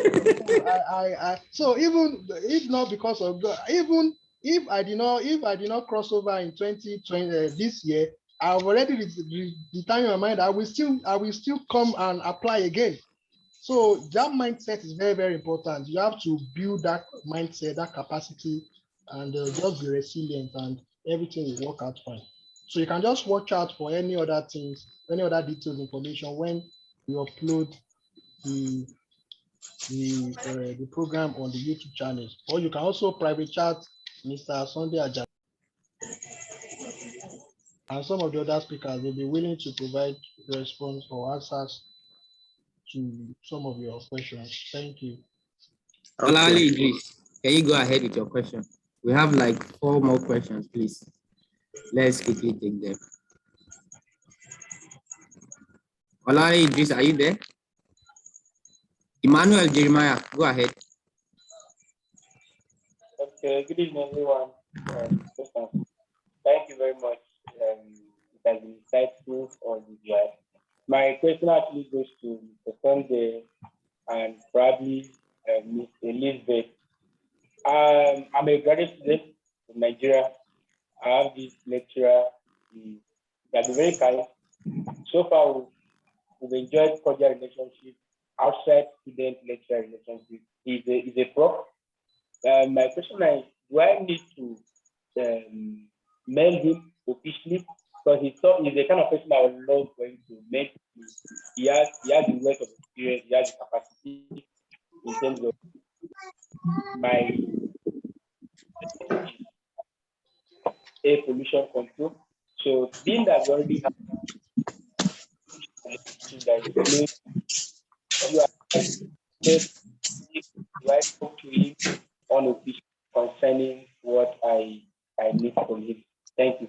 L: So even if not because of God, even if I did not cross over in 2020 this year, I've already determined my mind. I will still come and apply again. So that mindset is very, very important. You have to build that mindset, that capacity, and just be resilient, and everything will work out fine. So you can just watch out for any other things, any other detailed information when we upload the program on the YouTube channel. Or you can also private chat Mr. Sunday Ajay and some of the other speakers. Will be willing to provide response or answers to some of your questions. Thank you.
B: Olali Idris, can you go ahead with your question? We have like 4 more questions, please. Let's quickly take them. Olali Idris, are you there? Emmanuel Jeremiah, go ahead.
N: Okay, good evening, everyone. Thank you very much. It has been insightful on the My question actually goes to Mr. Sunday and probably Ms. Elizabeth. I'm a graduate student in Nigeria. I have this lecturer. He has been very kind. So far, we've enjoyed cordial relationship outside student-lecturer relationship. He's a prof. My question is, do I need to mail him officially? Because he's the kind of person I would love going to make. He has the work of experience, he has the capacity in terms of my air pollution control. So being that we already have that is close, do I talk to him unofficially concerning what I need from him? Thank you.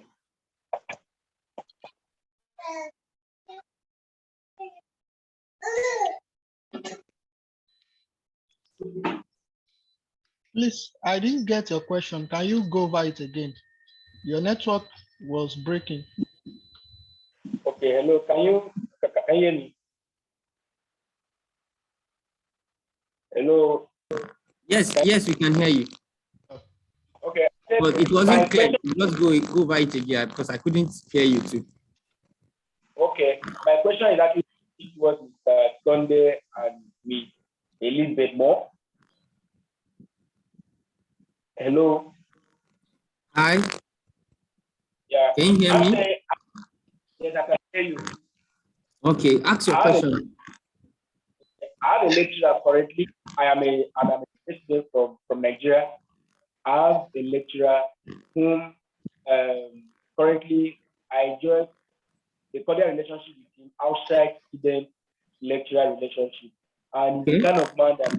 L: Please, I didn't get your question. Can you go over it again? Your network was breaking.
N: Okay, hello. Can you hear me? Hello.
B: Yes, we can hear you.
N: Okay.
B: But it wasn't clear. Just go over it again because I couldn't hear you too.
N: Okay. My question is actually was Mr. Sunday and me a little bit more. Hello.
B: Hi.
N: Yeah.
B: Can you hear me?
N: Yes, I can hear you.
B: Okay, ask your question.
N: I have a lecturer currently. I'm a student from Nigeria. I have a lecturer whom currently I enjoy a cordial relationship with him outside student-lecturer relationship. And he's the kind of man that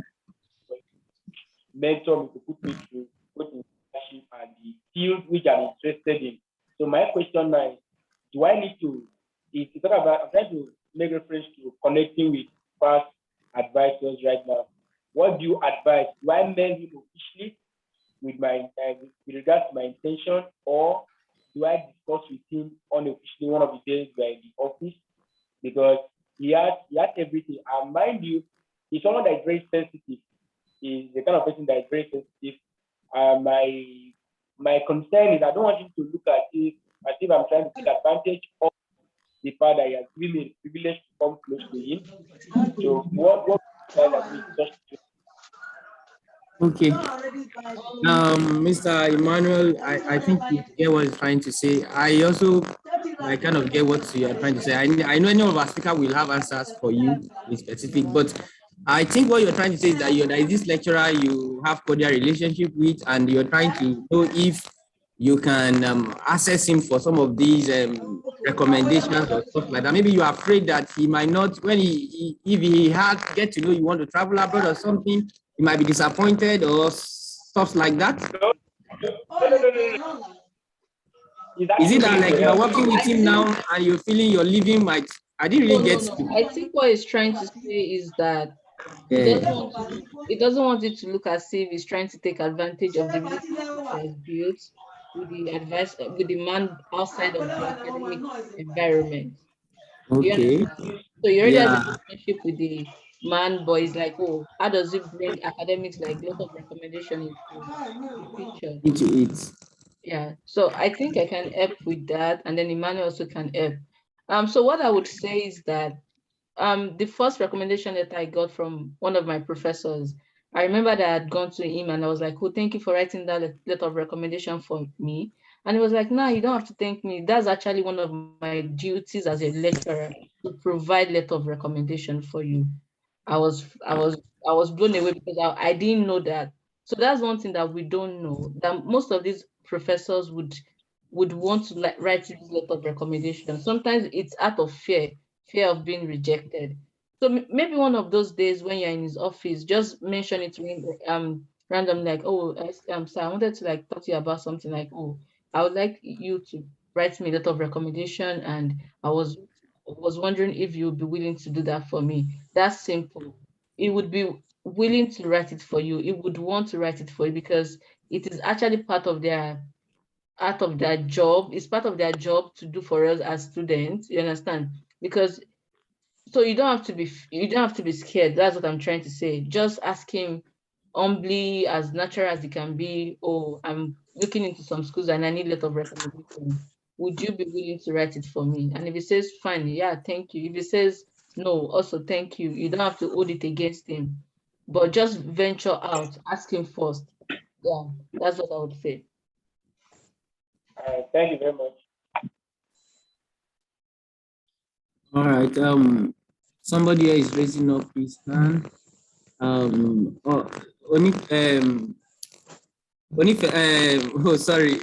N: mentor me to put me through both in leadership and the field which I'm interested in. So my question now is, do I need to, I'm trying to make reference to connecting with past advisors right now. What do you advise? Do I mail him officially with regards to my intention, or do I discuss with him unofficially one of the days we're in the office? Because he has everything. And mind you, he's someone that is very sensitive. He's the kind of person that is very sensitive. My concern is I don't want him to look at it as if I'm trying to take advantage of the fact that he has given me the privilege to come close to him. So what
B: Okay. Mr. Emmanuel, I think you get what he's trying to say. I kind of get what you are trying to say. I know any of our speakers will have answers for you in specific, but I think what you're trying to say is that there is this lecturer you have cordial relationship with, and you're trying to know if you can access him for some of these recommendations or stuff like that. Maybe you're afraid that he might not, if he get to know you want to travel abroad or something, he might be disappointed or stuff like that.
N: No.
B: Is it that like you're working with him now and you're feeling your leaving might? I didn't really get.
J: I think what he's trying to say is that he doesn't want it to look as if he's trying to take advantage of the relationship he has built with the man outside of the academic environment.
B: Okay.
J: So you already have a relationship with the man, but it's like, oh, how does it bring academics, like lot of recommendation into the picture?
B: Into it.
J: Yeah. So I think I can help with that, and then Emmanuel also can help. So what I would say is that the first recommendation that I got from one of my professors, I remember that I had gone to him and I was like, oh, thank you for writing that letter of recommendation for me. And he was like, no, you don't have to thank me. That's actually one of my duties as a lecturer, to provide letter of recommendation for you. I was blown away because I didn't know that. So that's one thing that we don't know, that most of these professors would want to write this letter of recommendation. Sometimes it's out of fear of being rejected. So maybe one of those days when you're in his office, just mention it to him randomly, like, oh, sir, I wanted to like talk to you about something, like, oh, I would like you to write me a letter of recommendation, and I was wondering if you would be willing to do that for me. That's simple. It would be willing to write it for you. It would want to write it for you because it is actually part of their job. It's part of their job to do for us as students. You understand? Because so you don't have to be scared. That's what I'm trying to say. Just ask him humbly, as natural as it can be. Oh, I'm looking into some schools and I need a letter of recommendation. Would you be willing to write it for me? And if he says fine, yeah, thank you. If he says no, also thank you. You don't have to hold it against him, but just venture out. Ask him first. Yeah, that's what I would say.
N: Thank you very much.
B: All right. Somebody else is raising up his hand. Sorry.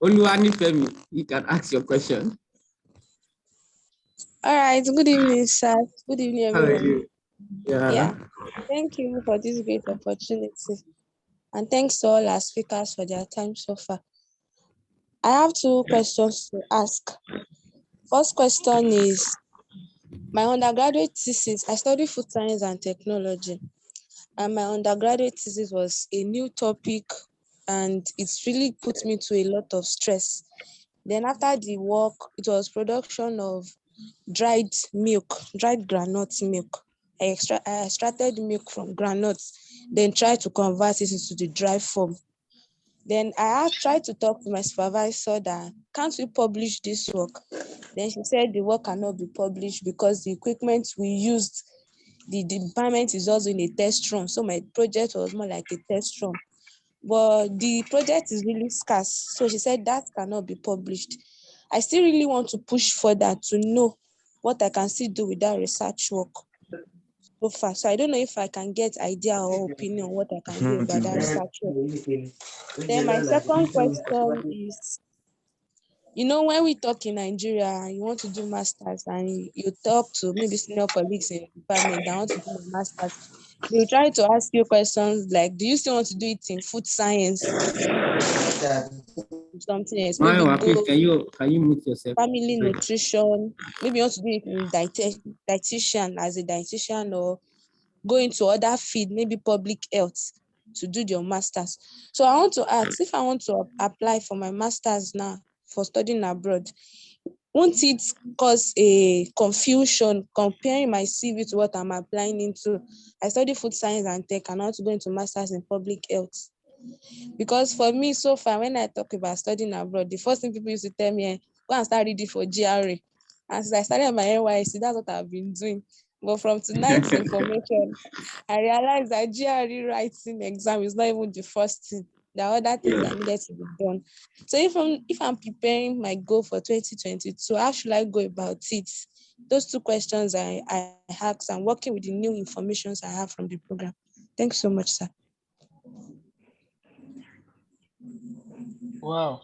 B: Oluwanifemi, you can ask your question.
O: All right. Good evening, sir. Good evening, everyone.
B: How are you? Yeah.
O: Thank you for this great opportunity. And thanks to all our speakers for their time so far. I have two questions to ask. First question is, my undergraduate thesis, I study food science and technology. And my undergraduate thesis was a new topic, and it's really put me to a lot of stress. Then after the work, it was production of dried groundnut milk. I extracted milk from groundnuts, then tried to convert it into the dry form. Then I tried to talk to my supervisor that, can't we publish this work? Then she said the work cannot be published because the equipment we used, the department is also in a test run. So my project was more like a test run. But the project is really scarce. So she said that cannot be published. I still really want to push further to know what I can still do with that research work so far. So I don't know if I can get idea or opinion on what I can do about that research work. Then my second question is, You know, when we talk in Nigeria, you want to do masters and you talk to maybe senior colleagues in the department that want to do a masters, they will try to ask you questions like, do you still want to do it in food science? Something else, maybe go
B: Can you mute yourself?
O: family nutrition, maybe you want to do it in dietitian as a dietitian, or go into other field, maybe public health, to do your masters. So I want to ask, if I want to apply for my masters now for studying abroad, won't it cause a confusion comparing my CV to what I'm applying into? I study food science and tech and I want to go into masters in public health. Because for me, so far, when I talk about studying abroad, the first thing people used to tell me, go and start reading for GRE. And since I started my NYC, that's what I've been doing. But from tonight's information, I realized that GRE writing exam is not even the first thing. There are other things that needed to be done. So if I'm preparing my goal for 2022, how should I go about it? Those two questions I asked. I'm working with the new information I have from the program. Thanks so much, sir.
L: Wow.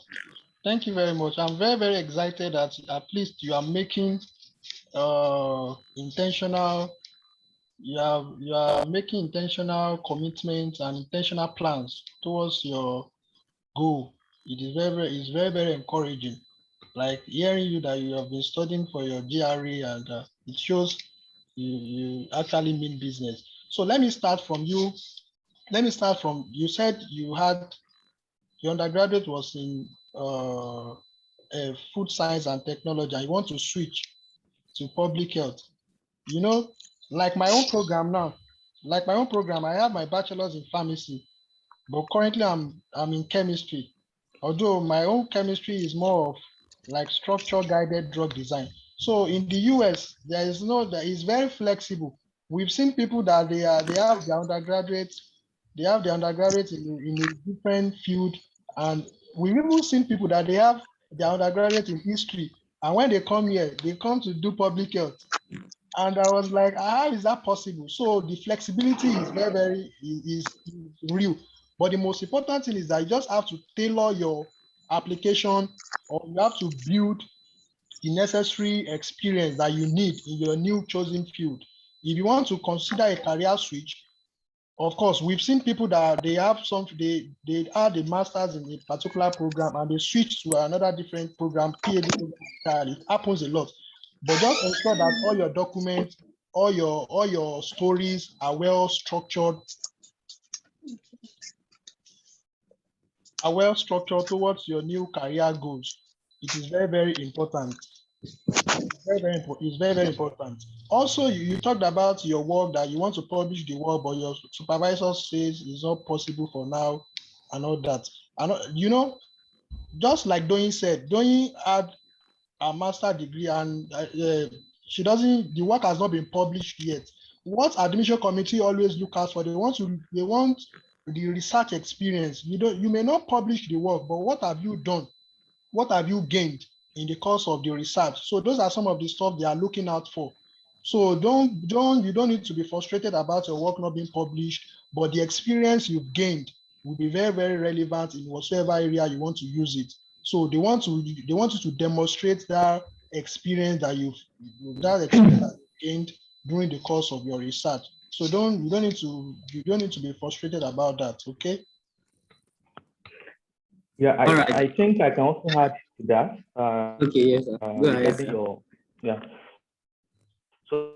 L: Thank you very much. I'm very, very excited that at least you are making intentional, you are making intentional commitments and intentional plans towards your goal. It is very, very encouraging. Like hearing you that you have been studying for your GRE, and it shows you actually mean business. So let me start from you. You said you had your undergraduate was in food science and technology, and you want to switch to public health. You know, like my own program now, I have my bachelor's in pharmacy, but currently I'm in chemistry. Although my own chemistry is more of like structure guided drug design. So in the US, that is very flexible. We've seen people that they have their undergraduates, in a different field, and we've even seen people that they have their undergraduate in history, and when they come here, they come to do public health. And I was like, how is that possible? So the flexibility is is real. But the most important thing is that you just have to tailor your application, or you have to build the necessary experience that you need in your new chosen field. If you want to consider a career switch, of course, we've seen people that they had a master's in a particular program and they switch to another different program, Ph.D. program. It happens a lot. But just ensure that all your documents, all your stories are well structured towards your new career goals. It is very, very important. It's very, very important. Also, you talked about your work, that you want to publish the work, but your supervisor says it's not possible for now and all that. And you know, just like Doyin said, Doyin had a master's degree and the work has not been published yet. What admission committee always look out for, they want the research experience. You may not publish the work, but what have you done? What have you gained in the course of the research? So those are some of the stuff they are looking out for. So you don't need to be frustrated about your work not being published, but the experience you've gained will be very, very relevant in whatever area you want to use it. So they want you to demonstrate that experience that you've gained during the course of your research. So you don't need to be frustrated about that, okay?
A: Yeah, I think I can also add to that.
B: Okay, yes, sir. Go ahead, sir.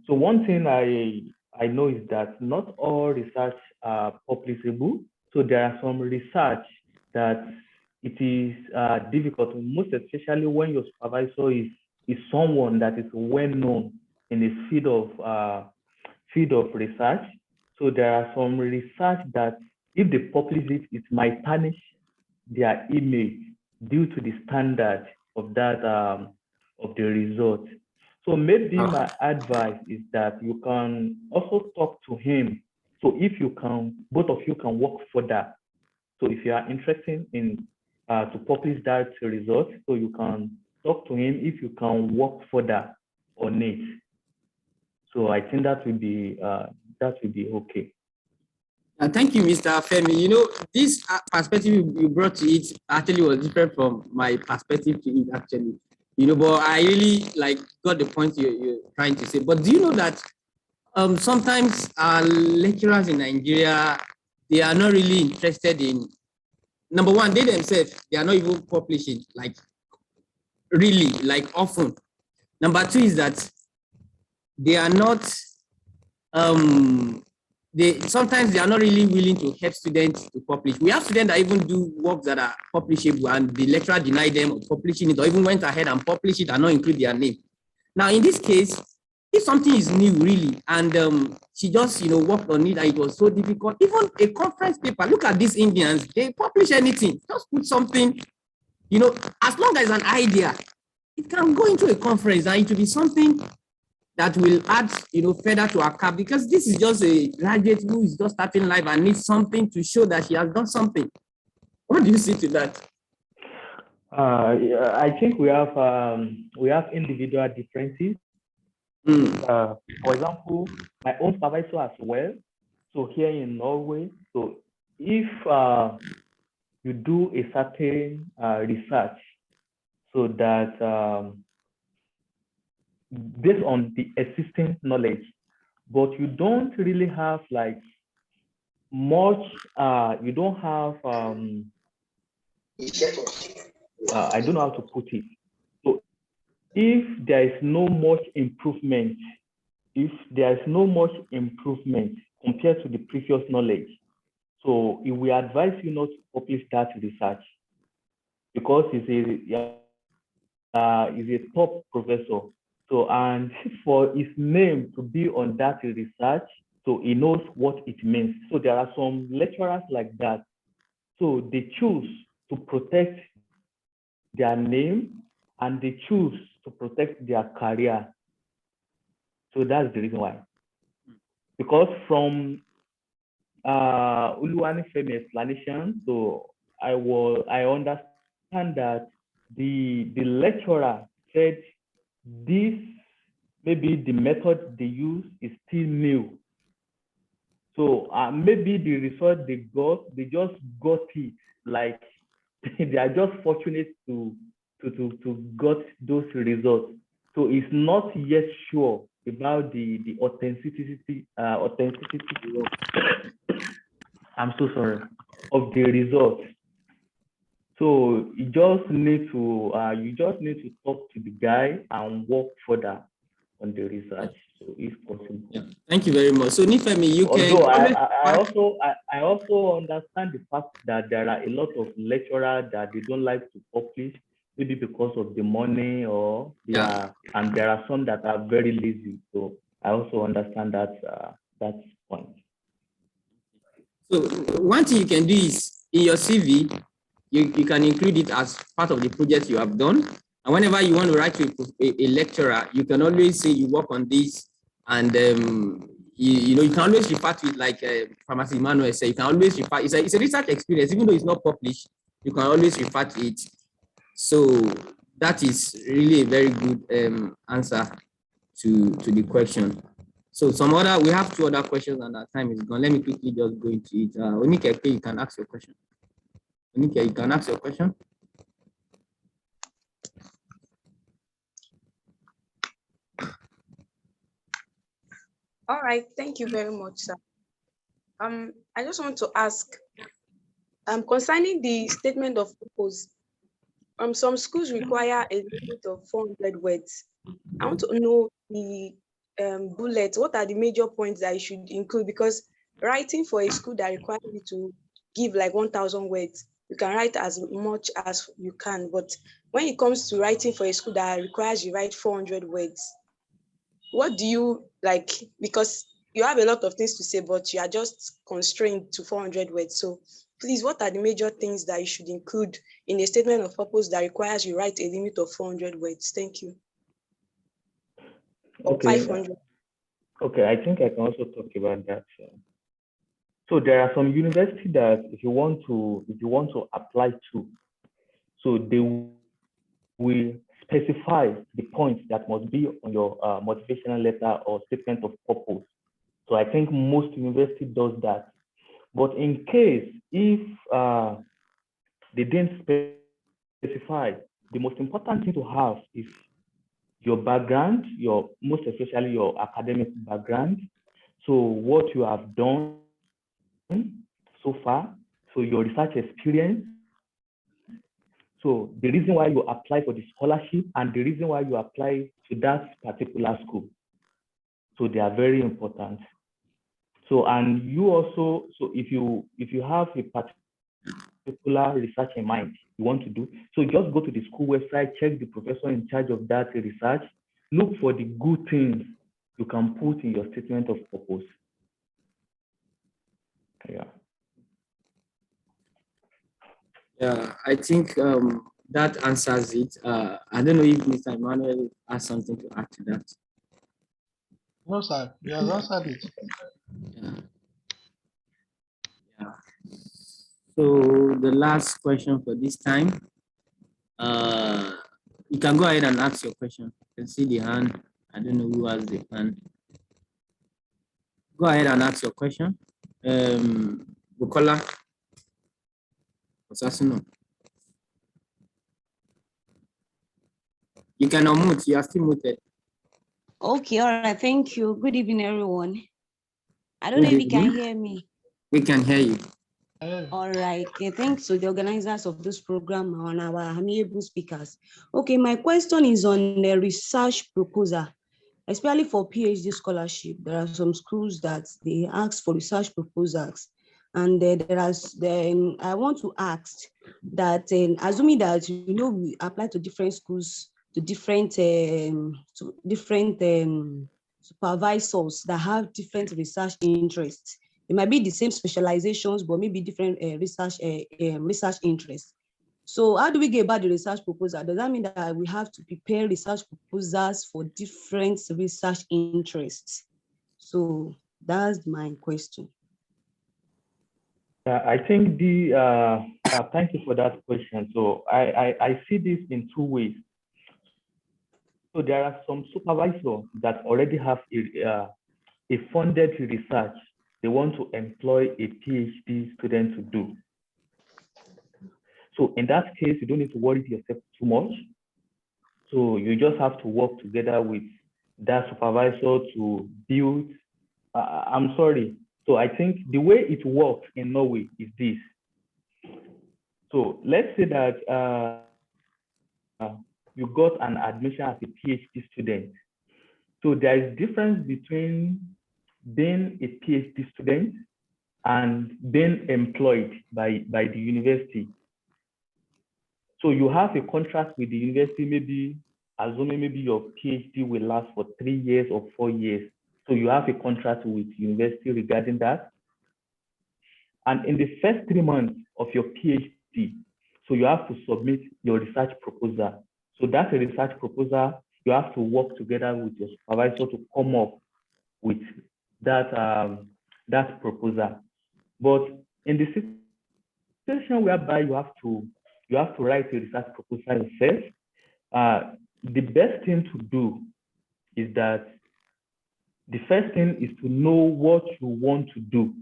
A: So one thing I know is that not all research are publishable. So there are some research that it is difficult, most especially when your supervisor is someone that is well known in the field of research. So there are some research that if they publish it, it might tarnish their image due to the standard of that of the result. So maybe my advice is that you can also talk to him. So if you can, both of you can work further. So if you are interested in to publish that result, so you can talk to him if you can work further on it. So I think that would be okay.
B: Thank you, Mr. Femi. You know, this perspective you brought to it actually was different from my perspective to it, actually. You know, but I really got the point you're trying to say. But do you know that sometimes our lecturers in Nigeria, they are not really interested in, number one, they themselves, they are not even publishing, often. Number two is that they are not, sometimes they are not really willing to help students to publish. We have students that even do work that are publishable and the lecturer denied them of publishing it, or even went ahead and published it and not include their name. Now, in this case, if something is new, really, and she just, worked on it and it was so difficult, even a conference paper, look at these Indians, they publish anything, just put something, as long as an idea, it can go into a conference and it will be something that will add, further to her cap, because this is just a graduate who is just starting life and needs something to show that she has done something. What do you say to that?
A: Yeah, I think we have individual differences. For example, my own supervisor as well. So here in Norway, so if you do a certain research, so that based on the existing knowledge, but you don't really have much, you don't have, I don't know how to put it. So if there is no much improvement, compared to the previous knowledge, so we advise you not to publish that research, because he's a top professor. So, and for his name to be on that research, so he knows what it means. So there are some lecturers like that. So they choose to protect their name and they choose to protect their career. So that's the reason why. Because from Uluwani Femi explanation, so I understand that the lecturer said this, maybe the method they use is still new. So maybe the result they just got it, they are just fortunate to got those results. So it's not yet sure about the authenticity I'm so sorry, of the result. So you just need to talk to the guy and work further on the research, so if possible.
B: Yeah. Thank you very much. So Nifemi, you can.
A: I also understand the fact that there are a lot of lecturers that they don't like to publish, maybe because of the money or and there are some that are very lazy. So I also understand that point.
B: So one thing you can do is in your CV, you can include it as part of the project you have done. And whenever you want to write to a lecturer, you can always say you work on this, and you can always refer to it like Pharmacy Emmanuel said. You can always refer. It's a research experience, even though it's not published. You can always refer to it. So that is really a very good answer to the question. So we have two other questions and our time is gone. Let me quickly just go into it. Onike, you can ask your question. Onike, you can ask your question.
I: All right, thank you very much, sir. I just want to ask, concerning the statement of purpose, some schools require a limit of 400 words. I want to know the bullets. What are the major points that you should include? Because writing for a school that requires you to give like 1,000 words, you can write as much as you can. But when it comes to writing for a school that requires you write 400 words, what do you like? Because you have a lot of things to say, but you are just constrained to 400 words. So please, what are the major things that you should include in a statement of purpose that requires you write a limit of 400 words? Thank you. Or 500.
A: Okay, I think I can also talk about that. So there are some universities that if you want to apply to, so they will specify the points that must be on your motivational letter or statement of purpose. So I think most universities does that. But in case if they didn't specify, the most important thing to have is your background, most especially your academic background. So what you have done so far, so your research experience, so the reason why you apply for the scholarship and the reason why you apply to that particular school. So they are very important. So, and you also, so if you have a particular research in mind you want to do, so just go to the school website, check the professor in charge of that research, look for the good things you can put in your statement of purpose. Yeah.
B: Yeah, I think that answers it. I don't know if Mr. Emmanuel has something to add to that.
L: No, sir. You have answered it.
B: Yeah. So the last question for this time, you can go ahead and ask your question. You can see the hand. I don't know who has the hand. Go ahead and ask your question. Bukola. Osasuno. You can unmute. You are still muted.
P: Okay, all right. Thank you. Good evening, everyone. I don't know if you can hear me.
B: We can hear you.
P: All right. Okay, thanks to the organizers of this program and our amiable speakers. Okay, my question is on the research proposal, especially for PhD scholarship. There are some schools that they ask for research proposals. And I want to ask that, assuming that, we apply to different schools, to different supervisors that have different research interests. It might be the same specializations, but maybe different research interests. So how do we get about the research proposal? Does that mean that we have to prepare research proposals for different research interests? So that's my question.
A: I think thank you for that question. So I see this in two ways. So there are some supervisors that already have a funded research they want to employ a PhD student to do. So in that case, you don't need to worry yourself too much. So you just have to work together with that supervisor to build. I'm sorry. So I think the way it works in Norway is this. So let's say that you got an admission as a PhD student. So there is difference between being a PhD student and being employed by the university. So you have a contract with the university, maybe assuming maybe your PhD will last for 3 years or 4 years. So you have a contract with the university regarding that. And in the first 3 months of your PhD, so you have to submit your research proposal. So that's a research proposal. You have to work together with your supervisor to come up with that proposal. But in the situation whereby you have to write a research proposal yourself, the best thing to do is that the first thing is to know what you want to do.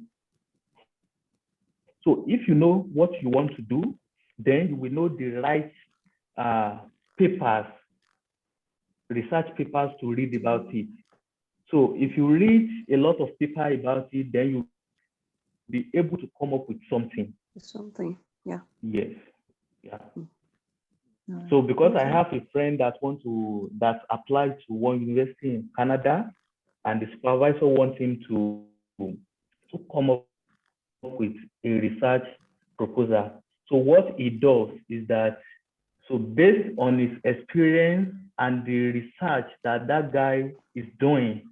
A: So if you know what you want to do, then you will know the right research papers to read about it. So if you read a lot of paper about it, then you'll be able to come up with something.
P: Yeah.
A: Yes. Yeah. So because I have a friend that applied to one university in Canada, and the supervisor wants him to come up with a research proposal. So what he does is that, so based on his experience and the research that guy is doing,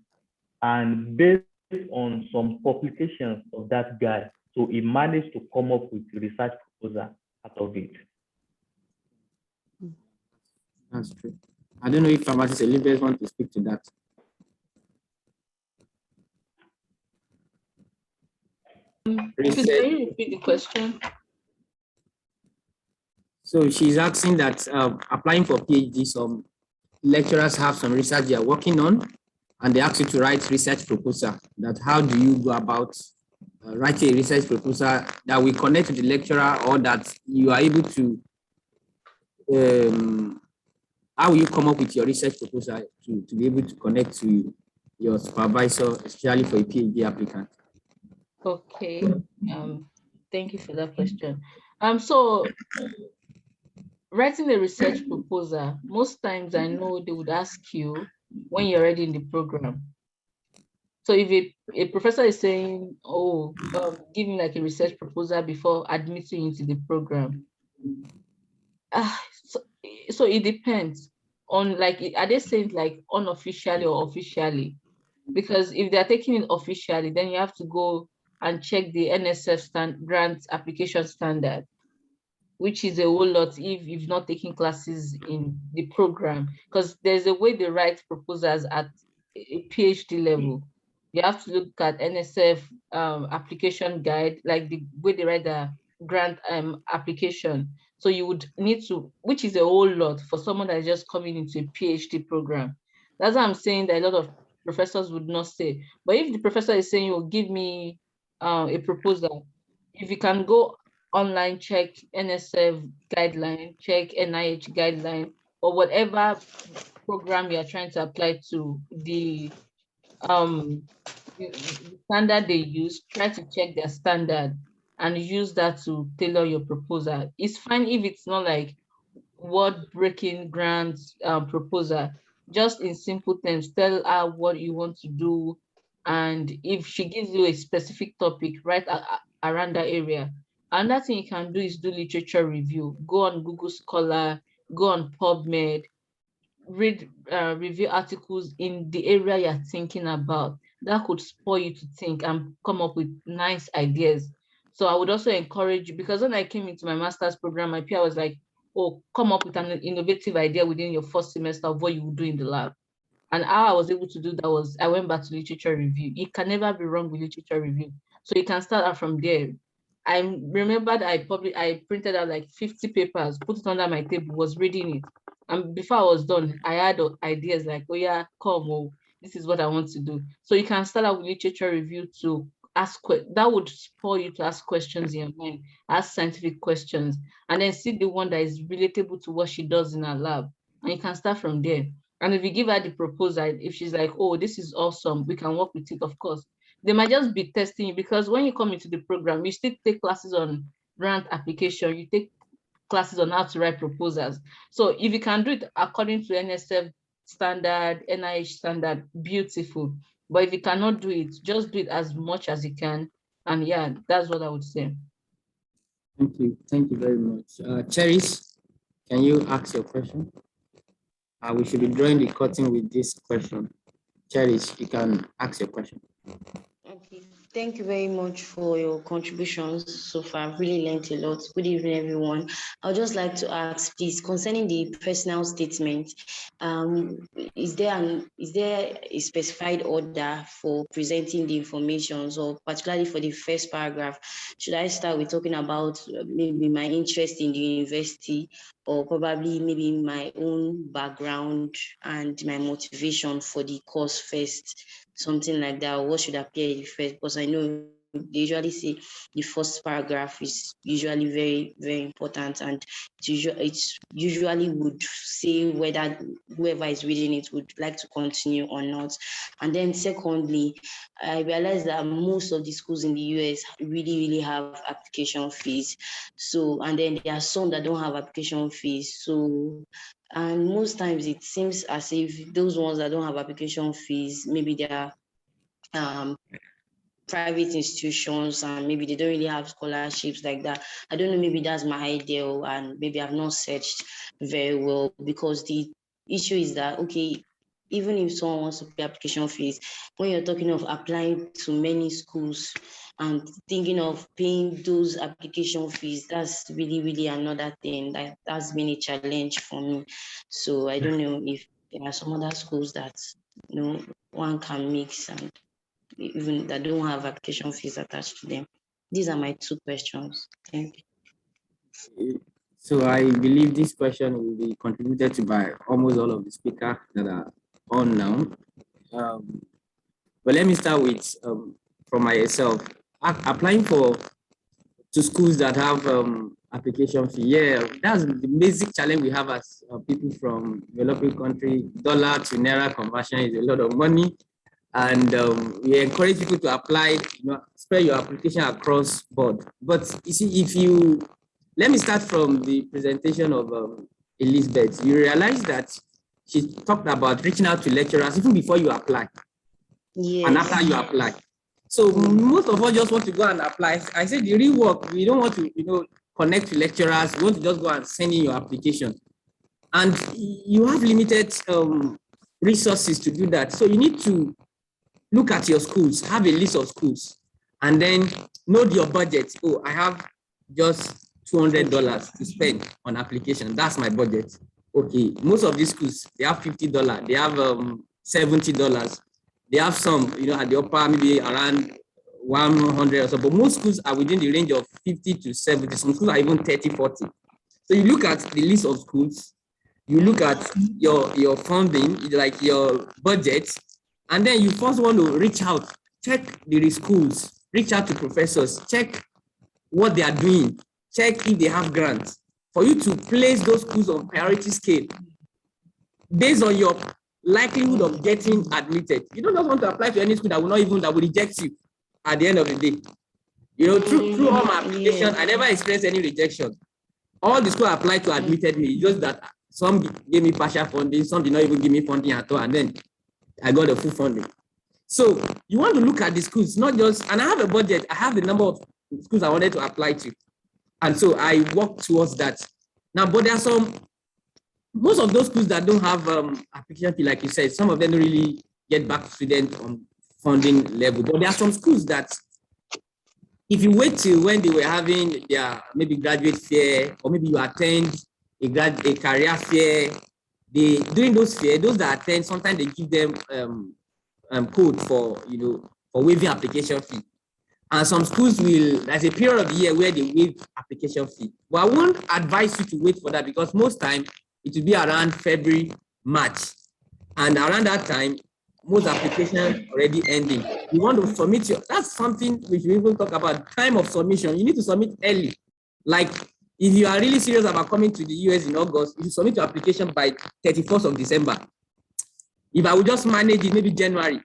A: and based on some publications of that guy, so he managed to come up with a research proposal out of it.
B: That's true. I don't know if Pharmacist Elizabeth wants to speak to that.
J: Can you repeat the question?
B: So she's asking that applying for PhD, some lecturers have some research they are working on, and they ask you to write research proposal. That how do you go about writing a research proposal that will connect to the lecturer, or that you are able to, how will you come up with your research proposal to be able to connect to your supervisor, especially for a PhD applicant?
J: Okay. Thank you for that question. So writing a research proposal, most times I know they would ask you when you're already in the program. So if a professor is saying, oh, give me like a research proposal before admitting you into the program, so it depends on, like, are they saying like unofficially or officially? Because if they're taking it officially, then you have to go and check the NSF grant application standard, which is a whole lot if you've not taken classes in the program, because there's a way they write proposals at a PhD level. You have to look at NSF application guide, like the way they write the grant application. So you would need to, which is a whole lot for someone that is just coming into a PhD program. That's what I'm saying, that a lot of professors would not say. But if the professor is saying, "Oh, give me a proposal," if you can go online, check NSF guideline, check NIH guideline, or whatever program you're trying to apply to, the standard they use, try to check their standard and use that to tailor your proposal. It's fine if it's not like word-breaking grant proposal. Just in simple terms, tell her what you want to do, and if she gives you a specific topic, right around that area. Another thing you can do is do literature review. Go on Google Scholar, go on PubMed, read review articles in the area you're thinking about. That could spur you to think and come up with nice ideas. So I would also encourage you, because when I came into my master's program, my peer was like, oh, come up with an innovative idea within your first semester of what you would do in the lab. And how I was able to do that was I went back to literature review. You can never be wrong with literature review. So you can start out from there. I remembered I printed out like 50 papers, put it under my table, was reading it. And before I was done, I had ideas like, oh yeah, come, oh, this is what I want to do. So you can start out with literature review to ask, that would spur you to ask questions in your mind, ask scientific questions, and then see the one that is relatable to what she does in her lab. And you can start from there. And if you give her the proposal, if she's like, oh, this is awesome, we can work with it, of course. They might just be testing you, because when you come into the program, you still take classes on grant application, you take classes on how to write proposals. So if you can do it according to NSF standard, NIH standard, beautiful. But if you cannot do it, just do it as much as you can. And yeah, that's what I would say.
B: Thank you. Thank you very much. Cheris, can you ask your question? We should be drawing the curtain with this question. Cheris, you can ask your question.
P: Okay, thank you very much for your contributions so far. I've really learned a lot. Good evening, everyone. I'd just like to ask, please, concerning the personal statement, is there a specified order for presenting the information, or particularly for the first paragraph? Should I start with talking about maybe my interest in the university, or probably maybe my own background and my motivation for the course first? Something like that. What should appear first? Because I know they usually say the first paragraph is usually very, very important, and it usually would say whether whoever is reading it would like to continue or not. And then secondly, I realized that most of the schools in the US really have application fees. So, and then there are some that don't have application fees. So, and most times it seems as if those ones that don't have application fees, maybe they are private institutions, and maybe they don't really have scholarships like that. I don't know, maybe that's my idea, and maybe I've not searched very well, because the issue is that, okay, even if someone wants to pay application fees, when you're talking of applying to many schools and thinking of paying those application fees, that's really another thing that's been a challenge for me. So I don't know if there are some other schools that one can mix, and even that don't have application fees attached to them. These are my two questions. Thank you.
B: So I believe this question will be contributed to by almost all of the speakers that are on now. But let me start with from myself. applying to schools that have application fee. Yeah, that's the basic challenge we have as people from developing country. Dollar to naira conversion is a lot of money, and we encourage people to apply. Spread your application across board. But you see, let me start from the presentation of Elizabeth. You realize that she talked about reaching out to lecturers even before you apply, and after you apply. So most of us just want to go and apply. I said the real work, we don't want to, connect to lecturers. We want to just go and send in your application. And you have limited resources to do that. So you need to look at your schools, have a list of schools, and then know your budget. Oh, I have just $200 to spend on application. That's my budget. Okay, most of these schools, they have $50, they have $70. They have some, at the upper, maybe around 100 or so, but most schools are within the range of 50 to 70. Some schools are even 30, 40. So you look at the list of schools, you look at your funding, like your budget, and then you first want to reach out, check the schools, reach out to professors, check what they are doing, check if they have grants, for you to place those schools on priority scale based on your likelihood of getting admitted. You don't just want to apply to any school that will reject you at the end of the day. Through all my application, I never experienced any rejection. All the schools applied to admitted me, just that some gave me partial funding, some did not even give me funding at all, and then I got the full funding. So you want to look at the schools, not just, and I have a budget, I have the number of schools I wanted to apply to. And so I work towards that. Now, but there are most of those schools that don't have application fee, like you said, some of them don't really get back to students on funding level. But there are some schools that, if you wait till when they were having their maybe graduate fair, or maybe you attend a career fair, during those fairs, those that attend, sometimes they give them code for waiving application fee. And some schools there's a period of the year where they waive application fee. But I won't advise you to wait for that, because most time it will be around February, March. And around that time, most applications already ending. You want to submit that's something we should even talk about, time of submission. You need to submit early. Like, if you are really serious about coming to the US in August, you submit your application by 31st of December. If I would just manage it, maybe January.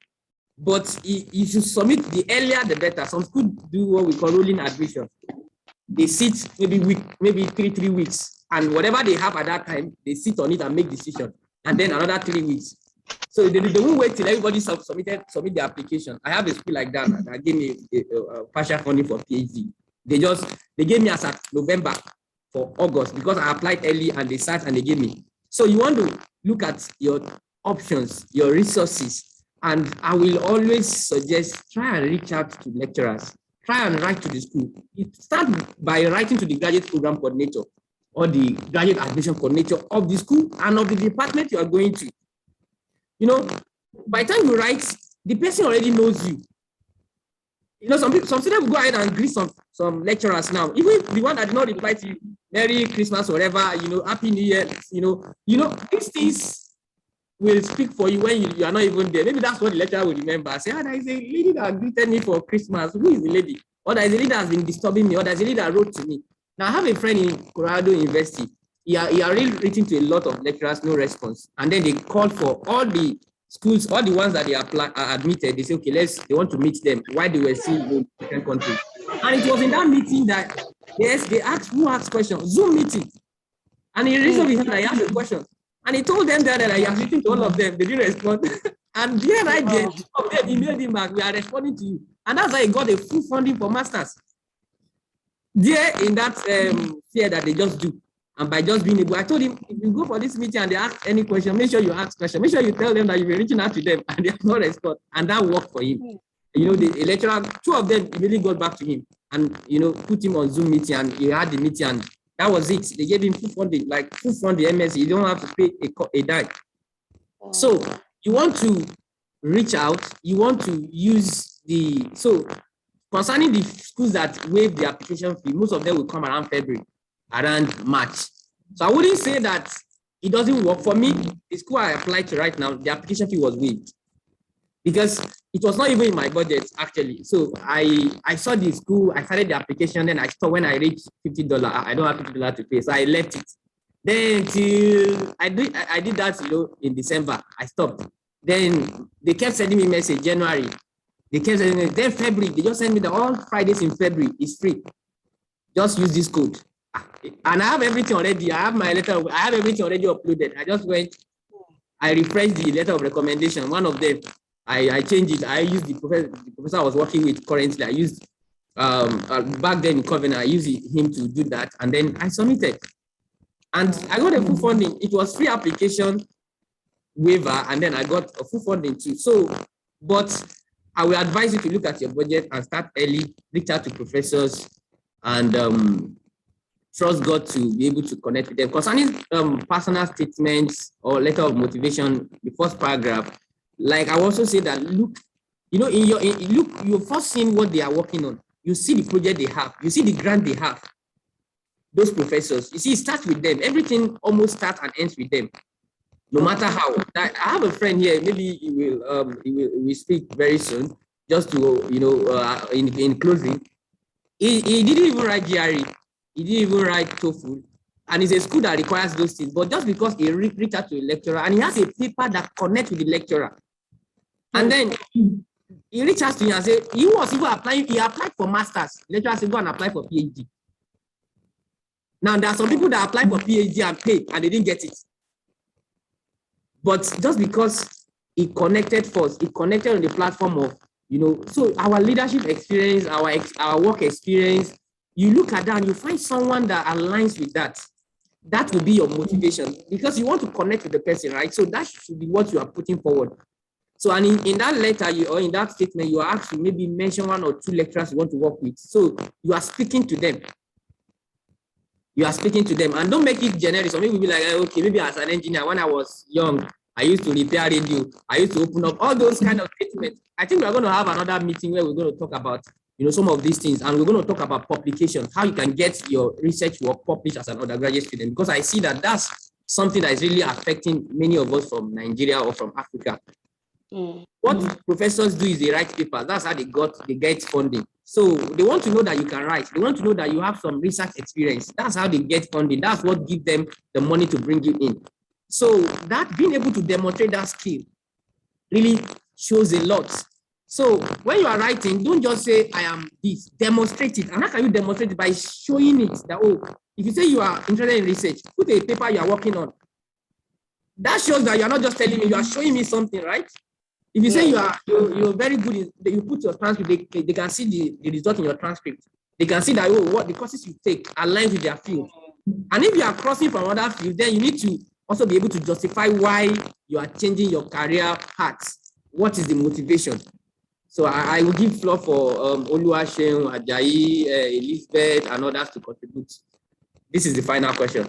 B: But you should submit, the earlier the better. Some schools do what we call rolling admission. They sit maybe 3 weeks, and whatever they have at that time, they sit on it and make decision. And then another 3 weeks. So they won't wait till everybody submit their application. I have a school like that that gave me a partial funding for Ph.D. They gave me as at November for August, because I applied early and they sat and they gave me. So you want to look at your options, your resources. And I will always suggest, try and reach out to lecturers, try and write to the school. You start by writing to the graduate program coordinator or the graduate admission coordinator of the school and of the department you are going to. By the time you write, the person already knows you. Some students will go ahead and greet some lecturers now, even the one that did not reply to you, Merry Christmas, whatever, Happy New Year, these things will speak for you when you are not even there. Maybe that's what the lecturer will remember. Say, there is a lady that greeted me for Christmas. Who is the lady? Or there is a lady that has been disturbing me, or there is a lady that wrote to me. Now, I have a friend in Colorado University. He already written to a lot of lecturers, no response. And then they called for all the schools, all the ones that they are admitted. They say, okay, they want to meet them while they were still in different countries. And it was in that meeting that, yes, they asked, who asked questions? Zoom meeting. And he raised up his hand, I asked a question. And he told them that I am written to all of them. They didn't respond. And there, right there, two of them emailed him back. We are responding to you. And that's why he got a full funding for masters. There in that fear that they just do. And by just being able, I told him, if you go for this meeting and they ask any question, make sure you ask question. Make sure you tell them that you've been reaching out to them and they have not responded. And that worked for him. The lecturer, two of them immediately got back to him and, put him on Zoom meeting, and he had the meeting, and that was it. They gave him full funding, like full funding MSc. You don't have to pay a dime. So you want to reach out. You want to use concerning the schools that waive the application fee, most of them will come around February, around March. So I wouldn't say that it doesn't work. For me, the school I applied to right now, the application fee was waived. Because it was not even in my budget actually. So I saw the school, I started the application, then I saw when I reached $50, I don't have $50 to pay, so I left it. Then till I did that, in December, I stopped. Then they kept sending me message January. They kept sending me, then February, they just sent me all Fridays in February is free. Just use this code. And I have everything already. I have my letter, I have everything already uploaded. I just went, I refreshed the letter of recommendation. One of them, I changed it. I used the professor I was working with currently. I used back then in Covenant, I used him to do that. And then I submitted. And I got a full funding. It was free application waiver, and then I got a full funding too. So, but I will advise you to look at your budget and start early, reach out to professors, and trust God to be able to connect with them. Concerning personal statements or letter of motivation, the first paragraph, like I also say that look, you're first seeing what they are working on. You see the project they have, you see the grant they have. Those professors, you see, it starts with them. Everything almost starts and ends with them, no matter how. I have a friend here. Maybe he will speak very soon. Just to in closing, he didn't even write GRE. He didn't even write TOEFL, and it's a school that requires those things. But just because he reached out to a lecturer and he has a paper that connects with the lecturer, and then he reached out to him and said he was even applying. He applied for masters. The lecturer said go and apply for PhD. Now, there are some people that apply for PhD and pay, and they didn't get it. But just because it connected first, it connected on the platform of, so our leadership experience, our work experience, you look at that and you find someone that aligns with that. That will be your motivation because you want to connect with the person, right? So that should be what you are putting forward. So, and in that letter or in that statement, you are asked to maybe mention 1 or 2 lecturers you want to work with. So you are speaking to them. You are speaking to them, and don't make it generic. So maybe we'll be like, okay, maybe as an engineer, when I was young, I used to repair radio. I used to open up all those kind of statements. I think we're going to have another meeting where we're going to talk about, some of these things, and we're going to talk about publication, how you can get your research work published as an undergraduate student, because I see that that's something that is really affecting many of us from Nigeria or from Africa. What professors do is they write papers. That's how they get funding. So they want to know that you can write. They want to know that you have some research experience. That's how they get funding. That's what gives them the money to bring you in. So that being able to demonstrate that skill really shows a lot. So when you are writing, don't just say, I am this, demonstrate it. And how can you demonstrate it? By showing it that, if you say you are interested in research, put a paper you are working on. That shows that you are not just telling me, you are showing me something, right? If you say you're very good, you put your transcript, they can see the result in your transcript. They can see that what the courses you take align with their field. And if you are crossing from other fields, then you need to also be able to justify why you are changing your career path. What is the motivation? So I will give floor for Oluwaseun, Ajayi, Elizabeth, and others to contribute. This is the final question.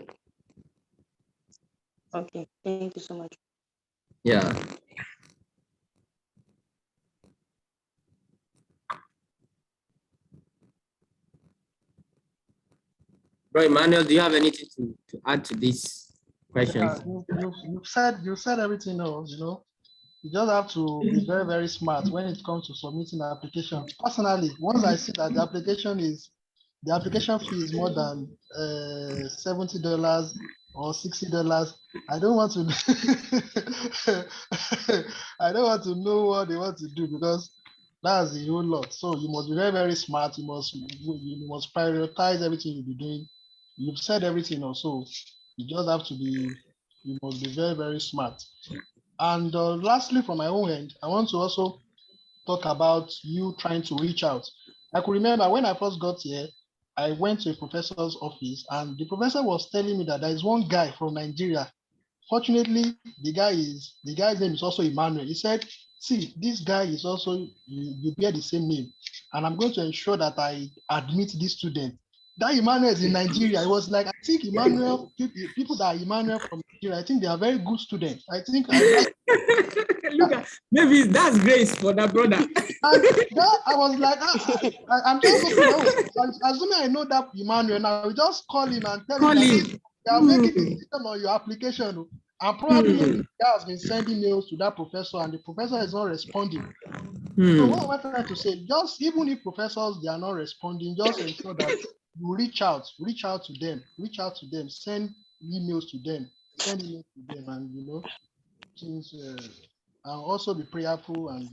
F: Okay, thank you so much.
B: Yeah. Bro, Emmanuel, do you have anything to add to these questions?
L: Yeah, you said everything else, You just have to be very, very smart when it comes to submitting an application. Personally, once I see that the application fee is more than $70 or $60, I don't want to I don't want to know what they want to do because that's a whole lot. So you must be very, very smart. You must prioritize everything you'll be doing. You've said everything also. You just have to be, you must be very, very smart. And lastly, from my own end, I want to also talk about you trying to reach out. I could remember when I first got here, I went to a professor's office and the professor was telling me that there is one guy from Nigeria. Fortunately, the guy's name is also Emmanuel. He said, see, this guy is also, you bear the same name. And I'm going to ensure that I admit this student. That Emmanuel is in Nigeria. I was like, I think Emmanuel, people that are Emmanuel from Nigeria, I think they are very good students. I think
B: look at, maybe that's grace for that brother.
L: And that, I was like, I'm just looking, assuming I know that Emmanuel, now we just call him and tell him that they are making a system on your application. And probably the guy has been sending mails to that professor and the professor is not responding. So what am I trying to say? Just even if professors they are not responding, just ensure that you reach out to them, send emails to them, and things. And also be prayerful and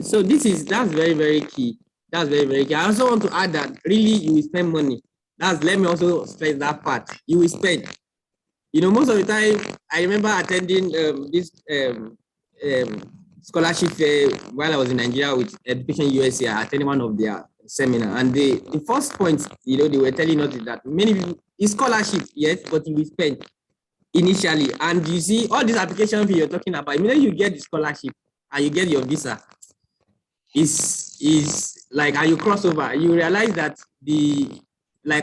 B: So that's very, very key. That's very, very key. I also want to add that really you will spend money. Let me also stress that part. You will spend. Most of the time, I remember attending this scholarship fair while I was in Nigeria with Education USA. I attended one of their seminar, and the first point, they were telling us that many people, it's scholarship, yes, but you will spend initially. And you see, all these application fee you're talking about, immediately you get the scholarship and you get your visa, is like, and you cross over, you realize that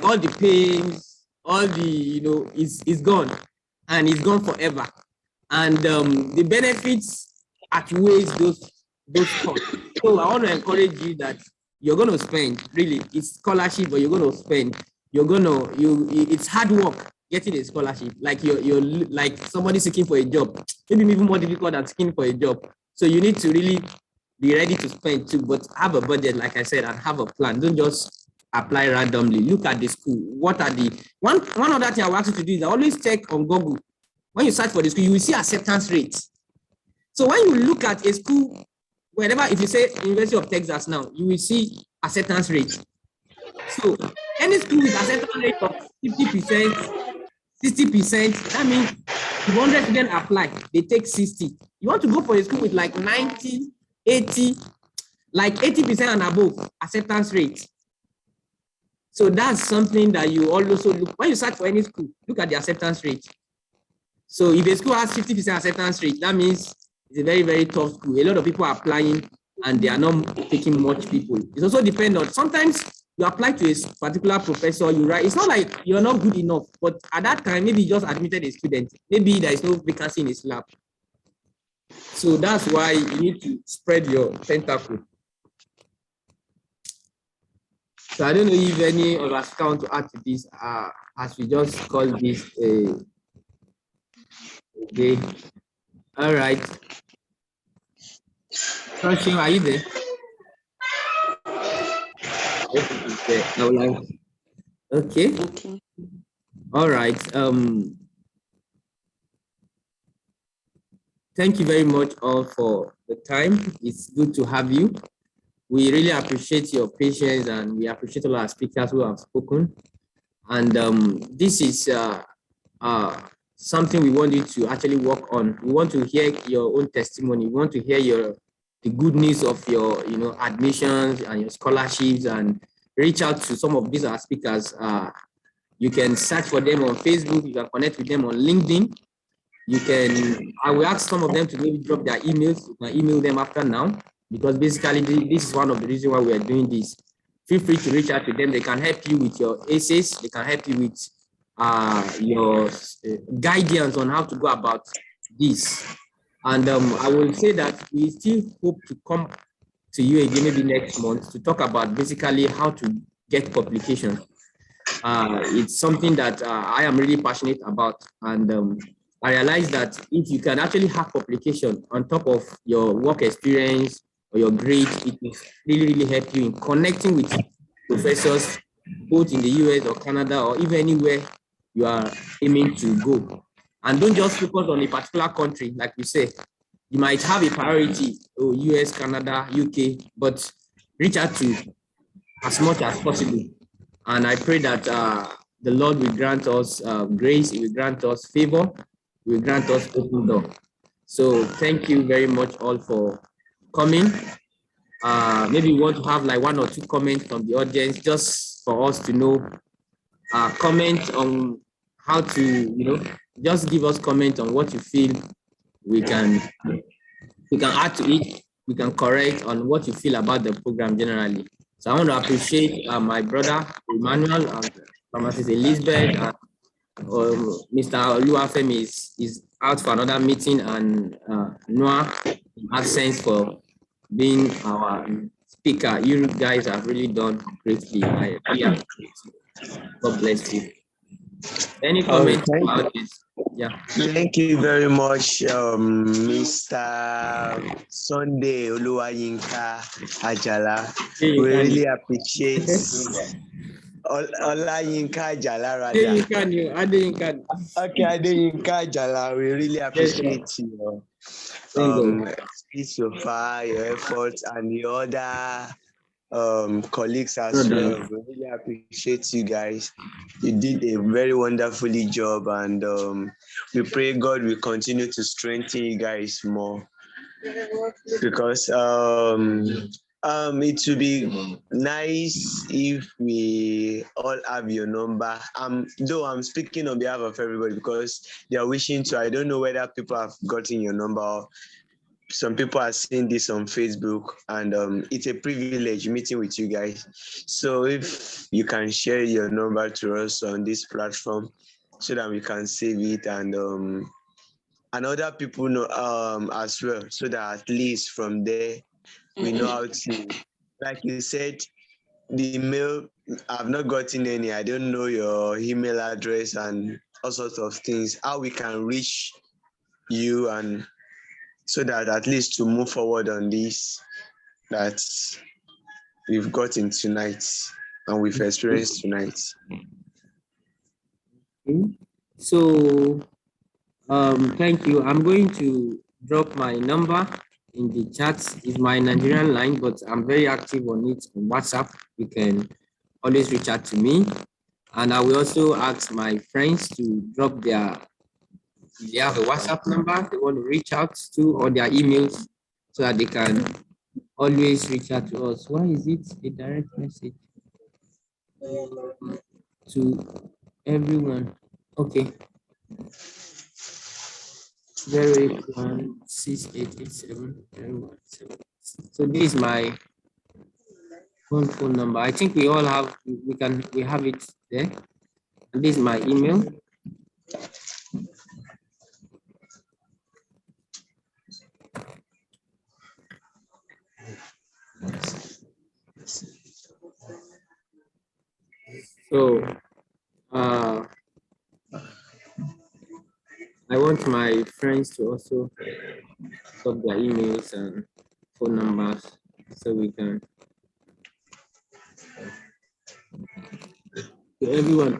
B: all the pains, all the, is gone, and it's gone forever. And the benefits outweighs those costs. So I want to encourage you that you're going to spend, really, it's scholarship, but you're going to spend. It's hard work getting a scholarship. Like you're like somebody seeking for a job, maybe even more difficult than seeking for a job. So you need to really be ready to spend too, but have a budget, like I said, and have a plan. Don't just apply randomly. Look at the school. What are the one other thing I want you to do is always check on Google. When you search for the school, you will see acceptance rates. So when you look at a school, wherever, if you say University of Texas now, you will see acceptance rate. So any school with acceptance rate of 50%, 60%, that means if 100 students apply, they take 60. You want to go for a school with like 90, 80, like 80% and above acceptance rate. So that's something that you also look, when you search for any school, look at the acceptance rate. So if a school has 50% acceptance rate, that means it's a very, very tough school. A lot of people are applying and they are not taking much people. It also depends on, sometimes you apply to a particular professor, you write, it's not like you're not good enough, but at that time, maybe you just admitted a student. Maybe there is no vacancy in his lab. So that's why you need to spread your tentacle. So I don't know if any of us want to add to this, as we just call this a day. All right. Toshim, are you there? Okay. All right. Thank you very much all for the time. It's good to have you. We really appreciate your patience and we appreciate all our speakers who have spoken. And this is something we want you to actually work on. We want to hear your own testimony. We want to hear the good news of your admissions and your scholarships, and reach out to some of these speakers. You can search for them on Facebook. You can connect with them on LinkedIn. I will ask some of them to maybe drop their emails. You can email them after now, because basically this is one of the reasons why we are doing this. Feel free to reach out to them. They can help you with your essays. They can help you with your guidance on how to go about this. And I will say that we still hope to come to you again maybe next month to talk about basically how to get publications. It's something that I am really passionate about, and I realize that if you can actually have publication on top of your work experience or your grades, it will really, really help you in connecting with professors, both in the US or Canada or even anywhere you are aiming to go. And don't just focus on a particular country, like we say. You might have a priority, US, Canada, UK, but reach out to as much as possible. And I pray that the Lord will grant us grace, He will grant us favor, He will grant us open door. So thank you very much all for coming. Maybe we want to have like one or two comments from the audience just for us to know. Comment on how to, just give us comment on what you feel we can add to it. We can correct on what you feel about the program generally. So I want to appreciate my brother Emmanuel and Pharmacist Elizabeth. Mr. Oluwafemi is out for another meeting, and Noah in absence for being our speaker. You guys have really done greatly. I really appreciate it. God bless you. Any comments about this? Yeah.
M: Thank you very much, Mr. Sunday Oluwayinka Ajala. We really appreciate Olayinka Ajala rather. Okay, Adeyinka Ajala, we really appreciate your speech so far, your efforts, and the other colleagues as well. We really appreciate you guys. You did a very wonderfully job, and we pray God will continue to strengthen you guys more, because it would be nice if we all have your number. Though I'm speaking on behalf of everybody because they are wishing to. I don't know whether people have gotten your number or some people are seeing this on Facebook, and it's a privilege meeting with you guys. So if you can share your number to us on this platform so that we can save it, and other people know as well, so that at least from there we know how to, like you said, the email, I've not gotten any. I don't know your email address and all sorts of things, how we can reach you, and so that at least to move forward on this that we've gotten tonight and we've experienced tonight.
B: So thank you. I'm going to drop my number in the chat. It's my Nigerian line, but I'm very active on it on WhatsApp. You can always reach out to me. And I will also ask my friends to drop their, if they have a WhatsApp number they want to reach out to, or their emails, so that they can always reach out to us. Why is it a direct message to everyone? Okay. 0816887. So this is my phone number. I think we all have, we have it there. And this is my email. So I want my friends to also drop their emails and phone numbers so we can, to everyone.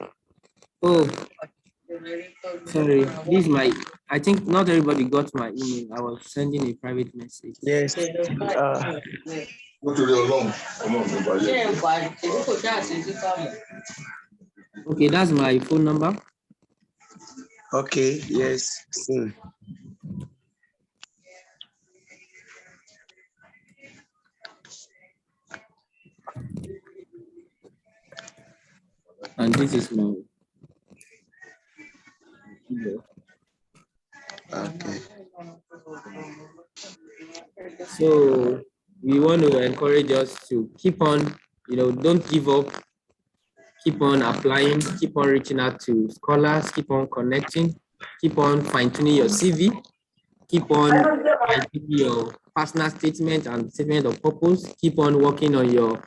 B: Oh, sorry, this is my, I think not everybody got my email. I was sending a private message.
M: Yes.
B: Okay, that's my phone number.
M: Okay, yes, same.
B: And this is my email.
M: Okay.
B: So we want to encourage us to keep on, don't give up, keep on applying, keep on reaching out to scholars, keep on connecting, keep on fine-tuning your CV, keep on fine-tuning your personal statement and statement of purpose, keep on working on your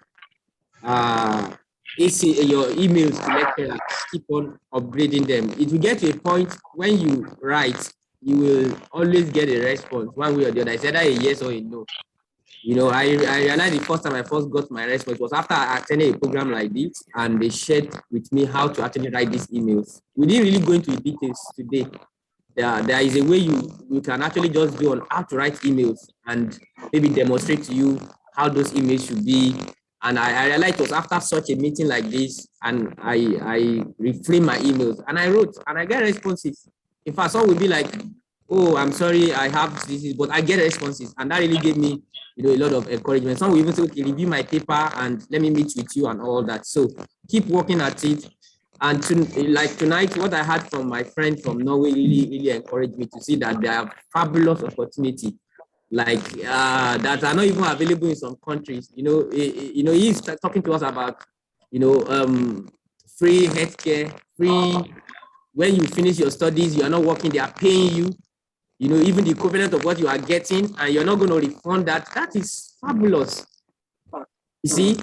B: your emails to lecturers, keep on upgrading them. It will get to a point when you write, you will always get a response one way or the other. It's either a yes or a no. I realized the first time I first got my response was after I attended a program like this, and they shared with me how to actually write these emails. We didn't really go into the details today. There is a way you can actually just go on how to write emails and maybe demonstrate to you how those emails should be. And I realized it was after such a meeting like this, and I reframed my emails and I wrote, and I get responses. In fact, some will be like, oh, I'm sorry, I have this, but I get responses. And that really gave me, a lot of encouragement. Some will even say, okay, review my paper and let me meet with you and all that. So keep working at it. And like tonight, what I had from my friend from Norway really encouraged me to see that there are fabulous opportunities like that are not even available in some countries. He's talking to us about, free healthcare, free, when you finish your studies, you are not working, they are paying you, even the equivalent of what you are getting, and you're not going to refund that. That is fabulous. You see,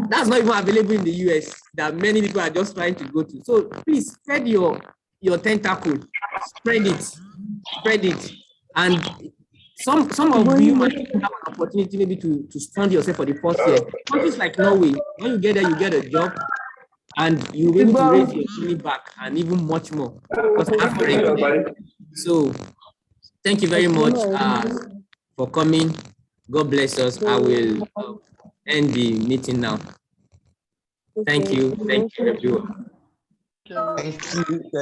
B: that's not even available in the US, that many people are just trying to go to. So please spread your your tentacle, spread it. And some of you might have an opportunity maybe to fund yourself for the first year. Countries like Norway, when you get there, you get a job and you'll be able to raise your money back and even much more. Because I have friends there. So thank you very much for coming. God bless us. I will end the meeting now. Thank you everyone.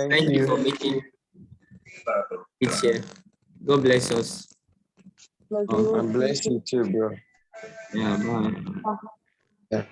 B: Thank you for making it here. God bless us.
M: And bless you too, bro.
B: Yeah, bye.
M: Yeah.